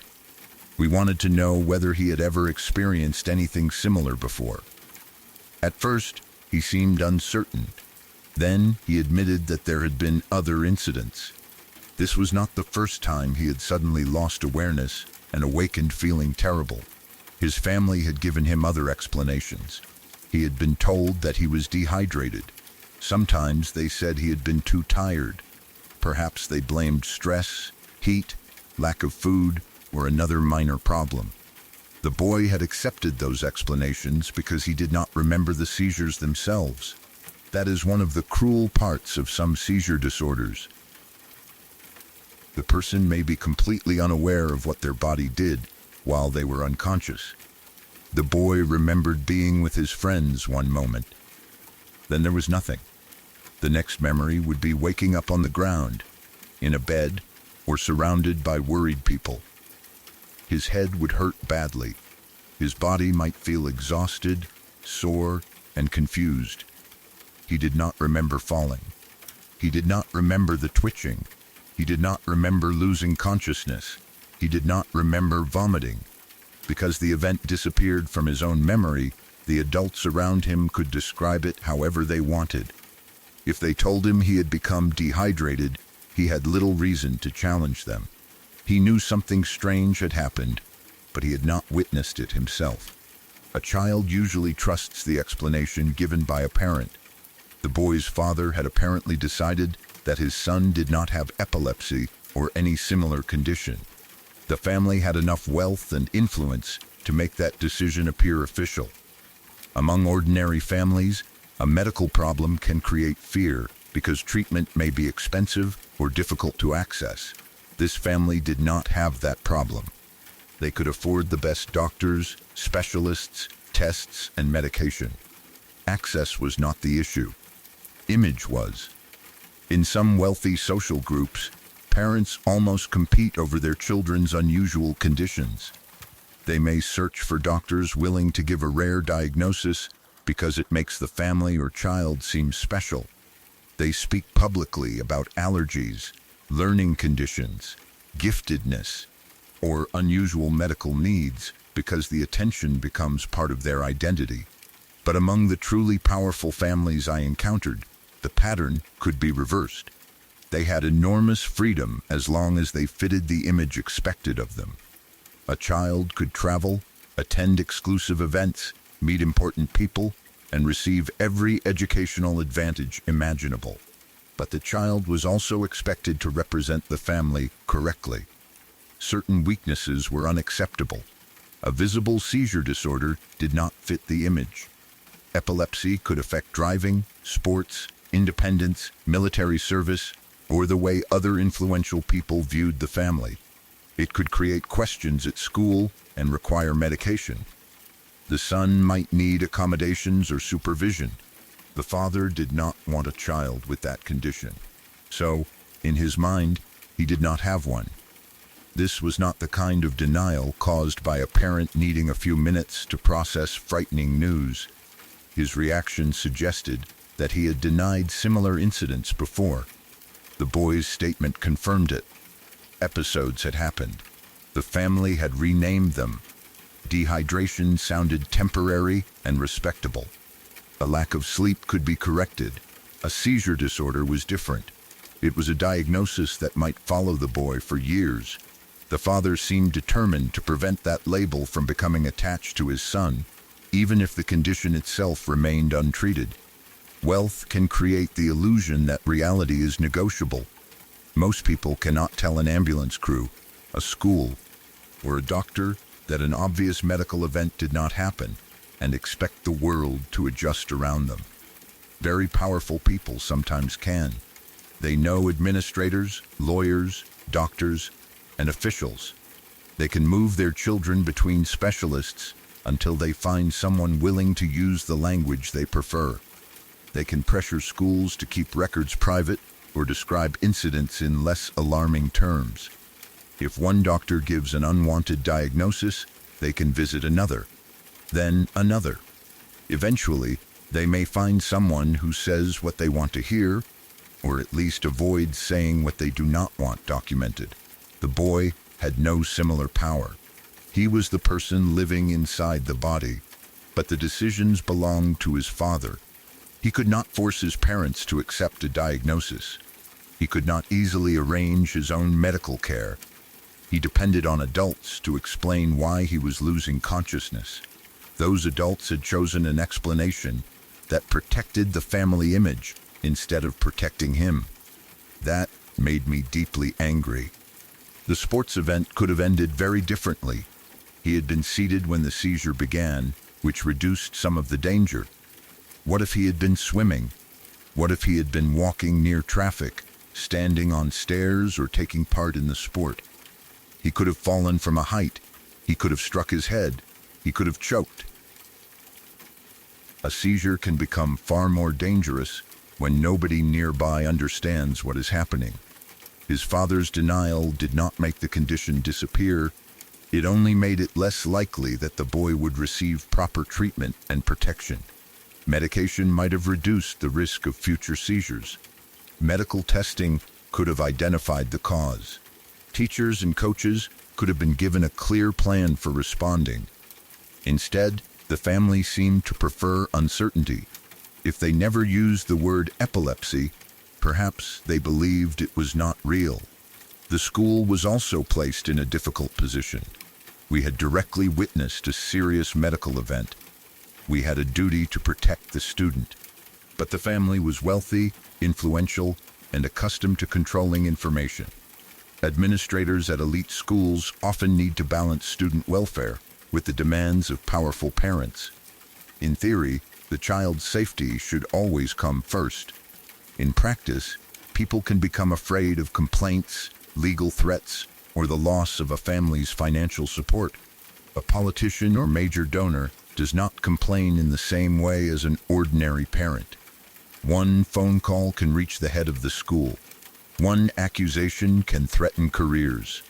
We wanted to know whether he had ever experienced anything similar before. At first, he seemed uncertain. Then he admitted that there had been other incidents. This was not the first time he had suddenly lost awareness and awakened feeling terrible. His family had given him other explanations. He had been told that he was dehydrated. Sometimes they said he had been too tired. Perhaps they blamed stress, heat, lack of food, or another minor problem. The boy had accepted those explanations because he did not remember the seizures themselves. That is one of the cruel parts of some seizure disorders. The person may be completely unaware of what their body did while they were unconscious. The boy remembered being with his friends one moment. Then there was nothing. The next memory would be waking up on the ground, in a bed, or surrounded by worried people. His head would hurt badly. His body might feel exhausted, sore, and confused. He did not remember falling. He did not remember the twitching. He did not remember losing consciousness. He did not remember vomiting. Because the event disappeared from his own memory, the adults around him could describe it however they wanted. If they told him he had become dehydrated, he had little reason to challenge them. He knew something strange had happened, but he had not witnessed it himself. A child usually trusts the explanation given by a parent. The boy's father had apparently decided that his son did not have epilepsy or any similar condition. The family had enough wealth and influence to make that decision appear official. Among ordinary families, a medical problem can create fear because treatment may be expensive or difficult to access. This family did not have that problem. They could afford the best doctors, specialists, tests, and medication. Access was not the issue. Image was. In some wealthy social groups, parents almost compete over their children's unusual conditions. They may search for doctors willing to give a rare diagnosis because it makes the family or child seem special. They speak publicly about allergies, learning conditions, giftedness, or unusual medical needs because the attention becomes part of their identity. But among the truly powerful families I encountered, the pattern could be reversed. They had enormous freedom as long as they fitted the image expected of them. A child could travel, attend exclusive events, meet important people, and receive every educational advantage imaginable. But the child was also expected to represent the family correctly. Certain weaknesses were unacceptable. A visible seizure disorder did not fit the image. Epilepsy could affect driving, sports, independence, military service, or the way other influential people viewed the family. It could create questions at school and require medication. The son might need accommodations or supervision. The father did not want a child with that condition. So, in his mind, he did not have one. This was not the kind of denial caused by a parent needing a few minutes to process frightening news. His reaction suggested that he had denied similar incidents before. The boy's statement confirmed it. Episodes had happened. The family had renamed them. Dehydration sounded temporary and respectable. A lack of sleep could be corrected. A seizure disorder was different. It was a diagnosis that might follow the boy for years. The father seemed determined to prevent that label from becoming attached to his son, even if the condition itself remained untreated. Wealth can create the illusion that reality is negotiable. Most people cannot tell an ambulance crew, a school, or a doctor that an obvious medical event did not happen and expect the world to adjust around them. Very powerful people sometimes can. They know administrators, lawyers, doctors, and officials. They can move their children between specialists until they find someone willing to use the language they prefer. They can pressure schools to keep records private or describe incidents in less alarming terms. If one doctor gives an unwanted diagnosis, they can visit another, then another. Eventually, they may find someone who says what they want to hear, or at least avoids saying what they do not want documented. The boy had no similar power. He was the person living inside the body, but the decisions belonged to his father. He could not force his parents to accept a diagnosis. He could not easily arrange his own medical care. He depended on adults to explain why he was losing consciousness. Those adults had chosen an explanation that protected the family image instead of protecting him. That made me deeply angry. The sports event could have ended very differently. He had been seated when the seizure began, which reduced some of the danger. What if he had been swimming? What if he had been walking near traffic, standing on stairs, or taking part in the sport? He could have fallen from a height. He could have struck his head. He could have choked. A seizure can become far more dangerous when nobody nearby understands what is happening. His father's denial did not make the condition disappear. It only made it less likely that the boy would receive proper treatment and protection. Medication might have reduced the risk of future seizures. Medical testing could have identified the cause. Teachers and coaches could have been given a clear plan for responding. Instead, the family seemed to prefer uncertainty. If they never used the word epilepsy, perhaps they believed it was not real. The school was also placed in a difficult position. We had directly witnessed a serious medical event. We had a duty to protect the student. But the family was wealthy, influential, and accustomed to controlling information. Administrators at elite schools often need to balance student welfare with the demands of powerful parents. In theory, the child's safety should always come first. In practice, people can become afraid of complaints, legal threats, or the loss of a family's financial support. A politician or major donor does not complain in the same way as an ordinary parent. One phone call can reach the head of the school. One accusation can threaten careers.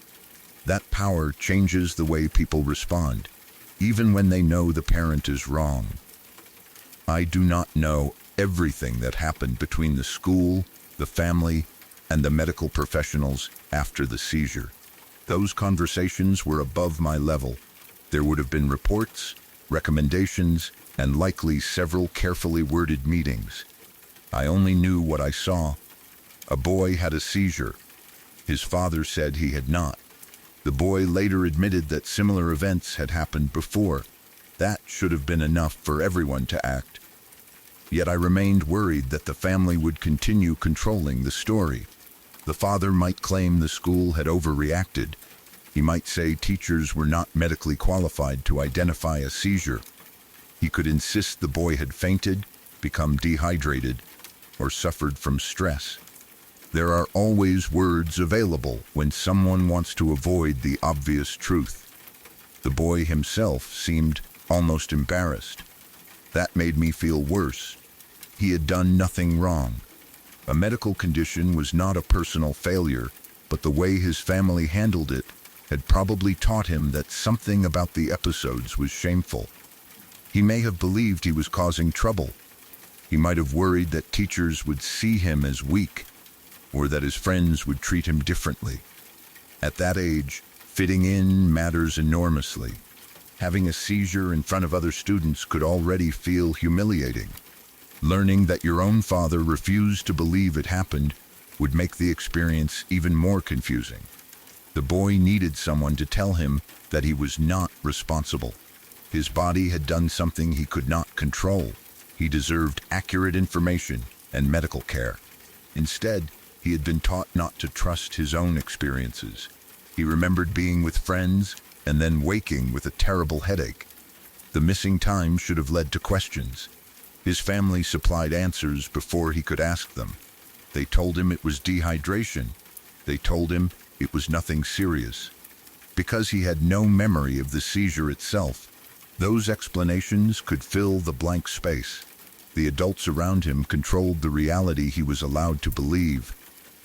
That power changes the way people respond, even when they know the parent is wrong. I do not know everything that happened between the school, the family, and the medical professionals after the seizure. Those conversations were above my level. There would have been reports, recommendations, and likely several carefully worded meetings. I only knew what I saw. A boy had a seizure. His father said he had not. The boy later admitted that similar events had happened before. That should have been enough for everyone to act. Yet I remained worried that the family would continue controlling the story. The father might claim the school had overreacted. He might say teachers were not medically qualified to identify a seizure. He could insist the boy had fainted, become dehydrated, or suffered from stress. There are always words available when someone wants to avoid the obvious truth. The boy himself seemed almost embarrassed. That made me feel worse. He had done nothing wrong. A medical condition was not a personal failure, but the way his family handled it had probably taught him that something about the episodes was shameful. He may have believed he was causing trouble. He might have worried that teachers would see him as weak, or that his friends would treat him differently. At that age, fitting in matters enormously. Having a seizure in front of other students could already feel humiliating. Learning that your own father refused to believe it happened would make the experience even more confusing. The boy needed someone to tell him that he was not responsible. His body had done something he could not control. He deserved accurate information and medical care. Instead, he had been taught not to trust his own experiences. He remembered being with friends and then waking with a terrible headache. The missing time should have led to questions. His family supplied answers before he could ask them. They told him it was dehydration. They told him it was nothing serious. Because he had no memory of the seizure itself, those explanations could fill the blank space. The adults around him controlled the reality he was allowed to believe.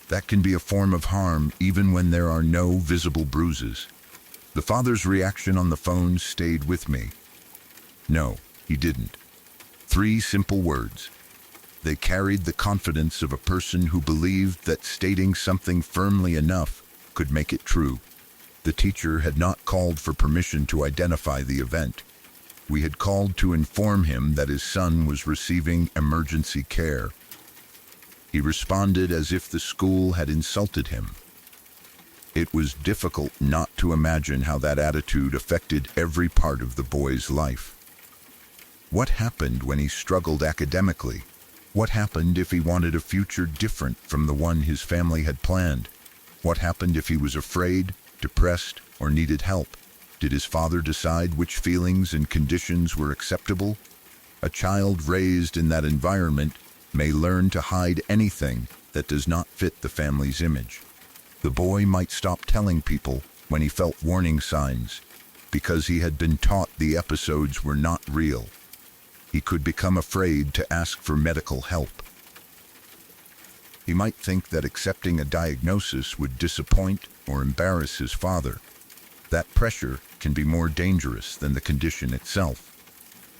That can be a form of harm even when there are no visible bruises. The father's reaction on the phone stayed with me. No, he didn't. 3 simple words. They carried the confidence of a person who believed that stating something firmly enough could make it true. The teacher had not called for permission to identify the event. We had called to inform him that his son was receiving emergency care. He responded as if the school had insulted him. It was difficult not to imagine how that attitude affected every part of the boy's life. What happened when he struggled academically? What happened if he wanted a future different from the one his family had planned? What happened if he was afraid, depressed, or needed help? Did his father decide which feelings and conditions were acceptable? A child raised in that environment may learn to hide anything that does not fit the family's image. The boy might stop telling people when he felt warning signs because he had been taught the episodes were not real. He could become afraid to ask for medical help. He might think that accepting a diagnosis would disappoint or embarrass his father. That pressure can be more dangerous than the condition itself.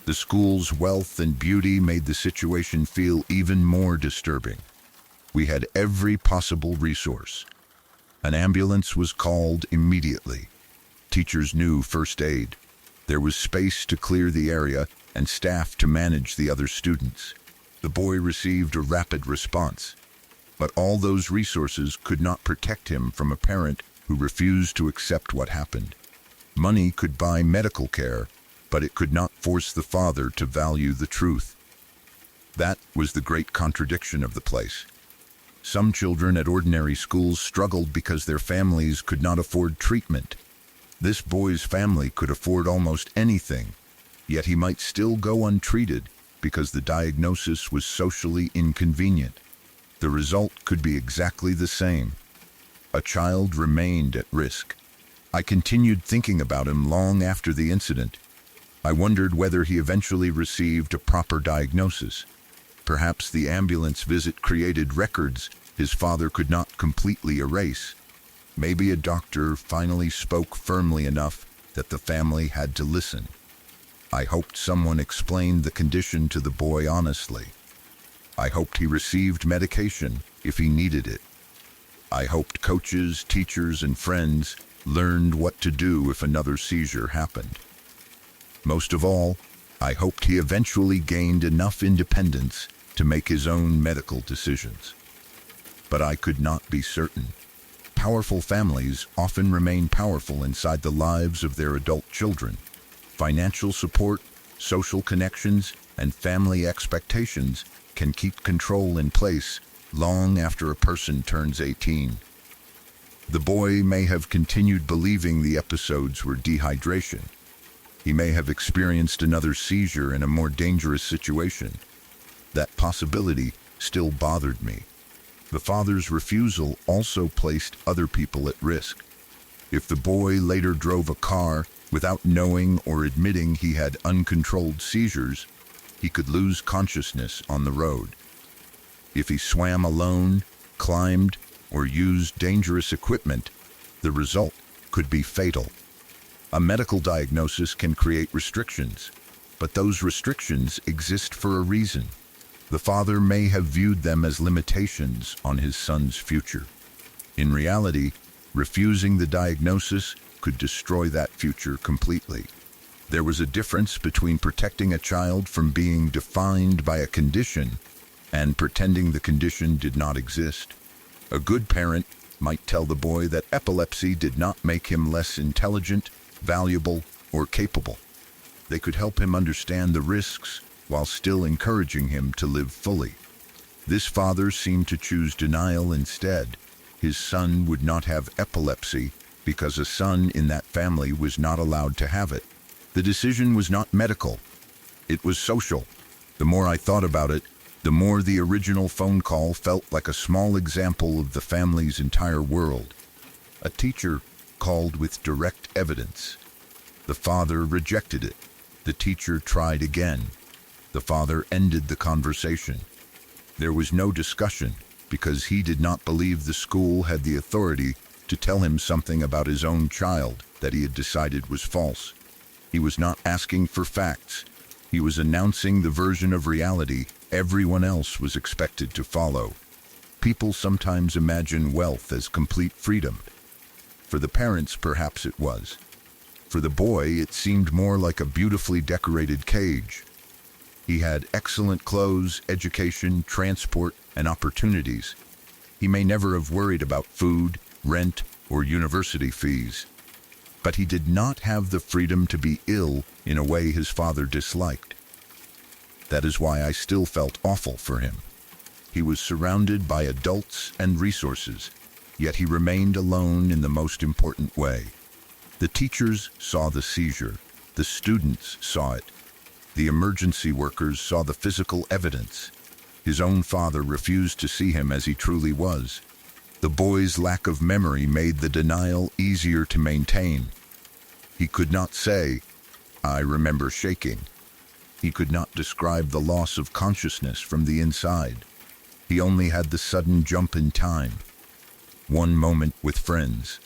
The school's wealth and beauty made the situation feel even more disturbing. We had every possible resource. An ambulance was called immediately. Teachers knew first aid. There was space to clear the area and staff to manage the other students. The boy received a rapid response. But all those resources could not protect him from a parent who refused to accept what happened. Money could buy medical care, but it could not force the father to value the truth. That was the great contradiction of the place. Some children at ordinary schools struggled because their families could not afford treatment. This boy's family could afford almost anything, yet he might still go untreated because the diagnosis was socially inconvenient. The result could be exactly the same. A child remained at risk. I continued thinking about him long after the incident. I wondered whether he eventually received a proper diagnosis. Perhaps the ambulance visit created records his father could not completely erase. Maybe a doctor finally spoke firmly enough that the family had to listen. I hoped someone explained the condition to the boy honestly. I hoped he received medication if he needed it. I hoped coaches, teachers, and friends learned what to do if another seizure happened. Most of all, I hoped he eventually gained enough independence to make his own medical decisions. But I could not be certain. Powerful families often remain powerful inside the lives of their adult children. Financial support, social connections, and family expectations can keep control in place long after a person turns 18. The boy may have continued believing the episodes were dehydration. He may have experienced another seizure in a more dangerous situation. That possibility still bothered me. The father's refusal also placed other people at risk. If the boy later drove a car without knowing or admitting he had uncontrolled seizures, he could lose consciousness on the road. If he swam alone, climbed, or used dangerous equipment, the result could be fatal. A medical diagnosis can create restrictions, but those restrictions exist for a reason. The father may have viewed them as limitations on his son's future. In reality, refusing the diagnosis could destroy that future completely. There was a difference between protecting a child from being defined by a condition and pretending the condition did not exist. A good parent might tell the boy that epilepsy did not make him less intelligent, valuable, or capable. They could help him understand the risks while still encouraging him to live fully. This father seemed to choose denial instead. His son would not have epilepsy because a son in that family was not allowed to have it. The decision was not medical. It was social. The more I thought about it, the more the original phone call felt like a small example of the family's entire world. A teacher called with direct evidence. The father rejected it. The teacher tried again. The father ended the conversation. There was no discussion because he did not believe the school had the authority to tell him something about his own child that he had decided was false. He was not asking for facts. He was announcing the version of reality everyone else was expected to follow. People sometimes imagine wealth as complete freedom. For the parents, perhaps it was. For the boy, it seemed more like a beautifully decorated cage. He had excellent clothes, education, transport, and opportunities. He may never have worried about food, rent, or university fees. But he did not have the freedom to be ill in a way his father disliked. That is why I still felt awful for him. He was surrounded by adults and resources, yet he remained alone in the most important way. The teachers saw the seizure. The students saw it. The emergency workers saw the physical evidence. His own father refused to see him as he truly was. The boy's lack of memory made the denial easier to maintain. He could not say, "I remember shaking." He could not describe the loss of consciousness from the inside. He only had the sudden jump in time. One moment with friends,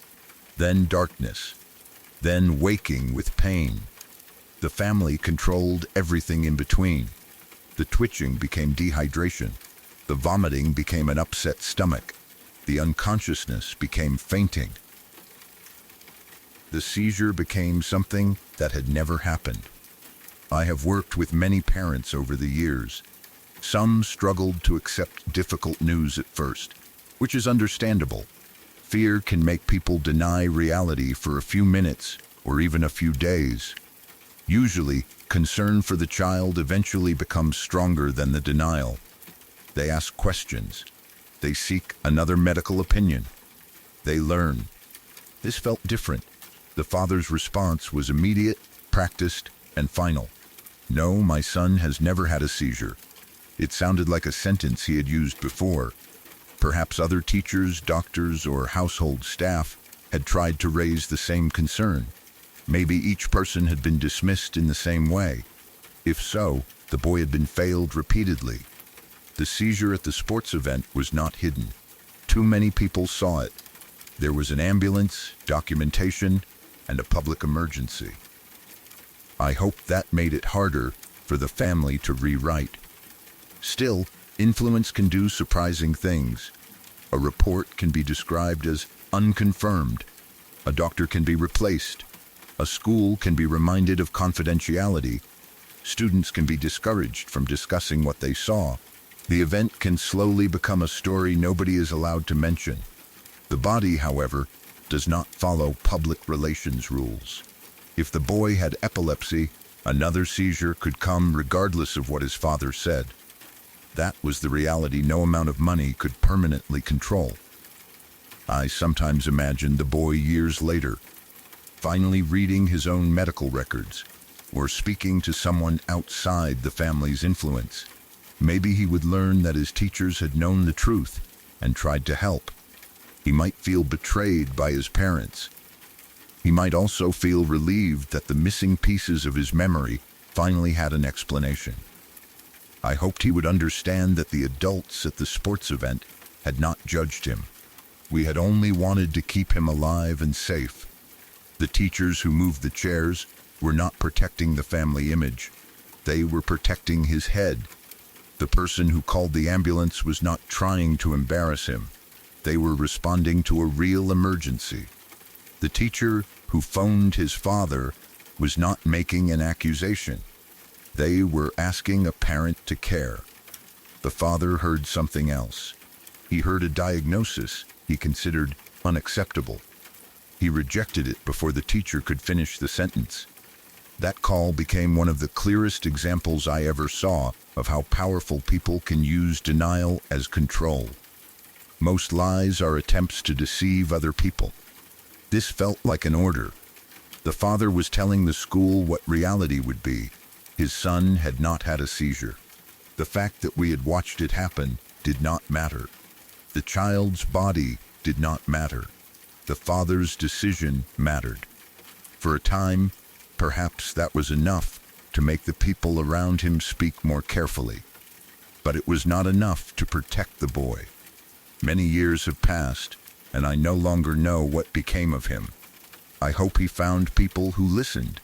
then darkness, then waking with pain. The family controlled everything in between. The twitching became dehydration. The vomiting became an upset stomach. The unconsciousness became fainting. The seizure became something that had never happened. I have worked with many parents over the years. Some struggled to accept difficult news at first, which is understandable. Fear can make people deny reality for a few minutes or even a few days. Usually, concern for the child eventually becomes stronger than the denial. They ask questions. They seek another medical opinion. They learn. This felt different. The father's response was immediate, practiced, and final. "No, my son has never had a seizure." It sounded like a sentence he had used before. Perhaps other teachers, doctors, or household staff had tried to raise the same concern. Maybe each person had been dismissed in the same way. If so, the boy had been failed repeatedly. The seizure at the sports event was not hidden. Too many people saw it. There was an ambulance, documentation, and a public emergency. I hope that made it harder for the family to rewrite. Still, influence can do surprising things. A report can be described as unconfirmed. A doctor can be replaced. A school can be reminded of confidentiality. Students can be discouraged from discussing what they saw. The event can slowly become a story nobody is allowed to mention. The body, however, does not follow public relations rules. If the boy had epilepsy, another seizure could come regardless of what his father said. That was the reality no amount of money could permanently control. I sometimes imagine the boy years later, finally reading his own medical records. or speaking to someone outside the family's influence. Maybe he would learn that his teachers had known the truth and tried to help. He might feel betrayed by his parents. He might also feel relieved that the missing pieces of his memory finally had an explanation. I hoped he would understand that the adults at the sports event had not judged him. We had only wanted to keep him alive and safe. The teachers who moved the chairs were not protecting the family image. They were protecting his head. The person who called the ambulance was not trying to embarrass him. They were responding to a real emergency. The teacher who phoned his father was not making an accusation. They were asking a parent to care. The father heard something else. He heard a diagnosis he considered unacceptable. He rejected it before the teacher could finish the sentence. That call became one of the clearest examples I ever saw of how powerful people can use denial as control. Most lies are attempts to deceive other people. This felt like an order. The father was telling the school what reality would be. His son had not had a seizure. The fact that we had watched it happen did not matter. The child's body did not matter. The father's decision mattered. For a time, perhaps that was enough to make the people around him speak more carefully. But it was not enough to protect the boy. Many years have passed, and I no longer know what became of him. I hope he found people who listened.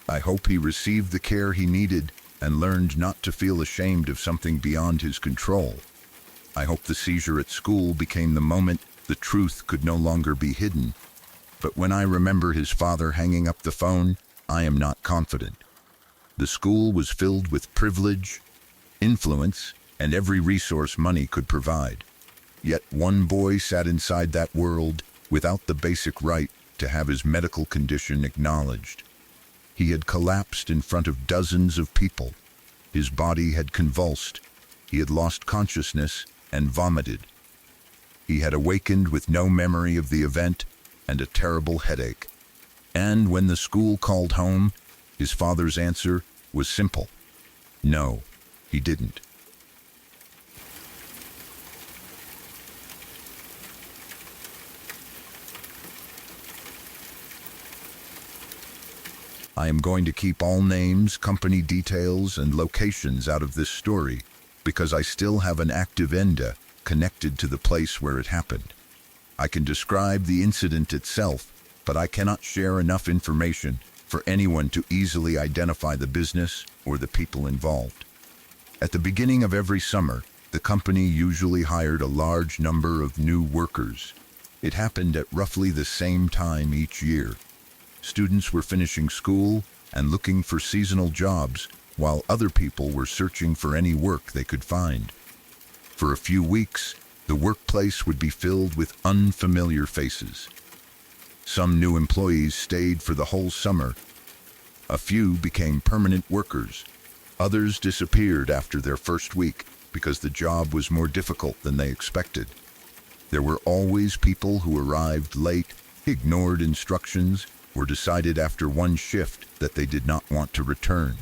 I hope he received the care he needed and learned not to feel ashamed of something beyond his control. I hope the seizure at school became the moment the truth could no longer be hidden. But when I remember his father hanging up the phone, I am not confident. The school was filled with privilege, influence, and every resource money could provide. Yet one boy sat inside that world without the basic right to have his medical condition acknowledged. He had collapsed in front of dozens of people. His body had convulsed. He had lost consciousness and vomited. He had awakened with no memory of the event and a terrible headache. And when the school called home, his father's answer was simple. No, he didn't. I am going to keep all names, company details, and locations out of this story because I still have an active enda connected to the place where it happened. I can describe the incident itself, but I cannot share enough information for anyone to easily identify the business or the people involved. At the beginning of every summer, the company usually hired a large number of new workers. It happened at roughly the same time each year. Students were finishing school and looking for seasonal jobs, while other people were searching for any work they could find. For a few weeks, the workplace would be filled with unfamiliar faces. Some new employees stayed for the whole summer. A few became permanent workers. Others disappeared after their first week because the job was more difficult than they expected. There were always people who arrived late, ignored instructions, or decided after one shift that they did not want to return.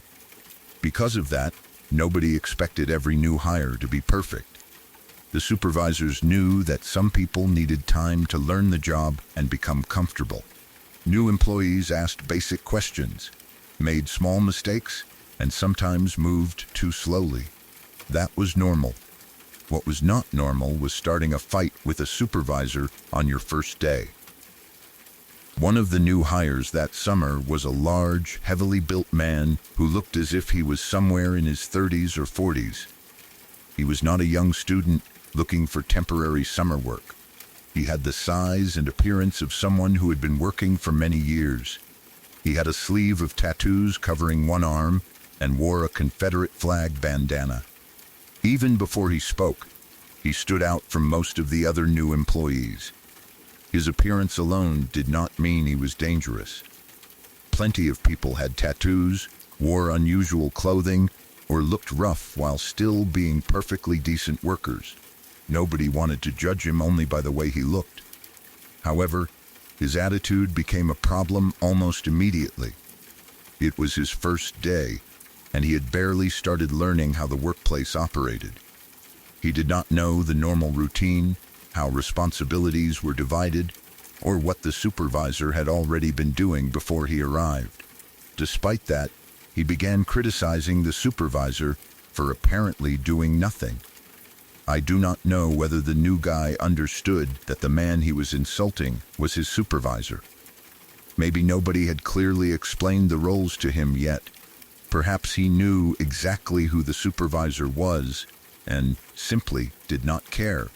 Because of that, nobody expected every new hire to be perfect. The supervisors knew that some people needed time to learn the job and become comfortable. New employees asked basic questions, made small mistakes, and sometimes moved too slowly. That was normal. What was not normal was starting a fight with a supervisor on your first day. One of the new hires that summer was a large, heavily built man who looked as if he was somewhere in his 30s or 40s. He was not a young student looking for temporary summer work. He had the size and appearance of someone who had been working for many years. He had a sleeve of tattoos covering one arm and wore a Confederate flag bandana. Even before he spoke, he stood out from most of the other new employees. His appearance alone did not mean he was dangerous. Plenty of people had tattoos, wore unusual clothing, or looked rough while still being perfectly decent workers. Nobody wanted to judge him only by the way he looked. However, his attitude became a problem almost immediately. It was his first day, and he had barely started learning how the workplace operated. He did not know the normal routine, how responsibilities were divided, or what the supervisor had already been doing before he arrived. Despite that, he began criticizing the supervisor for apparently doing nothing. I do not know whether the new guy understood that the man he was insulting was his supervisor. Maybe nobody had clearly explained the roles to him yet. Perhaps he knew exactly who the supervisor was and simply did not care.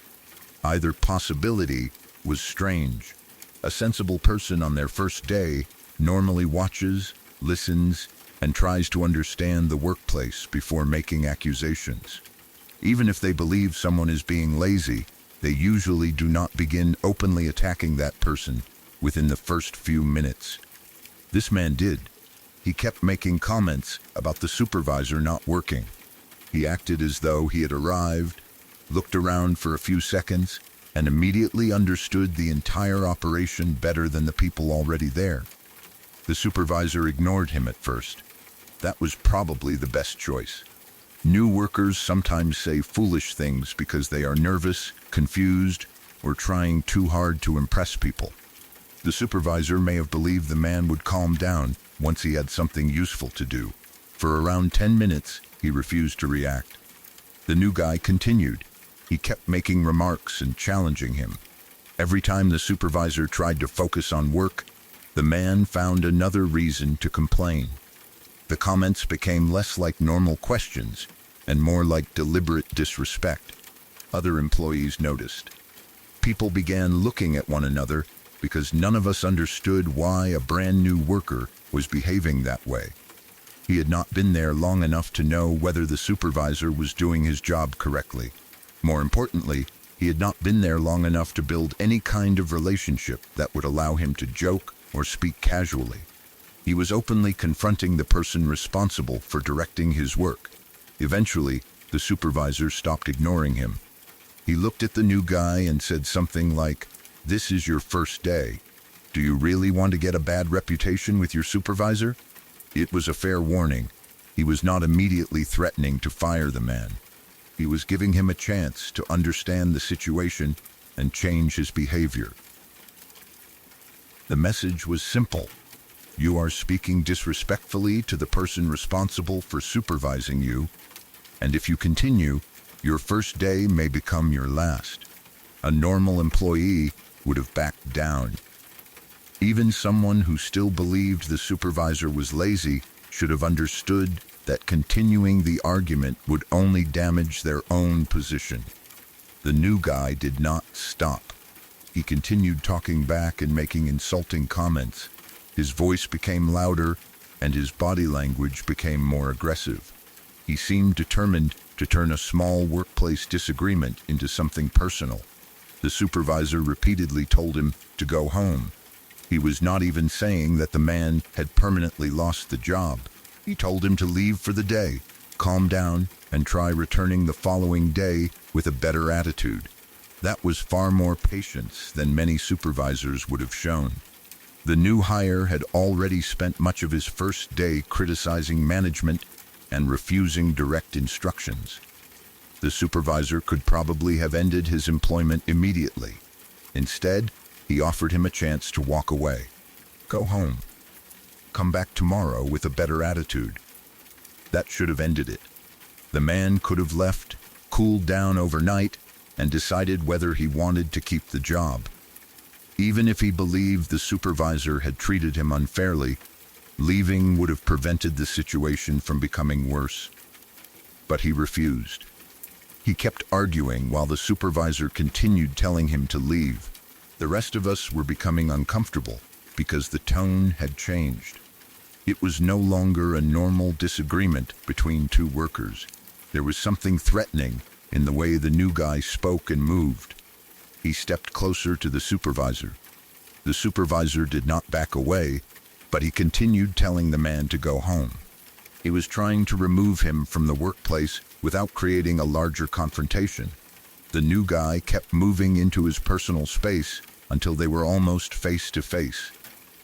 Either possibility was strange. A sensible person on their first day normally watches, listens, and tries to understand the workplace before making accusations. Even if they believe someone is being lazy, they usually do not begin openly attacking that person within the first few minutes. This man did. He kept making comments about the supervisor not working. He acted as though he had arrived, looked around for a few seconds, and immediately understood the entire operation better than the people already there. The supervisor ignored him at first. That was probably the best choice. New workers sometimes say foolish things because they are nervous, confused, or trying too hard to impress people. The supervisor may have believed the man would calm down once he had something useful to do. For around 10 minutes, he refused to react. The new guy continued. He kept making remarks and challenging him. Every time the supervisor tried to focus on work, the man found another reason to complain. The comments became less like normal questions and more like deliberate disrespect. Other employees noticed. People began looking at one another because none of us understood why a brand new worker was behaving that way. He had not been there long enough to know whether the supervisor was doing his job correctly. More importantly, he had not been there long enough to build any kind of relationship that would allow him to joke or speak casually. He was openly confronting the person responsible for directing his work. Eventually, the supervisor stopped ignoring him. He looked at the new guy and said something like, "This is your first day. Do you really want to get a bad reputation with your supervisor?" It was a fair warning. He was not immediately threatening to fire the man. He was giving him a chance to understand the situation and change his behavior. The message was simple. You are speaking disrespectfully to the person responsible for supervising you, and if you continue, your first day may become your last. A normal employee would have backed down. Even someone who still believed the supervisor was lazy should have understood that continuing the argument would only damage their own position. The new guy did not stop. He continued talking back and making insulting comments. His voice became louder, and his body language became more aggressive. He seemed determined to turn a small workplace disagreement into something personal. The supervisor repeatedly told him to go home. He was not even saying that the man had permanently lost the job. He told him to leave for the day, calm down, and try returning the following day with a better attitude. That was far more patience than many supervisors would have shown. The new hire had already spent much of his first day criticizing management and refusing direct instructions. The supervisor could probably have ended his employment immediately. Instead, he offered him a chance to walk away. Go home. Come back tomorrow with a better attitude. That should have ended it. The man could have left, cooled down overnight, and decided whether he wanted to keep the job. Even if he believed the supervisor had treated him unfairly, leaving would have prevented the situation from becoming worse. But he refused. He kept arguing while the supervisor continued telling him to leave. The rest of us were becoming uncomfortable because the tone had changed. It was no longer a normal disagreement between two workers. There was something threatening in the way the new guy spoke and moved. He stepped closer to the supervisor. The supervisor did not back away, but he continued telling the man to go home. He was trying to remove him from the workplace without creating a larger confrontation. The new guy kept moving into his personal space until they were almost face to face.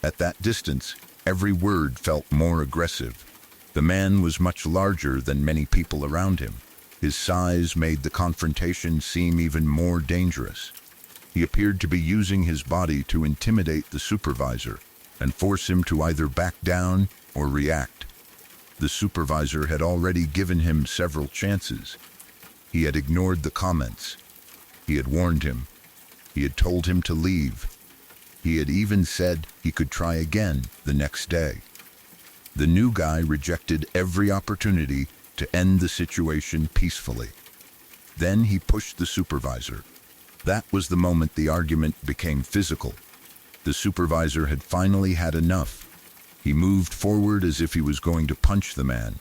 At that distance, Every word felt more aggressive. The man was much larger than many people around him. His size made the confrontation seem even more dangerous. He appeared to be using his body to intimidate the supervisor and force him to either back down or react. The supervisor had already given him several chances. He had ignored the comments. He had warned him. He had told him to leave. He had even said he could try again the next day. The new guy rejected every opportunity to end the situation peacefully. Then he pushed the supervisor. That was the moment the argument became physical. The supervisor had finally had enough. He moved forward as if he was going to punch the man.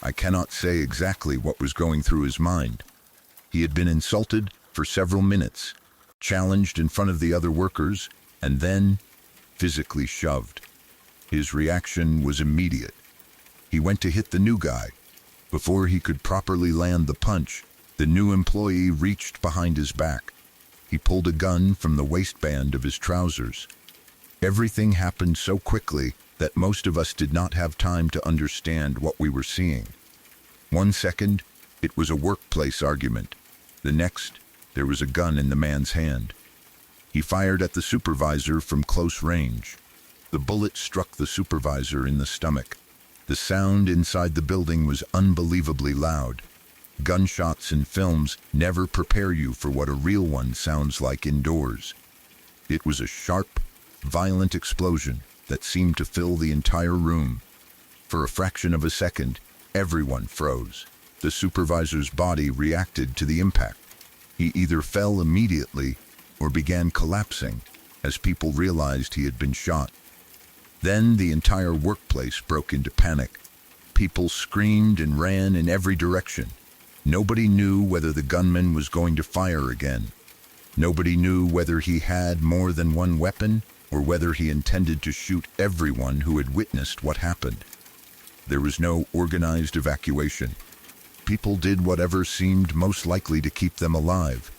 I cannot say exactly what was going through his mind. He had been insulted for several minutes, challenged in front of the other workers, and then physically shoved. His reaction was immediate. He went to hit the new guy. Before he could properly land the punch, the new employee reached behind his back. He pulled a gun from the waistband of his trousers. Everything happened so quickly that most of us did not have time to understand what we were seeing. 1 second, it was a workplace argument. The next, there was a gun in the man's hand. He fired at the supervisor from close range. The bullet struck the supervisor in the stomach. The sound inside the building was unbelievably loud. Gunshots in films never prepare you for what a real one sounds like indoors. It was a sharp, violent explosion that seemed to fill the entire room. For a fraction of a second, everyone froze. The supervisor's body reacted to the impact. He either fell immediately or began collapsing as people realized he had been shot. Then the entire workplace broke into panic. People screamed and ran in every direction. Nobody knew whether the gunman was going to fire again. Nobody knew whether he had more than one weapon or whether he intended to shoot everyone who had witnessed what happened. There was no organized evacuation. People did whatever seemed most likely to keep them alive.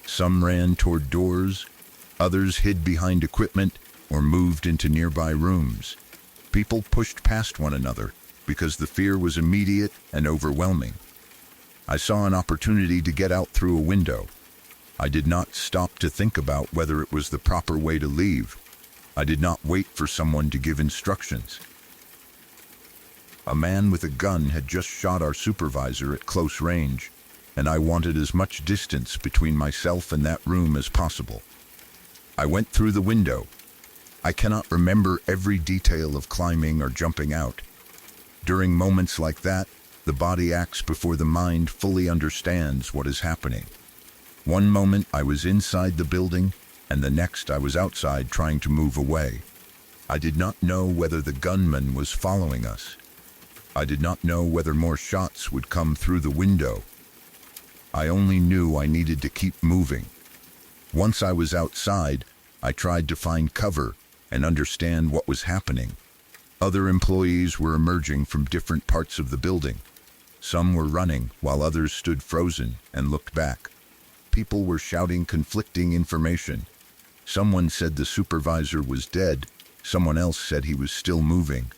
Some ran toward doors, others hid behind equipment or moved into nearby rooms. People pushed past one another because the fear was immediate and overwhelming. I saw an opportunity to get out through a window. I did not stop to think about whether it was the proper way to leave. I did not wait for someone to give instructions. A man with a gun had just shot our supervisor at close range, and I wanted as much distance between myself and that room as possible. I went through the window. I cannot remember every detail of climbing or jumping out. During moments like that, the body acts before the mind fully understands what is happening. One moment I was inside the building, and the next I was outside trying to move away. I did not know whether the gunman was following us. I did not know whether more shots would come through the window. I only knew I needed to keep moving. Once I was outside, I tried to find cover and understand what was happening. Other employees were emerging from different parts of the building. Some were running, while others stood frozen and looked back. People were shouting conflicting information. Someone said the supervisor was dead. Someone else said he was still moving.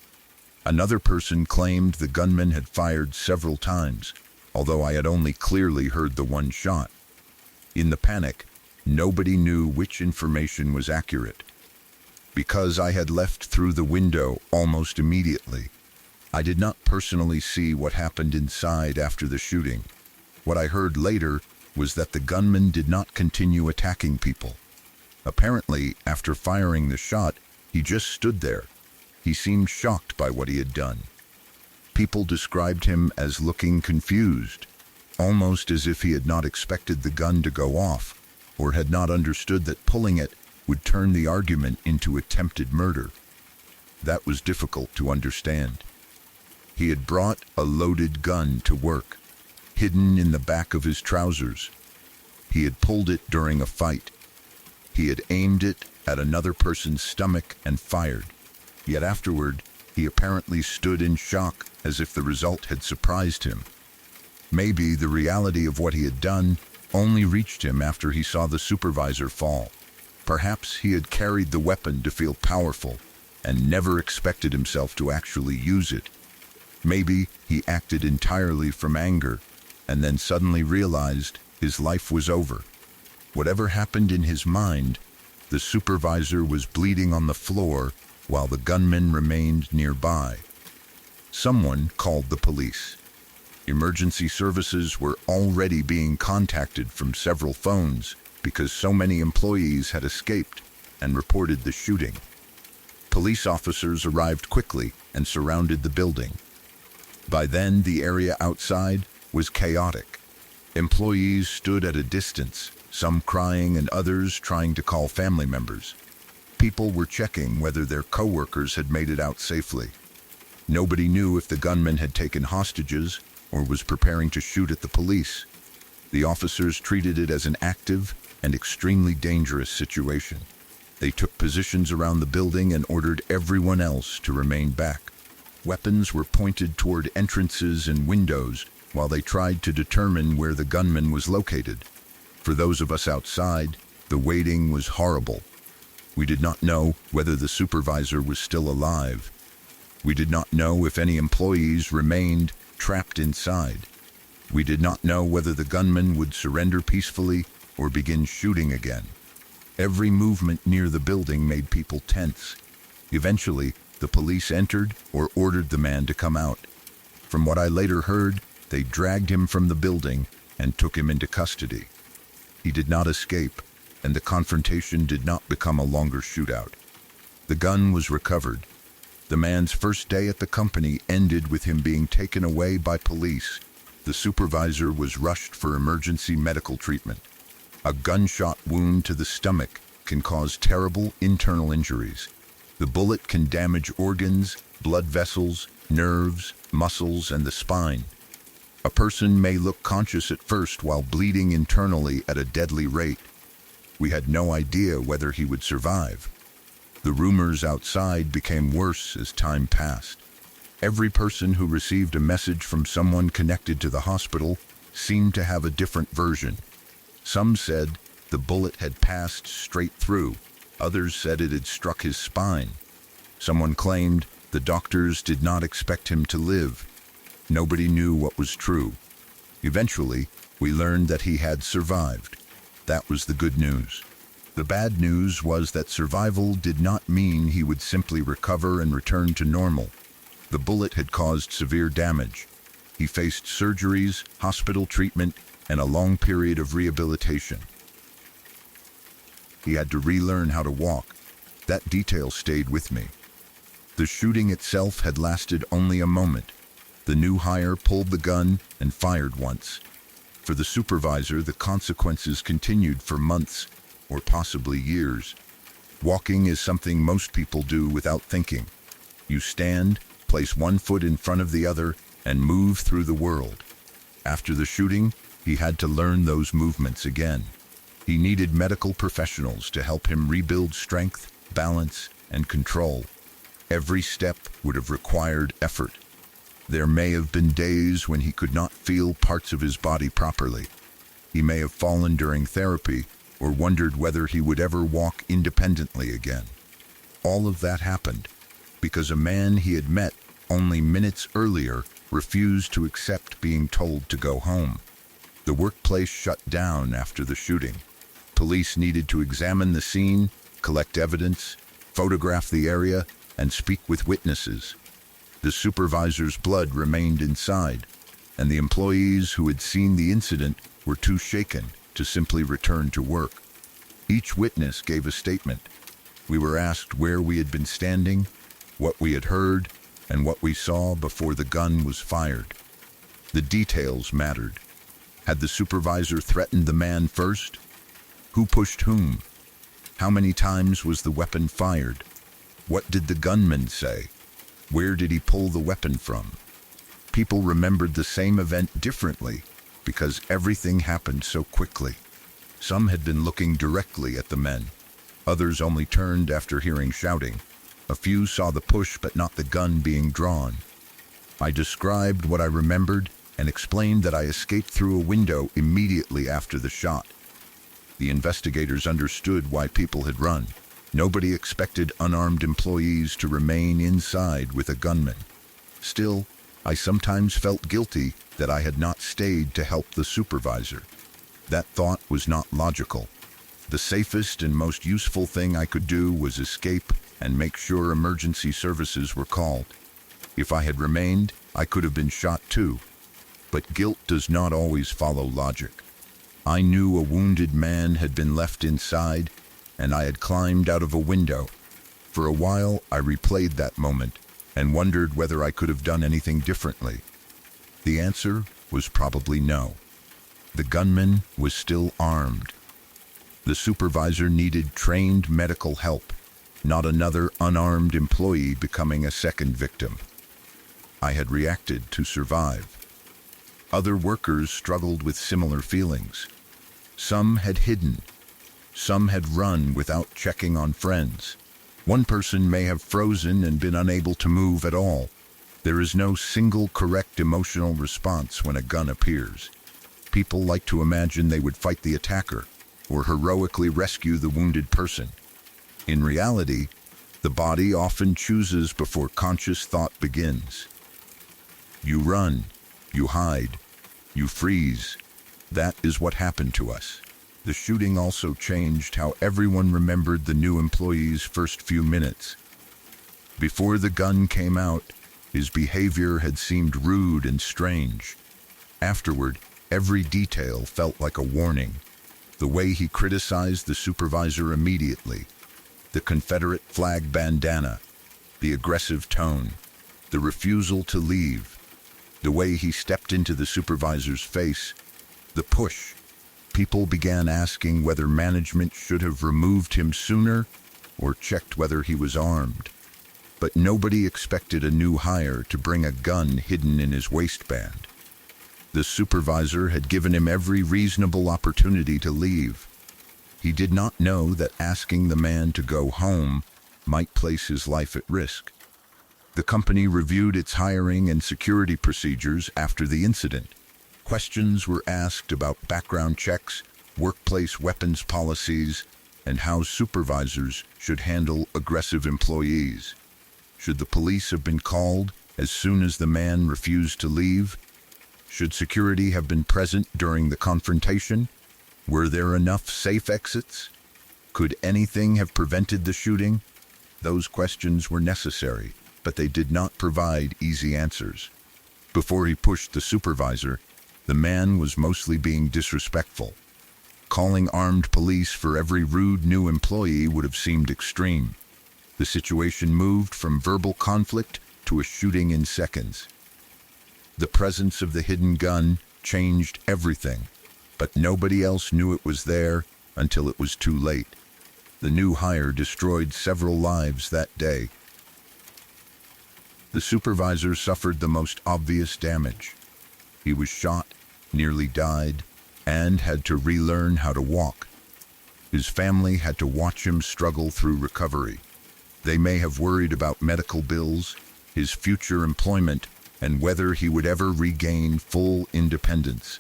Another person claimed the gunman had fired several times, although I had only clearly heard the one shot. In the panic, nobody knew which information was accurate. Because I had left through the window almost immediately, I did not personally see what happened inside after the shooting. What I heard later was that the gunman did not continue attacking people. Apparently, after firing the shot, he just stood there. He seemed shocked by what he had done. People described him as looking confused, almost as if he had not expected the gun to go off, or had not understood that pulling it would turn the argument into attempted murder. That was difficult to understand. He had brought a loaded gun to work, hidden in the back of his trousers. He had pulled it during a fight. He had aimed it at another person's stomach and fired. Yet afterward, he apparently stood in shock as if the result had surprised him. Maybe the reality of what he had done only reached him after he saw the supervisor fall. Perhaps he had carried the weapon to feel powerful, and never expected himself to actually use it. Maybe he acted entirely from anger, and then suddenly realized his life was over. Whatever happened in his mind, the supervisor was bleeding on the floor while the gunman remained nearby. Someone called the police. Emergency services were already being contacted from several phones because so many employees had escaped and reported the shooting. Police officers arrived quickly and surrounded the building. By then, the area outside was chaotic. Employees stood at a distance, some crying and others trying to call family members. People were checking whether their coworkers had made it out safely. Nobody knew if the gunman had taken hostages or was preparing to shoot at the police. The officers treated it as an active and extremely dangerous situation. They took positions around the building and ordered everyone else to remain back. Weapons were pointed toward entrances and windows while they tried to determine where the gunman was located. For those of us outside, the waiting was horrible. We did not know whether the supervisor was still alive. We did not know if any employees remained trapped inside. We did not know whether the gunman would surrender peacefully or begin shooting again. Every movement near the building made people tense. Eventually, the police entered or ordered the man to come out. From what I later heard, they dragged him from the building and took him into custody. He did not escape, and the confrontation did not become a longer shootout. The gun was recovered. The man's first day at the company ended with him being taken away by police. The supervisor was rushed for emergency medical treatment. A gunshot wound to the stomach can cause terrible internal injuries. The bullet can damage organs, blood vessels, nerves, muscles, and the spine. A person may look conscious at first while bleeding internally at a deadly rate. We had no idea whether he would survive. The rumors outside became worse as time passed. Every person who received a message from someone connected to the hospital seemed to have a different version. Some said the bullet had passed straight through. Others said it had struck his spine. Someone claimed the doctors did not expect him to live. Nobody knew what was true. Eventually, we learned that he had survived. That was the good news. The bad news was that survival did not mean he would simply recover and return to normal. The bullet had caused severe damage. He faced surgeries, hospital treatment, and a long period of rehabilitation. He had to relearn how to walk. That detail stayed with me. The shooting itself had lasted only a moment. The new hire pulled the gun and fired once. For the supervisor, the consequences continued for months, or possibly years. Walking is something most people do without thinking. You stand, place one foot in front of the other, and move through the world. After the shooting, he had to learn those movements again. He needed medical professionals to help him rebuild strength, balance, and control. Every step would have required effort. There may have been days when he could not feel parts of his body properly. He may have fallen during therapy or wondered whether he would ever walk independently again. All of that happened because a man he had met only minutes earlier refused to accept being told to go home. The workplace shut down after the shooting. Police needed to examine the scene, collect evidence, photograph the area, and speak with witnesses. The supervisor's blood remained inside, and the employees who had seen the incident were too shaken to simply return to work. Each witness gave a statement. We were asked where we had been standing, what we had heard, and what we saw before the gun was fired. The details mattered. Had the supervisor threatened the man first? Who pushed whom? How many times was the weapon fired? What did the gunman say? Where did he pull the weapon from? People remembered the same event differently because everything happened so quickly. Some had been looking directly at the men. Others only turned after hearing shouting. A few saw the push but not the gun being drawn. I described what I remembered and explained that I escaped through a window immediately after the shot. The investigators understood why people had run. Nobody expected unarmed employees to remain inside with a gunman. Still, I sometimes felt guilty that I had not stayed to help the supervisor. That thought was not logical. The safest and most useful thing I could do was escape and make sure emergency services were called. If I had remained, I could have been shot too. But guilt does not always follow logic. I knew a wounded man had been left inside, and I had climbed out of a window. For a while, I replayed that moment and wondered whether I could have done anything differently. The answer was probably no. The gunman was still armed. The supervisor needed trained medical help, not another unarmed employee becoming a second victim. I had reacted to survive. Other workers struggled with similar feelings. Some had hidden. Some had run without checking on friends. One person may have frozen and been unable to move at all. There is no single correct emotional response when a gun appears. People like to imagine they would fight the attacker or heroically rescue the wounded person. In reality, the body often chooses before conscious thought begins. You run, you hide, you freeze. That is what happened to us. The shooting also changed how everyone remembered the new employee's first few minutes. Before the gun came out, his behavior had seemed rude and strange. Afterward, every detail felt like a warning. The way he criticized the supervisor immediately, the Confederate flag bandana, the aggressive tone, the refusal to leave, the way he stepped into the supervisor's face, the push. People began asking whether management should have removed him sooner or checked whether he was armed. But nobody expected a new hire to bring a gun hidden in his waistband. The supervisor had given him every reasonable opportunity to leave. He did not know that asking the man to go home might place his life at risk. The company reviewed its hiring and security procedures after the incident. Questions were asked about background checks, workplace weapons policies, and how supervisors should handle aggressive employees. Should the police have been called as soon as the man refused to leave? Should security have been present during the confrontation? Were there enough safe exits? Could anything have prevented the shooting? Those questions were necessary, but they did not provide easy answers. Before he pushed the supervisor, the man was mostly being disrespectful. Calling armed police for every rude new employee would have seemed extreme. The situation moved from verbal conflict to a shooting in seconds. The presence of the hidden gun changed everything, but nobody else knew it was there until it was too late. The new hire destroyed several lives that day. The supervisor suffered the most obvious damage. He was shot, nearly died, and had to relearn how to walk. His family had to watch him struggle through recovery. They may have worried about medical bills, his future employment, and whether he would ever regain full independence.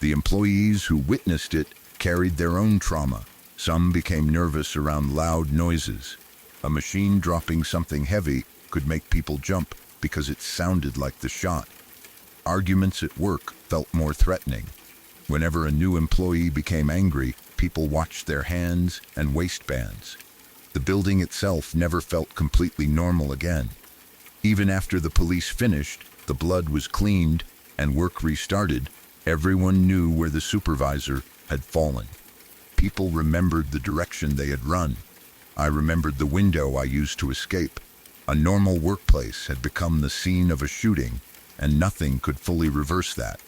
The employees who witnessed it carried their own trauma. Some became nervous around loud noises. A machine dropping something heavy could make people jump because it sounded like the shot. Arguments at work felt more threatening. Whenever a new employee became angry, people watched their hands and waistbands. The building itself never felt completely normal again. Even after the police finished, the blood was cleaned, and work restarted, everyone knew where the supervisor had fallen. People remembered the direction they had run. I remembered the window I used to escape. A normal workplace had become the scene of a shooting, and nothing could fully reverse that.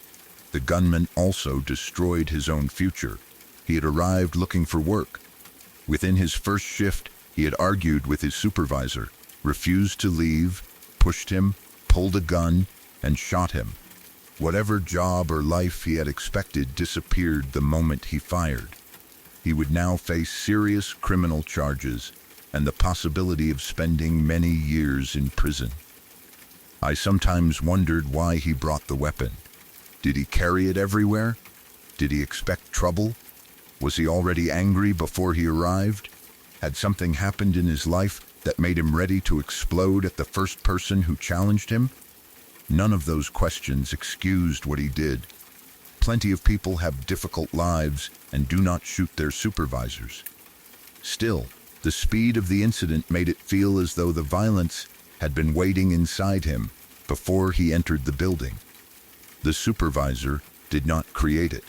The gunman also destroyed his own future. He had arrived looking for work. Within his first shift, he had argued with his supervisor, refused to leave, pushed him, pulled a gun, and shot him. Whatever job or life he had expected disappeared the moment he fired. He would now face serious criminal charges and the possibility of spending many years in prison. I sometimes wondered why he brought the weapon. Did he carry it everywhere? Did he expect trouble? Was he already angry before he arrived? Had something happened in his life that made him ready to explode at the first person who challenged him? None of those questions excused what he did. Plenty of people have difficult lives and do not shoot their supervisors. Still, the speed of the incident made it feel as though the violence had been waiting inside him before he entered the building. The supervisor did not create it.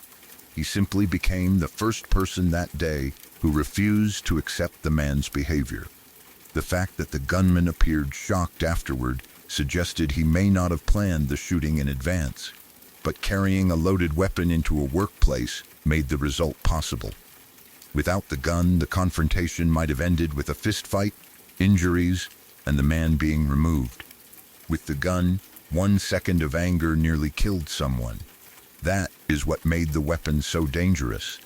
He simply became the first person that day who refused to accept the man's behavior. The fact that the gunman appeared shocked afterward suggested he may not have planned the shooting in advance, but carrying a loaded weapon into a workplace made the result possible. Without the gun, the confrontation might have ended with a fistfight, injuries, and the man being removed. With the gun, 1 second of anger nearly killed someone. That is what made the weapon so dangerous.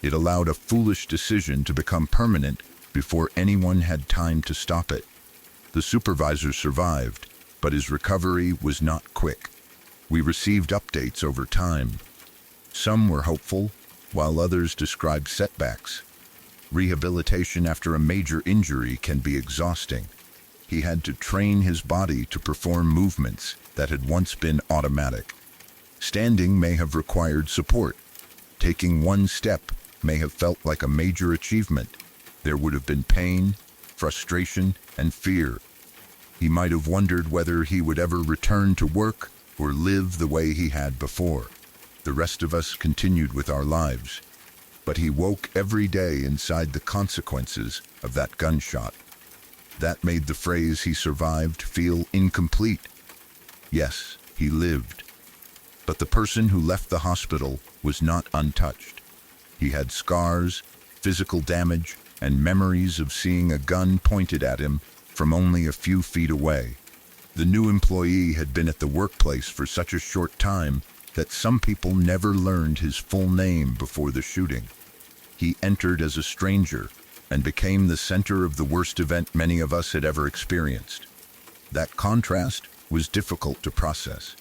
It allowed a foolish decision to become permanent before anyone had time to stop it. The supervisor survived, but his recovery was not quick. We received updates over time. Some were hopeful, while others described setbacks. Rehabilitation after a major injury can be exhausting. He had to train his body to perform movements that had once been automatic. Standing may have required support. Taking one step may have felt like a major achievement. There would have been pain, frustration, and fear. He might have wondered whether he would ever return to work or live the way he had before. The rest of us continued with our lives. But he woke every day inside the consequences of that gunshot. That made the phrase "he survived" feel incomplete. Yes, he lived. But the person who left the hospital was not untouched. He had scars, physical damage, and memories of seeing a gun pointed at him from only a few feet away. The new employee had been at the workplace for such a short time that some people never learned his full name before the shooting. He entered as a stranger and became the center of the worst event many of us had ever experienced. That contrast was difficult to process.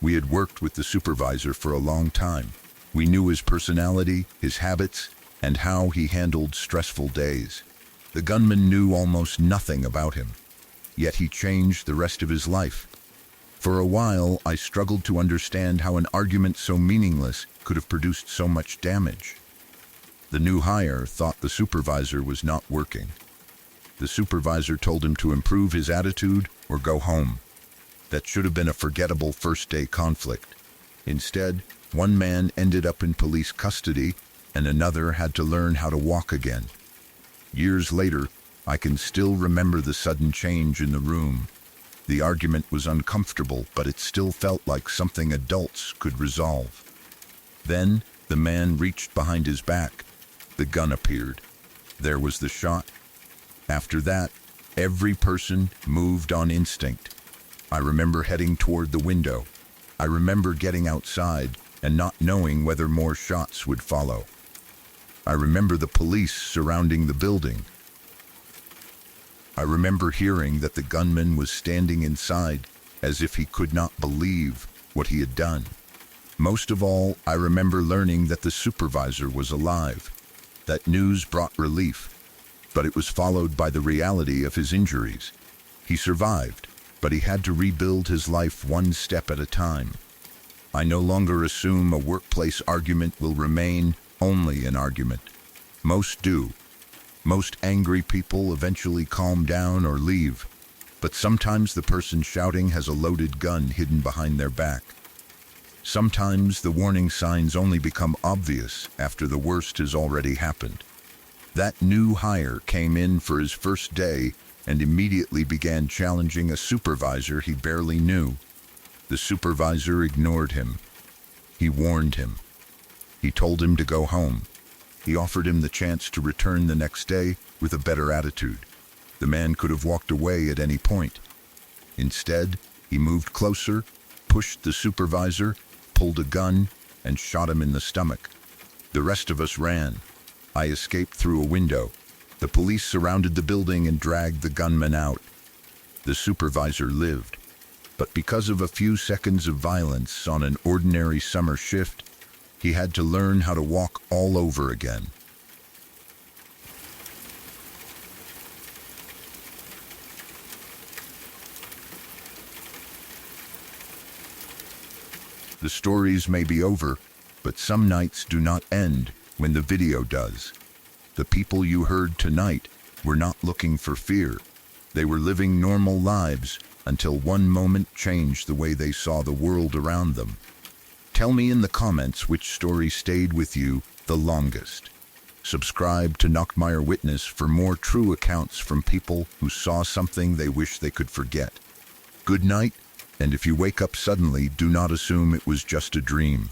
We had worked with the supervisor for a long time. We knew his personality, his habits, and how he handled stressful days. The gunman knew almost nothing about him, yet he changed the rest of his life. For a while, I struggled to understand how an argument so meaningless could have produced so much damage. The new hire thought the supervisor was not working. The supervisor told him to improve his attitude or go home. That should have been a forgettable first-day conflict. Instead, one man ended up in police custody and another had to learn how to walk again. Years later, I can still remember the sudden change in the room. The argument was uncomfortable, but it still felt like something adults could resolve. Then, the man reached behind his back. The gun appeared. There was the shot. After that, every person moved on instinct. I remember heading toward the window. I remember getting outside and not knowing whether more shots would follow. I remember the police surrounding the building. I remember hearing that the gunman was standing inside as if he could not believe what he had done. Most of all, I remember learning that the supervisor was alive. That news brought relief, but it was followed by the reality of his injuries. He survived, but he had to rebuild his life one step at a time. I no longer assume a workplace argument will remain only an argument. Most do. Most angry people eventually calm down or leave, but sometimes the person shouting has a loaded gun hidden behind their back. Sometimes the warning signs only become obvious after the worst has already happened. That new hire came in for his first day and immediately began challenging a supervisor he barely knew. The supervisor ignored him. He warned him. He told him to go home. He offered him the chance to return the next day with a better attitude. The man could have walked away at any point. Instead, he moved closer, pushed the supervisor, pulled a gun, and shot him in the stomach. The rest of us ran. I escaped through a window. The police surrounded the building and dragged the gunman out. The supervisor lived, but because of a few seconds of violence on an ordinary summer shift, he had to learn how to walk all over again. The stories may be over, but some nights do not end when the video does. The people you heard tonight were not looking for fear. They were living normal lives until one moment changed the way they saw the world around them. Tell me in the comments which story stayed with you the longest. Subscribe to Nockmeyer Witness for more true accounts from people who saw something they wish they could forget. Good night, and if you wake up suddenly, do not assume it was just a dream.